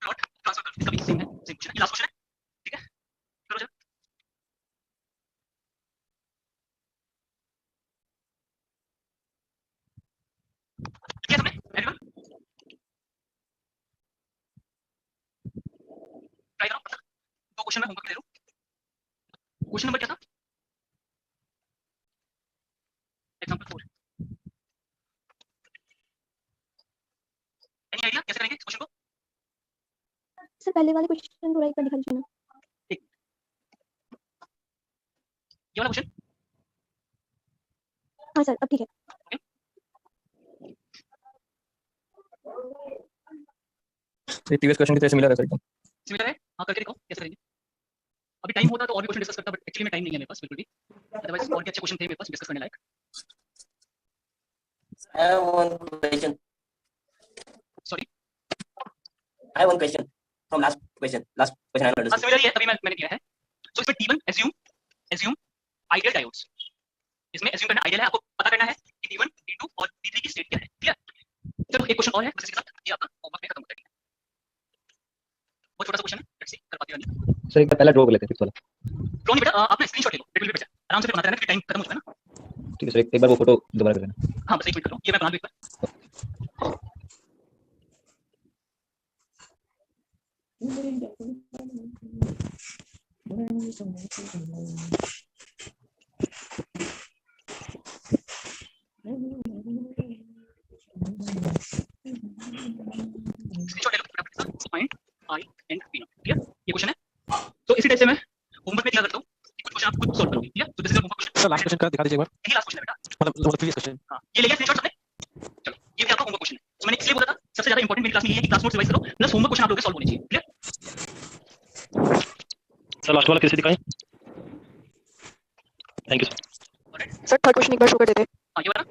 प्लॉट ट्रांसफर कर्व इसका भी सेम है, सेम क्वेश्चन है, ये लास्ट क्वेश्चन है। ठीक है, करो जरा। किया सबने, एवरीवन ट्राई करो। दो क्वेश्चन में होमवर्क ले लो। क्वेश्चन नंबर क्या था, एग्जांपल 4। एनी आइडिया कैसे करेंगे इस क्वेश्चन को? सर पहले वाले क्वेश्चन थोड़ा एक बार दिखा दीजिए ना। ये वाला क्वेश्चन, हाँ सर अब ठीक है। प्रीवियस क्वेश्चन की तरह सिमिलर है सर एकदम। सिमिलर है, हाँ करके दिखाओ कैसे करेंगे। अभी टाइम होता तो और भी क्वेश्चन डिस्कस करता, बट एक्चुअली में टाइम नहीं है मेरे पास बिल्कुल भी। अदरवाइज और भी अच्छे क्वेश्चन थे मेरे पास डिस्कस करने लायक। I have one question. Sorry, I have one question from last question I हाँ understood. सिमिलर ही है, तभी मैंने किया है। सो इसमें T1 एज्यूम आइडियल डायोड्स, इसमें एज्यूम करना आइडियल है, आपको पता करना है कि T1 T2 और T3 की स्टेट क्या है। ठीक है, चलो एक क्वेश्चन और है, बस इसके साथ ये आपका होमवर्क में खत्म होता है। बहुत छोटा सा क्वेश्चन है, लेट्स सी कर पाते हैं नहीं। सर एक बार पहला ड्रॉ कर लेते हैं फिफ्थ वाला। ड्रॉ नहीं बेटा, आप ना स्क्रीनशॉट ले लो, बिल्कुल बेटा आराम से बनाते रहना, फिर टाइम खत्म हो चुका है ना। ठीक है सर, एक बार वो फोटो दोबारा कर देना। हाँ बस एक मिनट कर लो, ये मैं बना दूं एक बार। स्क्रीनशॉट ले लो फटाफट से, point I and P not. ठीक है, ये क्वेश्चन है। तो इसी टाइप से मैं होमवर्क में दिया करता हूँ कि कुछ क्वेश्चन आप खुद सॉल्व करोगे। ठीक है, तो this is homework question. Sir last question का दिखा दीजिए एक बार, यही लास्ट क्वेश्चन है बेटा, मतलब प्रीवियस क्वेश्चन। हाँ ये ले लिया स्क्रीनशॉट सबने। चलो ये भी आपका होमवर्क क्वेश्चन है। तो मैंने इसलिए बोला था सबसे ज्यादा इंपॉर्टेंट मेरी क्लास में ये है कि क्लास नोट्स रिवाइज करो प्लस होमवर्क क्वेश्चन आप लोगों के सॉल्व होने चाहिए। क्लियर? सर लास्ट वाला कैसे दिखाएं? Thank you sir. Sir third question एक बार शो कर देते हैं। हाँ ये वाला,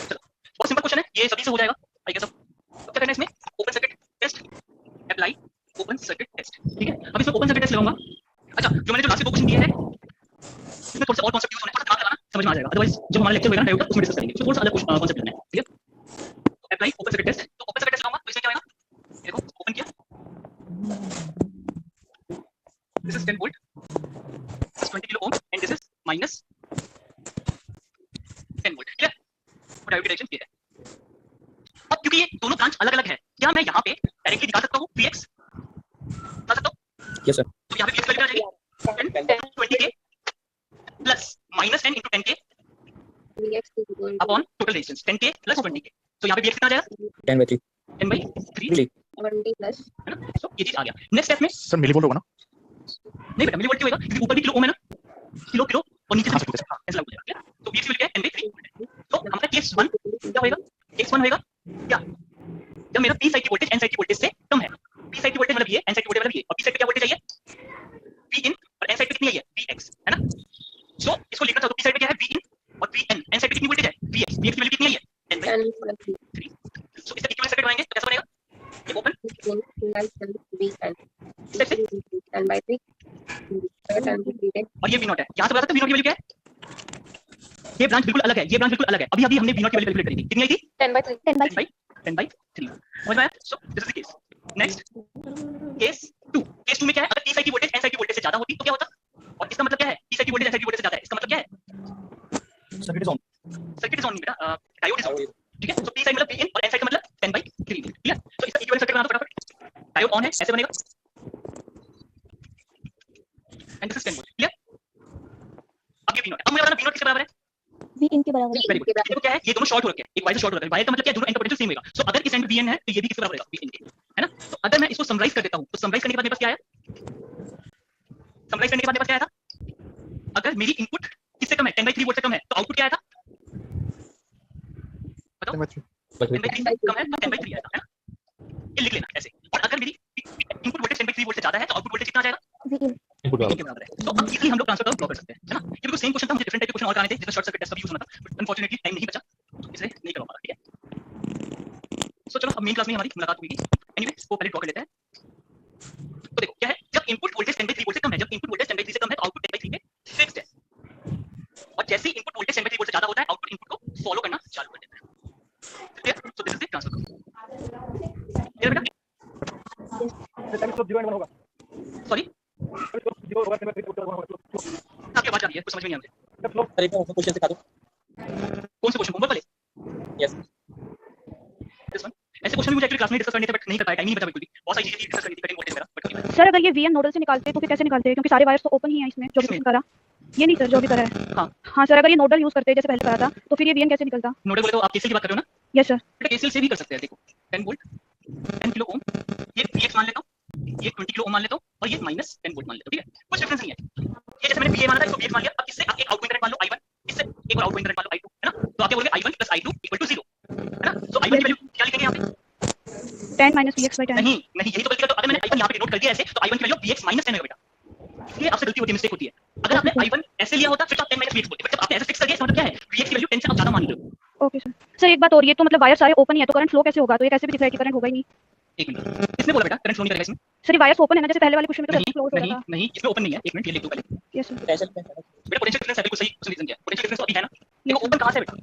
चलो बहुत सिंपल क्वेश्चन है, ये सभी से हो जाएगा आई गेस। अब क्या करना है इसमें, open circuit test apply, open circuit test. ठीक है, अब इसमें ओपन सर्किट टेस्ट लगाऊंगा। अच्छा जो मैंने जो लास्ट दो क्वेश्चन दिए हैं इसमें थोड़ा सा और कांसेप्ट यूज होना है, थोड़ा दिमाग लगाना, समझ में आ जाएगा। अदरवाइज जब हमारा लेक्चर होगा ना डायोड का, उसमें डिस्कस करेंगे, उसमें थोड़ा सा अलग कांसेप्ट लेना है। ठीक है, अप्लाई ओपन सर्किट टेस्ट। तो ओपन सर्किट टेस्ट लगाऊंगा तो इसमें क्या आएगा, देखो ओपन किया, this is 10 volt, this 20 kilo ohm and this is minus 10 volt. ठीक है, डायोड की डायरेक्शन ये है। अब क्योंकि ये दोनों ब्रांच अलग-अलग है, क्या मैं यहाँ पे डायरेक्टली दिखा सकता हूँ Vx, दिखा सकता हूँ? Yes sir. तो यहाँ पे Vx वैल्यू क्या आ जाएगी, 10 20k plus minus 10 into 10k upon total resistance 10k plus 20k। तो यहाँ पे Vx कितना आ जाएगा, 10/3. 10/3 प्लस है ना। सो ये चीज आ गया। नेक्स्ट स्टेप में सर मिलीवोल्ट होगा ना? नहीं बेटा मिलीवोल्ट क्यों होगा, क्योंकि ऊपर भी किलो ओम है ना, किलो किलो और नीचे से ऐसा लागू हो जाएगा। तो Vx वैल्यू क्या है 10/3। तो हमारा केस 1 क्या होगा, केस 1 होगा क्या, जब मेरा P साइड की वोल्टेज N साइड की वोल्टेज से कम है। P साइड की वोल्टेज मतलब ये, N साइड की वोल्टेज मतलब ये, और P साइड पे क्या वोल्टेज चाहिए, P in, और N साइड पे कितनी है ये Vx है ना। सो इसको लिखना चाहो तो P साइड पे क्या है Vin और Vn, N साइड पे कितनी वोल्टेज है Vx, Vx की वैल्यू कितनी है ये 10/3। सो इसका इक्विवेलेंट सर्किट बनाएंगे तो कैसा बनेगा, ये ओपन और ये V0 है। यहां से बता सकते V0 की वैल्यू क्या है, ये ब्रांच बिल्कुल अलग है, ये ब्रांच बिल्कुल अलग है। अभी अभी हमने V0 की वैल्यू कैलकुलेट करी थी, कितनी आई थी 10/3 10/3 समझ में आया। सो this is the case. Next case 2, case 2 में ऐसे बनेगा and this is 10 volt. Clear? अब ये V0 है। अब मुझे बताना V0 किसके बराबर है? V in के बराबर है। Very good. देखो क्या है, ये दोनों शॉर्ट हो रखे हैं, एक वायर से शॉर्ट हो रखा है। वायर का मतलब क्या है, दोनों एंड पोटेंशियल सेम होगा। सो अगर इस एंड Vn है तो ये भी किसके बराबर होगा? Vn के, है ना? तो अगर मैं इसको समराइज कर देता हूं तो समराइज करने के बाद मेरे पास क्या आया? समराइज करने के बाद मेरे पास क्या आया था? अगर मेरी इनपुट किससे कम है, 10/3 वोल्ट से कम है, तो आउटपुट क्या आया था? बताओ। 10/3 से कम है तो 10/3 आया था, है ना? ये लिख लेना ऐसे। और अगर मेरी इनपुट वोल्टेज 10/3 वोल्ट से ज्यादा है तो आउटपुट वोल्टेज कितना आ जाएगा? V in Vin के बराबर है। तो अब इजीली हम लोग ट्रांसफर कर्व ड्रॉ कर सकते हैं, है ना? ये बिल्कुल सेम क्वेश्चन था, मुझे डिफरेंट टाइप के क्वेश्चन और कराने थे जिसमें शॉर्ट सर्किट टेस्ट का भी यूज होना था, बट अनफॉर्चूनेटली टाइम नहीं बचा, इसलिए नहीं कर पा रहा। ठीक है, सो चलो अब मेन क्लास में हमारी मुलाकात होगी। एनीवे इसको पहले ड्रॉ कर लेते हैं। तो देखो क्या है, जब इनपुट वोल्टेज 10/3 वोल्ट से कम है, जब इनपुट वोल्टेज 10/3 से कम है तो आउटपुट 10/3 पे फिक्स्ड है, और जैसे ही इनपुट वोल्टेज 10/3 वोल्ट से ज्यादा होता है आउटपुट इनपुट को फॉलो करना चालू कर देता है। Clear? So this is the transfer curve. Clear बेटा? सॉरी, आपकी आवाज आ रही है, कुछ समझ में नहीं आ रहा है। सर एक क्वेश्चन सिखा दो। कौन से क्वेश्चन, होमवर्क वाले? Yes this one. ऐसे क्वेश्चन भी मुझे एक्चुअली क्लास में डिस्कस करने थे बट नहीं कर पाया, टाइम नहीं बचा बिल्कुल भी। बहुत सारी चीजें थी डिस्कस करनी थी, कटिंग वोल्टेज वगैरह, बट नहीं। सर अगर ये VN नोडल से निकालते हैं तो फिर कैसे निकालते हैं, क्योंकि सारे वायर्स तो ओपन ही हैं इसमें जो भी किसमें? करा। ये नहीं सर, जो भी करा है। हाँ। हाँ सर, अगर ये नोडल यूज करते हैं जैसे पहले करा था तो फिर ये VN कैसे निकलता? नोडल बोले तो आप केसीएल की बात कर रहे हो ना? Yes sir. बेटा केसीएल से भी कर सकते हैं। देखो 10 वोल्ट 10 किलो ओम, ये Vx मान लेता हूं, ये 20 किलो ओम मान लेता हूं, और ये -10 वोल्ट मान लेता हूं। ठीक है, कुछ डिफरेंस नहीं है। ये जैसे मैंने VA माना था, इसको Vx मान लिया। अब इससे आप एक आउटगोइंग करंट मान लो I1, इससे एक और आउटगोइंग करंट मान लो I2, है ना? तो आप क्या बोलोगे, I1 + I2 = 0, है ना? तो I1 की वैल्यू क्या लिखेंगे यहां पे? 10 - Vx/10। नहीं नहीं, यही तो गलती कर। तो अगर मैंने I1 यहां पे नोट कर दिया ऐसे, तो I1 की वैल्यू Vx - 10 होगा बेटा। ये आपसे गलती होती है, मिस्टेक होती है। अगर आपने I1 ऐसे लिया होता फिर तो आप 10 - Vx बोलते, बट जब आपने ऐसे फिक्स कर दिया इसका मतलब क्या है, Vx की वैल्यू 10 से आप ज्यादा मान लो। Okay sir. सर एक बात और, ये तो मतलब वायर सारे ओपन ही है तो करंट फ्लो कैसे होगा? तो ये कैसे भी दिख रहा है कि करंट होगा ही नहीं। एक मिनट, किसने बोला बेटा करंट फ्लो नहीं करेगा इसमें? सर ये वायर्स ओपन है ना, जैसे पहले वाले क्वेश्चन में तो नहीं फ्लो हो नहीं रहा था। नहीं, इसमें ओपन नहीं है। एक मिनट, ये लिख दो पहले। Yes sir. पोटेंशियल बेटा पोटेंशियल डिफरेंस है, बिल्कुल सही रीजन किया। पोटेंशियल डिफरेंस तो अभी है ना। देखो ओपन कहां से है बेटा?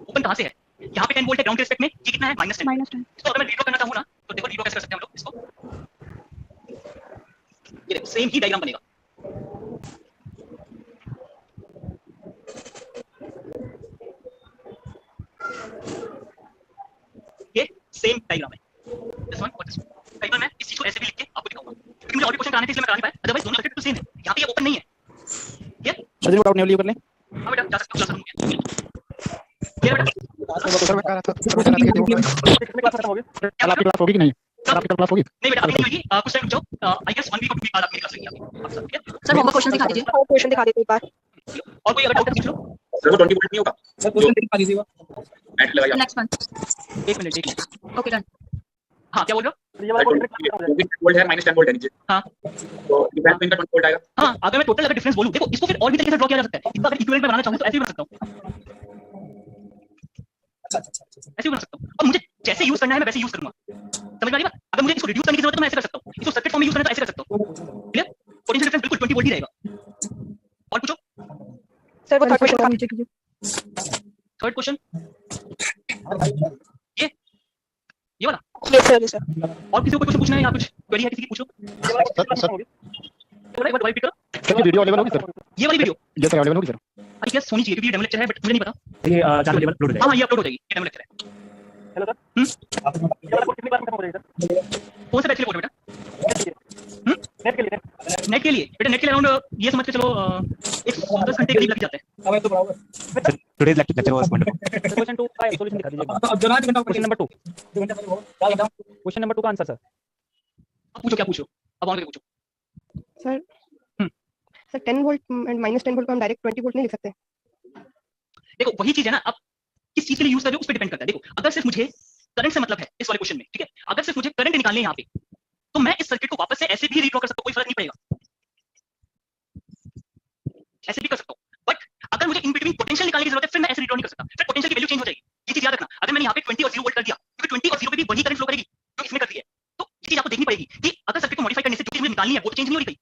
ओपन कहां से है? यहां पे 10 वोल्ट है ग्राउंड के रिस्पेक्ट में, ये कितना है? -10। -10। तो अगर मैं रीड्रॉ करना चाहूं ना, तो देखो रीड्रॉ कैसे कर सकते हैं हम लोग इसको। ये देखो सेम ही डायग्राम बनेगा। ये सेम डायग्राम है, दिस वन और दिस वन। कई बार मैं इस चीज को ऐसे भी लिख के आपको दिखाऊंगा, क्योंकि मुझे और भी क्वेश्चन कराने थे इसलिए मैं करा नहीं पाया। अदरवाइज दोनों सर्किट तो सेम है। यहां पे ये ओपन नहीं है। ये सर जी नोट आउट नहीं कर लें। हां बेटा जा सकते हो, क्लास खत्म हो गया। ये बेटा सर मैं कह रहा था कल आपकी क्लास होगी कि नहीं? सर आपकी कल क्लास होगी? नहीं बेटा अभी नहीं होगी, कुछ टाइम रुक जाओ। आई गेस 1 वीक और 2 वीक बाद आपकी क्लास लगेगी आपकी। ठीक है, सर होमवर्क क्वेश्चन दिखा दीजिए। क्वेश्चन दिखा दीजिए एक बार। और कोई अगर डाउट है पूछ लो। सर वो 20 वोल्ट नहीं होगा सर क्वेश्चन दिखा दीजिएगा। बैटरी लगाइए नेक्स्ट वन। एक मिनट ओके डन। हाँ क्या बोल रहे हो? क्योंकि 10 वोल्ट है -10 वोल्ट है नीचे। हाँ तो डिफरेंस में इनका 20 वोल्ट आएगा। हाँ, अगर मैं टोटल अगर डिफरेंस बोलूं, देखो इसको फिर और भी तरीके से ड्रॉ किया जा सकता है। इसको अगर इक्विवेलेंट में बनाना चाहूं तो ऐसे भी बना सकता हूं, ऐसे भी बना सकता हूं। और मुझे जैसे यूज करना है मैं वैसे यूज करूंगा। समझ में आ रही बात? अगर मुझे इसको रिड्यूस करने की जरूरत है तो मैं ऐसे कर सकता हूं, इसको सर्किट फॉर्म में यूज करना है तो ऐसे कर सकता हूं। क्लियर? पोटेंशियल डिफरेंस बिल्कुल 20 वोल्ट ही रहेगा। और पूछो सर वो थर्ड क्वेश्चन नीचे कीजिए। थर्ड क्वेश्चन, ये वाला। Yes sir yes sir. और किसी को कोई क्वेश्चन पूछना है या कुछ क्वेरी है किसी की, पूछो। सर एक बार रिपीट करो। सर ये वीडियो अवेलेबल होगी सर? ये वाली वीडियो यस सर अवेलेबल होगी सर। आई गेस होनी चाहिए क्योंकि ये डेमो लेक्चर है, बट मुझे नहीं पता। ये चैनल लेवल अपलोड हो जाएगा। हाँ ये अपलोड हो जाएगी, ये डेमो लेक्चर है। Hello sir. कौन सा बैच के लिए बोल रहे हो बेटा? नेट के लिए बेटा, नेट के लिए अराउंड ये समझ के चलो 10 घंटे करीब लग जाते हैं। Today's lecture was wonderful. Question 2 का सॉल्यूशन दिखा दीजिए। अब जो ना क्वेश्चन नंबर 2 क्वेश्चन नंबर 2 का आंसर सर। अब पूछो, क्या पूछो? अब और पूछो। सर 10 वोल्ट एंड -10 वोल्ट को हम डायरेक्ट 20 वोल्ट नहीं लिख सकते। देखो वही चीज है ना, अब किस चीज के लिए यूज कर रहे हो उस पर डिपेंड करता है। देखो अगर सिर्फ मुझे करंट से मतलब है इस वाले क्वेश्चन में, ठीक है, अगर सिर्फ मुझे करंट निकालने हैं यहाँ पे, तो मैं इस सर्किट को वापस से ऐसे भी रीड्रॉ कर सकता हूं, कोई फर्क नहीं पड़ेगा, ऐसे भी कर सकता हूं। बट अगर मुझे इन बिटवीन पोटेंशियल निकालने की जरूरत है फिर मैं ऐसे रीड्रॉ नहीं कर सकता, फिर पोटेंशियल की वैल्यू चेंज हो जाएगी। ये चीज याद रखना। अगर मैंने यहाँ पे 20 और 0 वोल्ट कर दिया, क्योंकि 20 और 0 पे भी वही करंट फ्लो करेगी जो इसमें करती है, तो ये चीज आपको देखनी पड़ेगी कि अगर सर्किट को मॉडिफाई करने से जो चीज मुझे निकालनी है वो तो चेंज नहीं हो रही,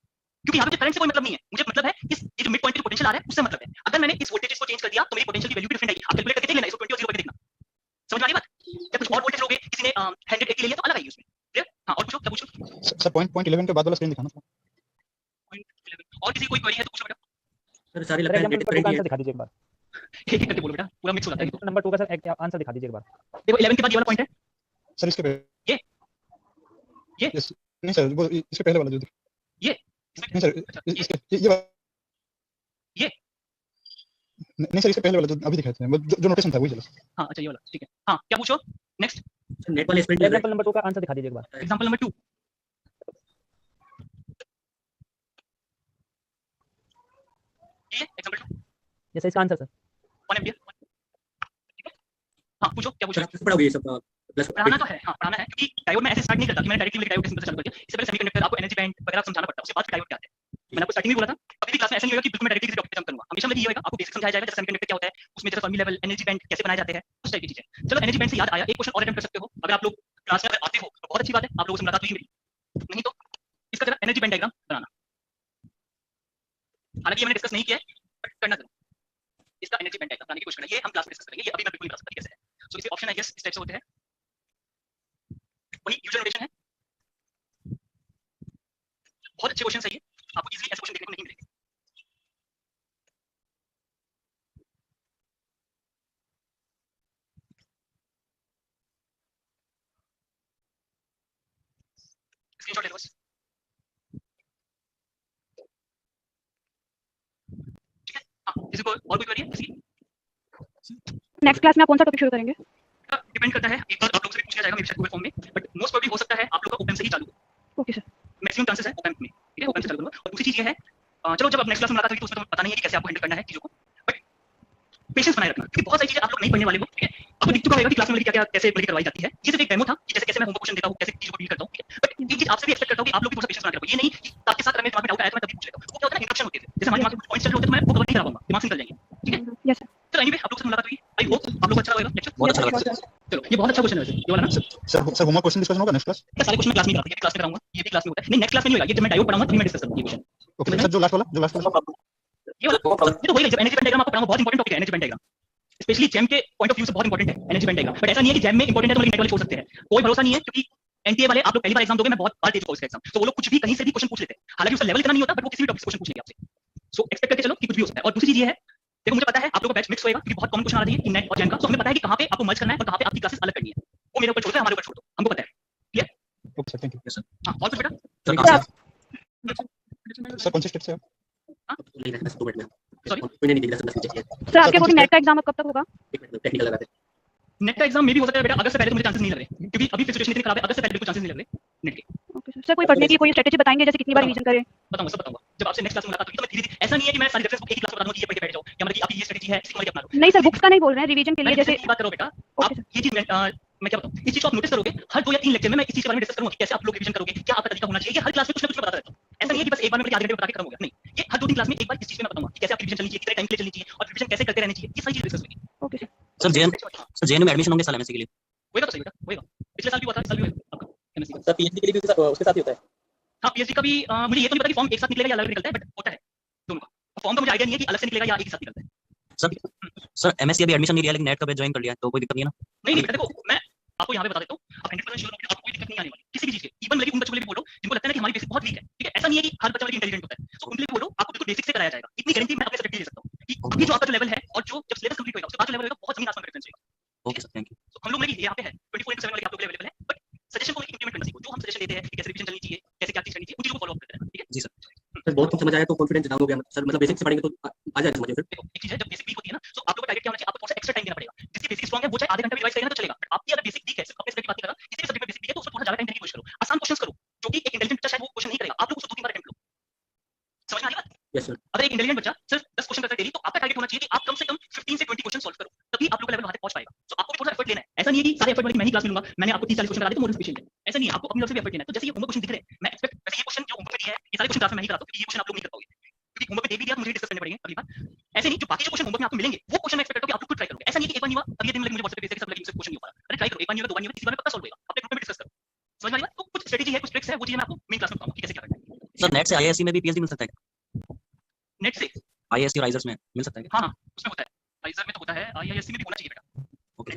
क्योंकि यहाँ पे करंट से कोई मतलब नहीं है। मुझे मतलब है इस ये जो मिड पॉइंट पे पोटेंशियल आ रहा है उससे मतलब है। अगर मैंने इस वोल्टेज को चेंज कर दिया तो मेरी पोटेंशियल की वैल्यू भी डिफरेंट आएगी। आप कैलकुलेट करके देख लेना, इसको 20 और 0 करके देखना। समझ में आ रही बात? या कुछ और वोल्टेज लोगे, किसी ने 180 ले लिया तो अलग आएगी उसमें। क्लियर? हां और पूछो, क्या पूछो? सर पॉइंट 11 के बाद वाला स्क्रीन दिखाना। पॉइंट 11 और किसी कोई क्वेरी है तो पूछो बेटा। सर सारी लगता है डिफरेंट आंसर दिखा दीजिए एक बार। एक एक करके बोलो बेटा, पूरा मिक्स हो जाता है। क्वेश्चन नंबर 2 का सर आंसर दिखा दीजिए एक बार। देखो 11 के बाद ये वाला पॉइंट है, सर इसके पे ये यस नहीं सर, वो इसके पहले वाला जो ये नहीं सर, अच्छा, इसके ये ये नहीं सर, इसके पहले वाला जो अभी दिखाए थे, वो जो नोटेशन था वही चला। हाँ अच्छा ये वाला ठीक है। हाँ क्या पूछो नेक्स्ट। नेट वाले स्प्लिट एग्जांपल नंबर 2 का आंसर दिखा दीजिए एक बार। एग्जांपल नंबर 2 ये एग्जांपल 2 जैसे इसका आंसर सर 1 एम्पियर ठीक है। हाँ पूछो क्या पूछो। पढ़ोगे ये सब प्लस पढ़ाना तो है, हाँ पढ़ाना है, क्योंकि डायोड में ऐसे स्टार्ट नहीं करता कि मैंने डायरेक्टली डायोड कैसे चालू कर दिया। इससे पहले सेमीकंडक्टर आपको एनर्जी बैंड वगैरह समझाना पड़ता है, उसके बाद फिर डायोड क्या आता है। मैंने आपको स्टार्टिंग में बोला था कभी भी क्लास में ऐसा नहीं होगा कि बिल्कुल मैं डायरेक्टली किसी टॉपिक पे जंप करूंगा। हमेशा मतलब ये होगा आपको बेसिक समझाया जाएगा, जैसे सेमीकंडक्टर क्या होता है, उसमें जैसे फर्मी लेवल, एनर्जी बैंड कैसे बनाए जाते हैं, उस टाइप की चीजें। चलो एनर्जी बैंड से याद आया, एक क्वेश्चन और अटेम्प्ट कर सकते हो अगर आप लोग क्लास में आते हो तो बहुत अच्छी बात है, आप लोगों से मुलाकात हुई मेरी, नहीं तो इसका जरा एनर्जी बैंड डायग्राम बनाना। हालांकि ये मैंने डिस्कस नहीं किया है बट करना जरूर। इसका एनर्जी बैंड डायग्राम बनाने की कोशिश करना, ये हम क्लास में डिस्कस करेंगे, ये अभी मैं बिल्कुल नहीं बता सकता कैसे है। सो इसके ऑप्शन है यस इस टाइप से होते हैं, वही यूजर नोटेशन है। बहुत अच्छे क्वेश्चन है ये, आपको इजीली ऐसे क्वेश्चन देखने को नहीं मिलेंगे। स्क्रीनशॉट ले लो बस। ठीक है हाँ, किसी को और कोई क्वेरी है किसी की? नेक्स्ट क्लास में आप कौन सा टॉपिक शुरू करेंगे? डिपेंड करता है, एक बार आप लोग से भी पूछ लिया जाएगा मेरे गूगल फॉर्म में, बट मोस्ट प्रोबेबली हो सकता है आप लोग का ओपन से ही चालू हो। Okay sir. मैक्सिमम चांसेस है ओपन में, ठीक है ओपन से चालू करूंगा। और दूसरी चीज ये है चलो जब आप नेक्स्ट क्लास में मुलाकात होगी तो उसमें तो पता नहीं है कि कैसे आपको हैंडल करना है चीजों को, बट पेशेंस बनाए रखना, क्योंकि बहुत सारी चीजें आप लोग नहीं पढ़ने वाले हो। ठीक है आपको दिख चुका होगा कि क्लास में क्या क्या कैसे करवाई जाती है, ये सिर्फ एक डेमो था कि जैसे कैसे मैं होमवर्क क्वेश्चन देता हूं, कैसे चीजों को डील करता हूं। बट एक चीज आपसे भी एक्सपेक्ट करता हूं कि आप लोग भी थोड़ा पेशेंस बना के रखो, ये नहीं कि आपके साथ मेरे दिमाग में डाउट आया तो मैं तभी पूछ लेता हूं। वो क्या होता है इंट्रोडक्शन होती है, जैसे हमारे दिमाग में पॉइंट्स चल रहे होते हैं तो मैं वो कवर नहीं करा पाऊंगा, दिमाग से निकल जाएंगे। ठीक है यस सर। चलो एनीवे आप लोग से मुलाकात हुई, आई होप आप लोग को अच्छा लगेगा लेक्चर। बहुत अच्छा लगा। चलो ये बहुत अच्छा क्वेश्चन है वैसे ये वाला ना। सर होमवर्क क्वेश्चन डिस्कशन होगा नेक्स्ट क्लास? ये सारे क्वेश्चन मैं क्लास में कराता हूं, ये भी क्लास में कराऊंगा, ये भी क्लास में होता है। नहीं नेक्स्ट क्लास में नहीं होगा, ये जब मैं डायोड पढ़ाऊंगा तभी मैं डिस्कस करूंगा ये क्वेश्चन। ओके सर, जो लास्ट वाला ये वाला ये तो वही है, जब एनर्जी बैंड डायग्राम आपको पढ़ाऊंगा, बहुत इंपॉर्टेंट टॉपिक है energy band diagram, specially JAM के पॉइंट ऑफ व्यू से बहुत इंपॉर्टेंट है एनर्जी बैंड डायग्राम। बट ऐसा नहीं है कि जेम में इंपॉर्टेंट है तो नेट वाले छोड़ सकते हैं, कोई भरोसा नहीं है, क्योंकि एनटीए वाले आप लोग पहली बार एग्जाम दोगे, मैं बहुत बार दे चुका हूं इसका एग्जाम, तो वो लोग कुछ भी कहीं से भी क्वेश्चन पूछ लेते हैं, हालांकि उसका लेवल इतना नहीं होता बट वो किसी भी टॉपिक से क्वेश्चन पूछ लेंगे आपसे। सो एक्सपेक्ट करके चलो कि कुछ भी हो सकता है। और दूसरी चीज ये है, देखो मुझे पता है आप लोगों का बैच मिक्स होएगा, क्योंकि बहुत कॉमन क्वेश्चन आ रही है नेट और जेम का, तो हमें पता है कि कहां पे आपको मर्ज करना है और कहां पे आपकी क्लासेस अलग करनी है, वो मेरे ऊपर छोड़ दो, हमारे ऊपर छोड़ दो, हमको पता है। Clear? Okay sir, thank you. हां और कुछ बेटा? सर कौन से स्टेप से आप? सॉरी सर आपके अकॉर्डिंग नेट का एग्जाम अब कब तक होगा? टेक्निकल लगाते हैं। नेट का एग्जाम मे भी हो सकता है बेटा, अगस्त से पहले तो मुझे चांसेस नहीं लग रहे, क्योंकि अभी सिचुएशन इतनी खराब है, अगस्त से पहले बिल्कुल चांसेस नहीं लग रहे नेट के। Okay sir. सर कोई पढ़ने की कोई स्ट्रेटजी बताएंगे, जैसे कितनी बार रिवीजन करें? बताऊंगा सब बताऊंगा जब आपसे नेक्स्ट क्लास में मुलाकात होगी, तो मैं धीरे-धीरे, ऐसा नहीं है कि मैं सारी रेफरेंस बुक एक ही क्लास में बता दूंगा कि ये पढ़ के बैठ जाओ, या मतलब कि अभी ये स्ट्रेटजी है इसी को अपना लो। नहीं सर बुक्स का नहीं बोल रहे हैं, रिवीजन के लिए जैसे। बात करो बेटा आप ये चीज मैं क्या बताऊं, इस चीज को आप नोटिस करोगे हर 2 या 3 लेक्चर में मैं इस चीज के बारे में डिस्कस करूंगा कि कैसे आप लोग रिवीजन करोगे, क्या आपका तरीका होना चाहिए, ये हर क्लास में कुछ ना कुछ मैं बताता रहता हूं। ऐसा नहीं है कि बस एक बार में आधे घंटे में बता के खत्म हो गया, नहीं, ये हर 2-3 क्लास में एक बार इस चीज में मैं बताऊंगा कि कैसे आपकी रिवीजन चलनी चाहिए, कितने टाइम के लिए चलनी चाहिए और रिवीजन कैसे करते रहनी चाहिए, ये सारी चीजें डिस्कस होगी। Okay sir. सर जेएन में एडमिशन होंगे साल एमएससी के लिए? होएगा तो सही बेटा होएगा, पिछले साल भी हुआ था, इस साल भी होएगा आपका एमएससी का। सर पीएचडी के लिए भी उसके साथ ही होता है? हां पीएचडी का भी मुझे ये तो नहीं पता कि फॉर्म एक साथ निकलेगा या अलग निकलता है, बट होता है दोनों का। फॉर्म का मुझे आईडिया नहीं है कि अलग से निकलेगा या एक ही साथ निकलता है। सर एमएससी अभी एडमिशन नहीं लिया लेकिन नेट का बैच ज्वाइन कर लिया तो कोई दिक्कत नहीं है ना? नहीं नहीं बेटा देखो मैं आपको यहाँ पे बता देता हूँ, आप 100% श्योर हो, आपको कोई दिक्कत नहीं आने वाली किसी भी चीज की। इवन मेरी उन बच्चों के लिए भी बोलो जिनको लगता है ना कि हमारी बेसिक बहुत वीक है, ठीक है, ऐसा नहीं है कि हर बच्चा इंटेलिजेंट होता है, सो उनके लिए भी बोलो आपको बिल्कुल बेसिक से कराया जाएगा, इतनी गारंटी मैं अपने सब्जेक्ट दे सकता हूँ कि अभी जो आपका जो लेवल है और जो जब सिलेबस कंप्लीट होगा उसके बाद जो लेवल होगा बहुत जमीन आसमान का डिफरेंस होगा। Okay sir, thank you. तो हम लोग लगे यहाँ पे है 24/7 वाले आप लोग अवेलेबल है, बट सजेशन को इंप्लीमेंट करना सीखो, जो हम सजेशन देते हैं कि कैसे रिवीजन चलनी चाहिए, कैसे क्या चीज करनी चाहिए, उन चीजों को फॉलो अप करते रहना, ठीक है? जी सर। सर बहुत कुछ समझ आया तो कॉन्फिडेंस डाउन हो गया सर, मतलब बेसिक से पढ़ेंगे तो आ जाएगा समझ। फिर देखो एक चीज है, जब बेसिक वीक होती है ना, तो आप लोग का टारगेट क्या होना चाहिए, आपको थोड़ा सा एक्स्ट्रा टाइम देना पड़ेगा। जिसकी बेसिक स्ट्रांग है वो चाहे आधे घंटे में रिवाइज करेगा तो चलेगा, बट आपकी अगर बेसिक वीक है, सिर्फ अपने सब्जेक्ट की बात नहीं कर रहा, किसी भी सब्जेक्ट में बेसिक वीक है तो उसको थोड़ा ज्यादा टाइम देने की कोशिश करो, आसान क्वेश्चंस करो, जो कि एक इंटेलिजेंट बच्चा शायद वो क्वेश्चन नहीं करेगा, आप लोग उसको 2-3 बार अटेम्प्ट लो। समझ में आ रही बात? Yes sir. अगर एक इंटेलिजेंट बच्चा सिर्फ 10 क्वेश्चन करता है डेली, तो आपका टारगेट होना चाहिए कि आप कम से कम 15 से 20 क्वेश्चन सॉल्व करो, तभी आप लोग का लेवल वहां तक पहुंच पाएगा। सो आपको भी थोड़ा एफर्ट लेना है, ऐसा नहीं है कि सारे एफर्ट वाली मैं ही क्लास में लूंगा, मैंने आपको 30-40 क्वेश्चन करा दिए तो मोर देन सफिशिएंट है, ऐसा नहीं है, आपको अपनी तरफ से भी एफर्ट लेना है। तो जैसे ये होमवर्क क्वेश्चन दिख रहे हैं, मैं एक्सपेक्ट वैसे ये क्वेश्चन जो होमवर्क में दिया है, ये सारे क्वेश्चन क्लास में मैं ही कराता हूं, क्योंकि ये क्वेश्चन आप लोग नहीं कर पाओगे, क्योंकि होमवर्क में दे भी दिया तो मुझे डिस्कस करने पड़ेंगे अगली बार। ऐसे नहीं, जो बाकी जो क्वेश्चन होमवर्क में आपको मिलेंगे वो क्वेश्चन मैं एक्सपेक्ट करता हूं कि आप लोग खुद ट्राई करोगे, ऐसा नहीं है कि एक बार नहीं हुआ अगले दिन मुझे व्हाट्सएप पे भेज के सब लगे मुझसे क्वेश्चन नहीं हो पा रहा, अरे ट्राई करो, एक बार नहीं हुआ 2 बार नहीं हुआ, तीसरी बार में पक्का सॉल्व होगा, अपने ग्रुप में डिस्कस करो। समझ में आ रही बात? तो कुछ स्ट्रेटजी है, कुछ ट्रिक्स है, वो चीजें मैं आपको मेन क्लास में बताऊंगा कि कैसे क्या करना है। सर नेट से आईआईएससी में भी पीएचडी मिल सकता है क्या? नेट से आईआईएससी राइजर्स में मिल सकता है क्या? हां उसमें होता है, आईआईएससी में तो होता है, आईआईएससी में भी होना चाहिए बेटा। ओके।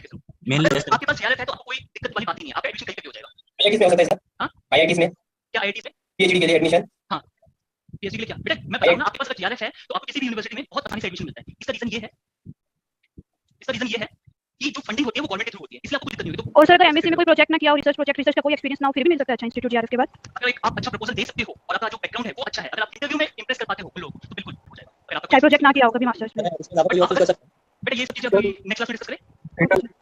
मेनली आपके पास जीआरएफ है तो आपको कोई दिक्कत वाली बात ही नहीं है, आपका एडमिशन कहीं पे भी हो जाएगा। आईआईटी में हो सकता है सर? हां आईआईटी में क्या आईआईटी में पीएचडी के लिए एडमिशन? हां पीएचडी के लिए क्या बेटा मैं बताऊं ना, आपके पास अगर जीआरएफ है तो आपको किसी भी यूनिवर्सिटी में बहुत आसानी से एडमिशन मिलता है। इसका रीजन ये है कि जो फंडिंग होती है वो गवर्नमेंट के थ्रू होती है, इसलिए आपको कोई दिक्कत नहीं होगी। तो और सर अगर एमएससी में कोई प्रोजेक्ट ना किया हो, रिसर्च का कोई एक्सपीरियंस ना हो, फिर भी मिल सकता है अच्छा इंस्टीट्यूट जीआरएफ के बाद? अगर एक आप अच्छा प्रपोजल दे सकते हो और आपका जो बैकग्राउंड है वो अच्छा है, अगर आप इंटरव्यू में इंप्रेस कर पाते हो लोग तो बिल्कुल हो जाएगा। अगर आपका चाहे प्रोजेक्ट ना किया हो कभी मास्टर्स में? इसके अलावा कोई और कुछ कर सकते बेटा ये सब चीजें अभी नेक्स्ट क्लास में डिस्कस करें।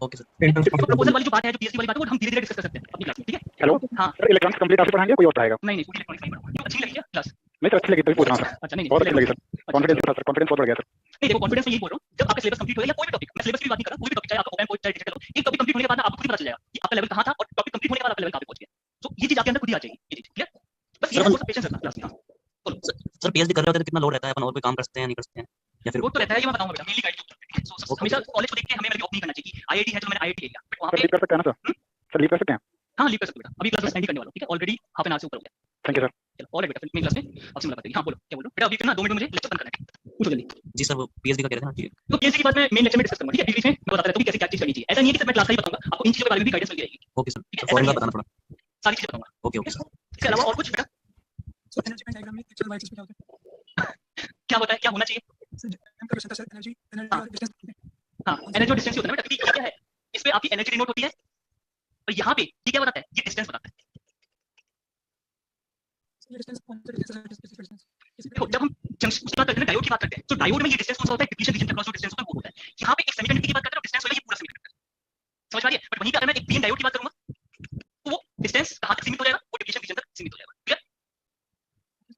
ओके सर इंटर्नशिप प्रपोजल वाली जो बात है, जो पीएचडी वाली बात है, वो हम धीरे-धीरे डिस्कस कर सकते हैं अपनी क्लास में, ठीक है? हेलो हाँ। सर इलेक्ट्रॉनिक्स कंप्लीट आपसे पढ़ाएंगे कोई और पढ़ाएगा? नहीं पूरी इलेक्ट्रॉनिक्स नहीं पढ़ाऊंगा। क्यों, अच्छी लगी क्या क्लास? नहीं सर अच्छी लगी तो पूछ रहा हूँ सर। अच्छा नहीं बहुत अच्छी लगी सर, कॉन्फिडेंस था सर, कॉन्फिडेंस बहुत बढ़ गया सर। नहीं देखो कॉन्फिडेंस में यही बोल रहा हूँ, जब आपका सिलेबस कंप्लीट होगा या कोई भी टॉपिक, मैं सिलेबस की बात नहीं कर रहा, कोई भी टॉपिक चाहे आपका ओपन कोर्स चाहे डिजिटल हो, एक टॉपिक कंप्लीट होने के बाद आपको खुद ही पता चल जाएगा कि आपका लेवल कहाँ था और टॉपिक कंप्लीट होने के बाद आपका लेवल कहाँ पे पहुंच गया। तो ये चीज आपके अंदर खुद ही आ जाएगी, ये चीज क्लियर? बस ये थोड़ा पेशेंस रखना क्लास में। सर पीएचडी कर रहे होते तो कितना लोड रहता है, अपन और कोई काम कर सकते हैं नहीं कर सकते हैं या फिर वो तो रहता है, ये मैं बताऊंगा बेटा, मेनली गाइड के ऊपर। सो हमेशा कॉलेज को देख के हमें मतलब ऑफ नहीं करना चाहिए कि आईआईटी है तो मैंने आईआईटी ले लिया, बट वहां सर पे लीव कर सकते हैं ना सर? सर लीव कर सकते हैं? हां लीव कर सकते हो बेटा, अभी क्लास में एंड करने वाला हूं, ठीक है? ऑलरेडी हाफ एन आवर से ऊपर हो गया। Thank you sir. चलो ऑलराइट बेटा, फिर मेरी क्लास में आपसे मुलाकात होगी। हां बोलो, क्या बोलो बेटा? अभी ना 2 मिनट में मुझे लेक्चर बंद करना है, पूछो जल्दी। जी सर वो पीएचडी का कह रहे थे ना, ठीक है। तो पीएचडी की बात मैं मेन लेक्चर में डिस्कस करूंगा, ठीक है? बीच में मैं बताता रहता हूं कि कैसे क्या चीज करनी चाहिए। ऐसा नहीं है कि सिर्फ मैं क्लास का ही बताऊंगा, आपको इन चीजों के बारे में भी गाइडेंस मिलती रहेगी। ओके सर, फॉर्मूला बताना थोड़ा। सारी चीजें बताऊंगा। Okay okay sir. इसके अलावा और कुछ बेटा? सर एनर्जी का डायग्राम में एक्चुअल वाई एक्सिस पे क्या होता है? क्या होता है, क्या होना चाहिए? सर एम का क्वेश्चन था सर, एनर्जी और डिस्टेंस। हां एनर्जी और डिस्टेंस होता है बेटा, क्योंकि ये क्या है, इस पे आपकी एनर्जी डिनोट होती है और यहाँ पे ये क्या बताता है, ये डिस्टेंस बताता है। ये डिस्टेंस कौन सा डिस्टेंस? देखो जब हम जंक्शन की बात करते हैं, डायोड की बात करते हैं, तो डायोड में ये डिस्टेंस कौन सा होता है, डिप्लीशन रीजन क्रॉस जो डिस्टेंस होता है वो होता है। यहाँ पे एक सेमीकंडक्टर की बात करते हैं, डिस्टेंस होगा ये पूरा सेमीकंडक्टर, समझ पा रही है? बट वहीं पे अगर मैं एक पीएन डायोड की बात करूंगा तो वो डिस्टेंस कहां तक सीमित हो जाएगा, वो डिप्लीशन रीजन तक सीमित हो जाएगा। क्लियर?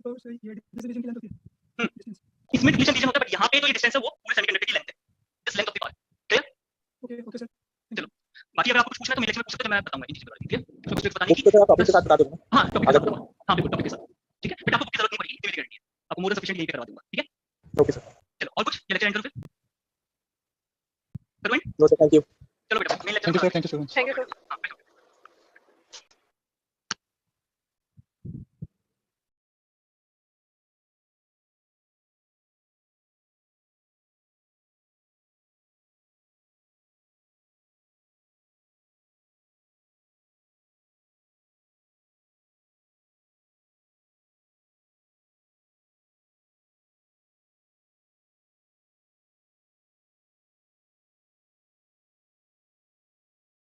तो सर ये डिस्टेंस की लेंथ होती है। इसमें डिप्लीशन रीजन होता है, बट यहाँ पे जो ये डिस्टेंस है वो पूरे सेमीकंडक्टर की लेंथ है, this length of the part. Clear? Okay okay sir. चलो बाकी अगर आपको कुछ पूछना है तो मेरे लेक्चर में पूछ सकते हो, मैं बताऊंगा इन चीजों के बारे में। क्लियर? तो कुछ बताने की बुक तो आप टॉपिक के साथ बता दोगे? हां टॉपिक के साथ बताऊंगा। हां बिल्कुल टॉपिक के साथ, ठीक है? बट आपको बुक की जरूरत नहीं पड़ेगी, ये मेरी गारंटी है, आपको मोर देन सफिशिएंट यहीं पे करवा दूंगा, ठीक है? Okay sir. चलो और कुछ ये लेक्चर एंड करो फिर, करो end? No sir thank you. चलो बेटा main lecture thank you sir. Thank you sir.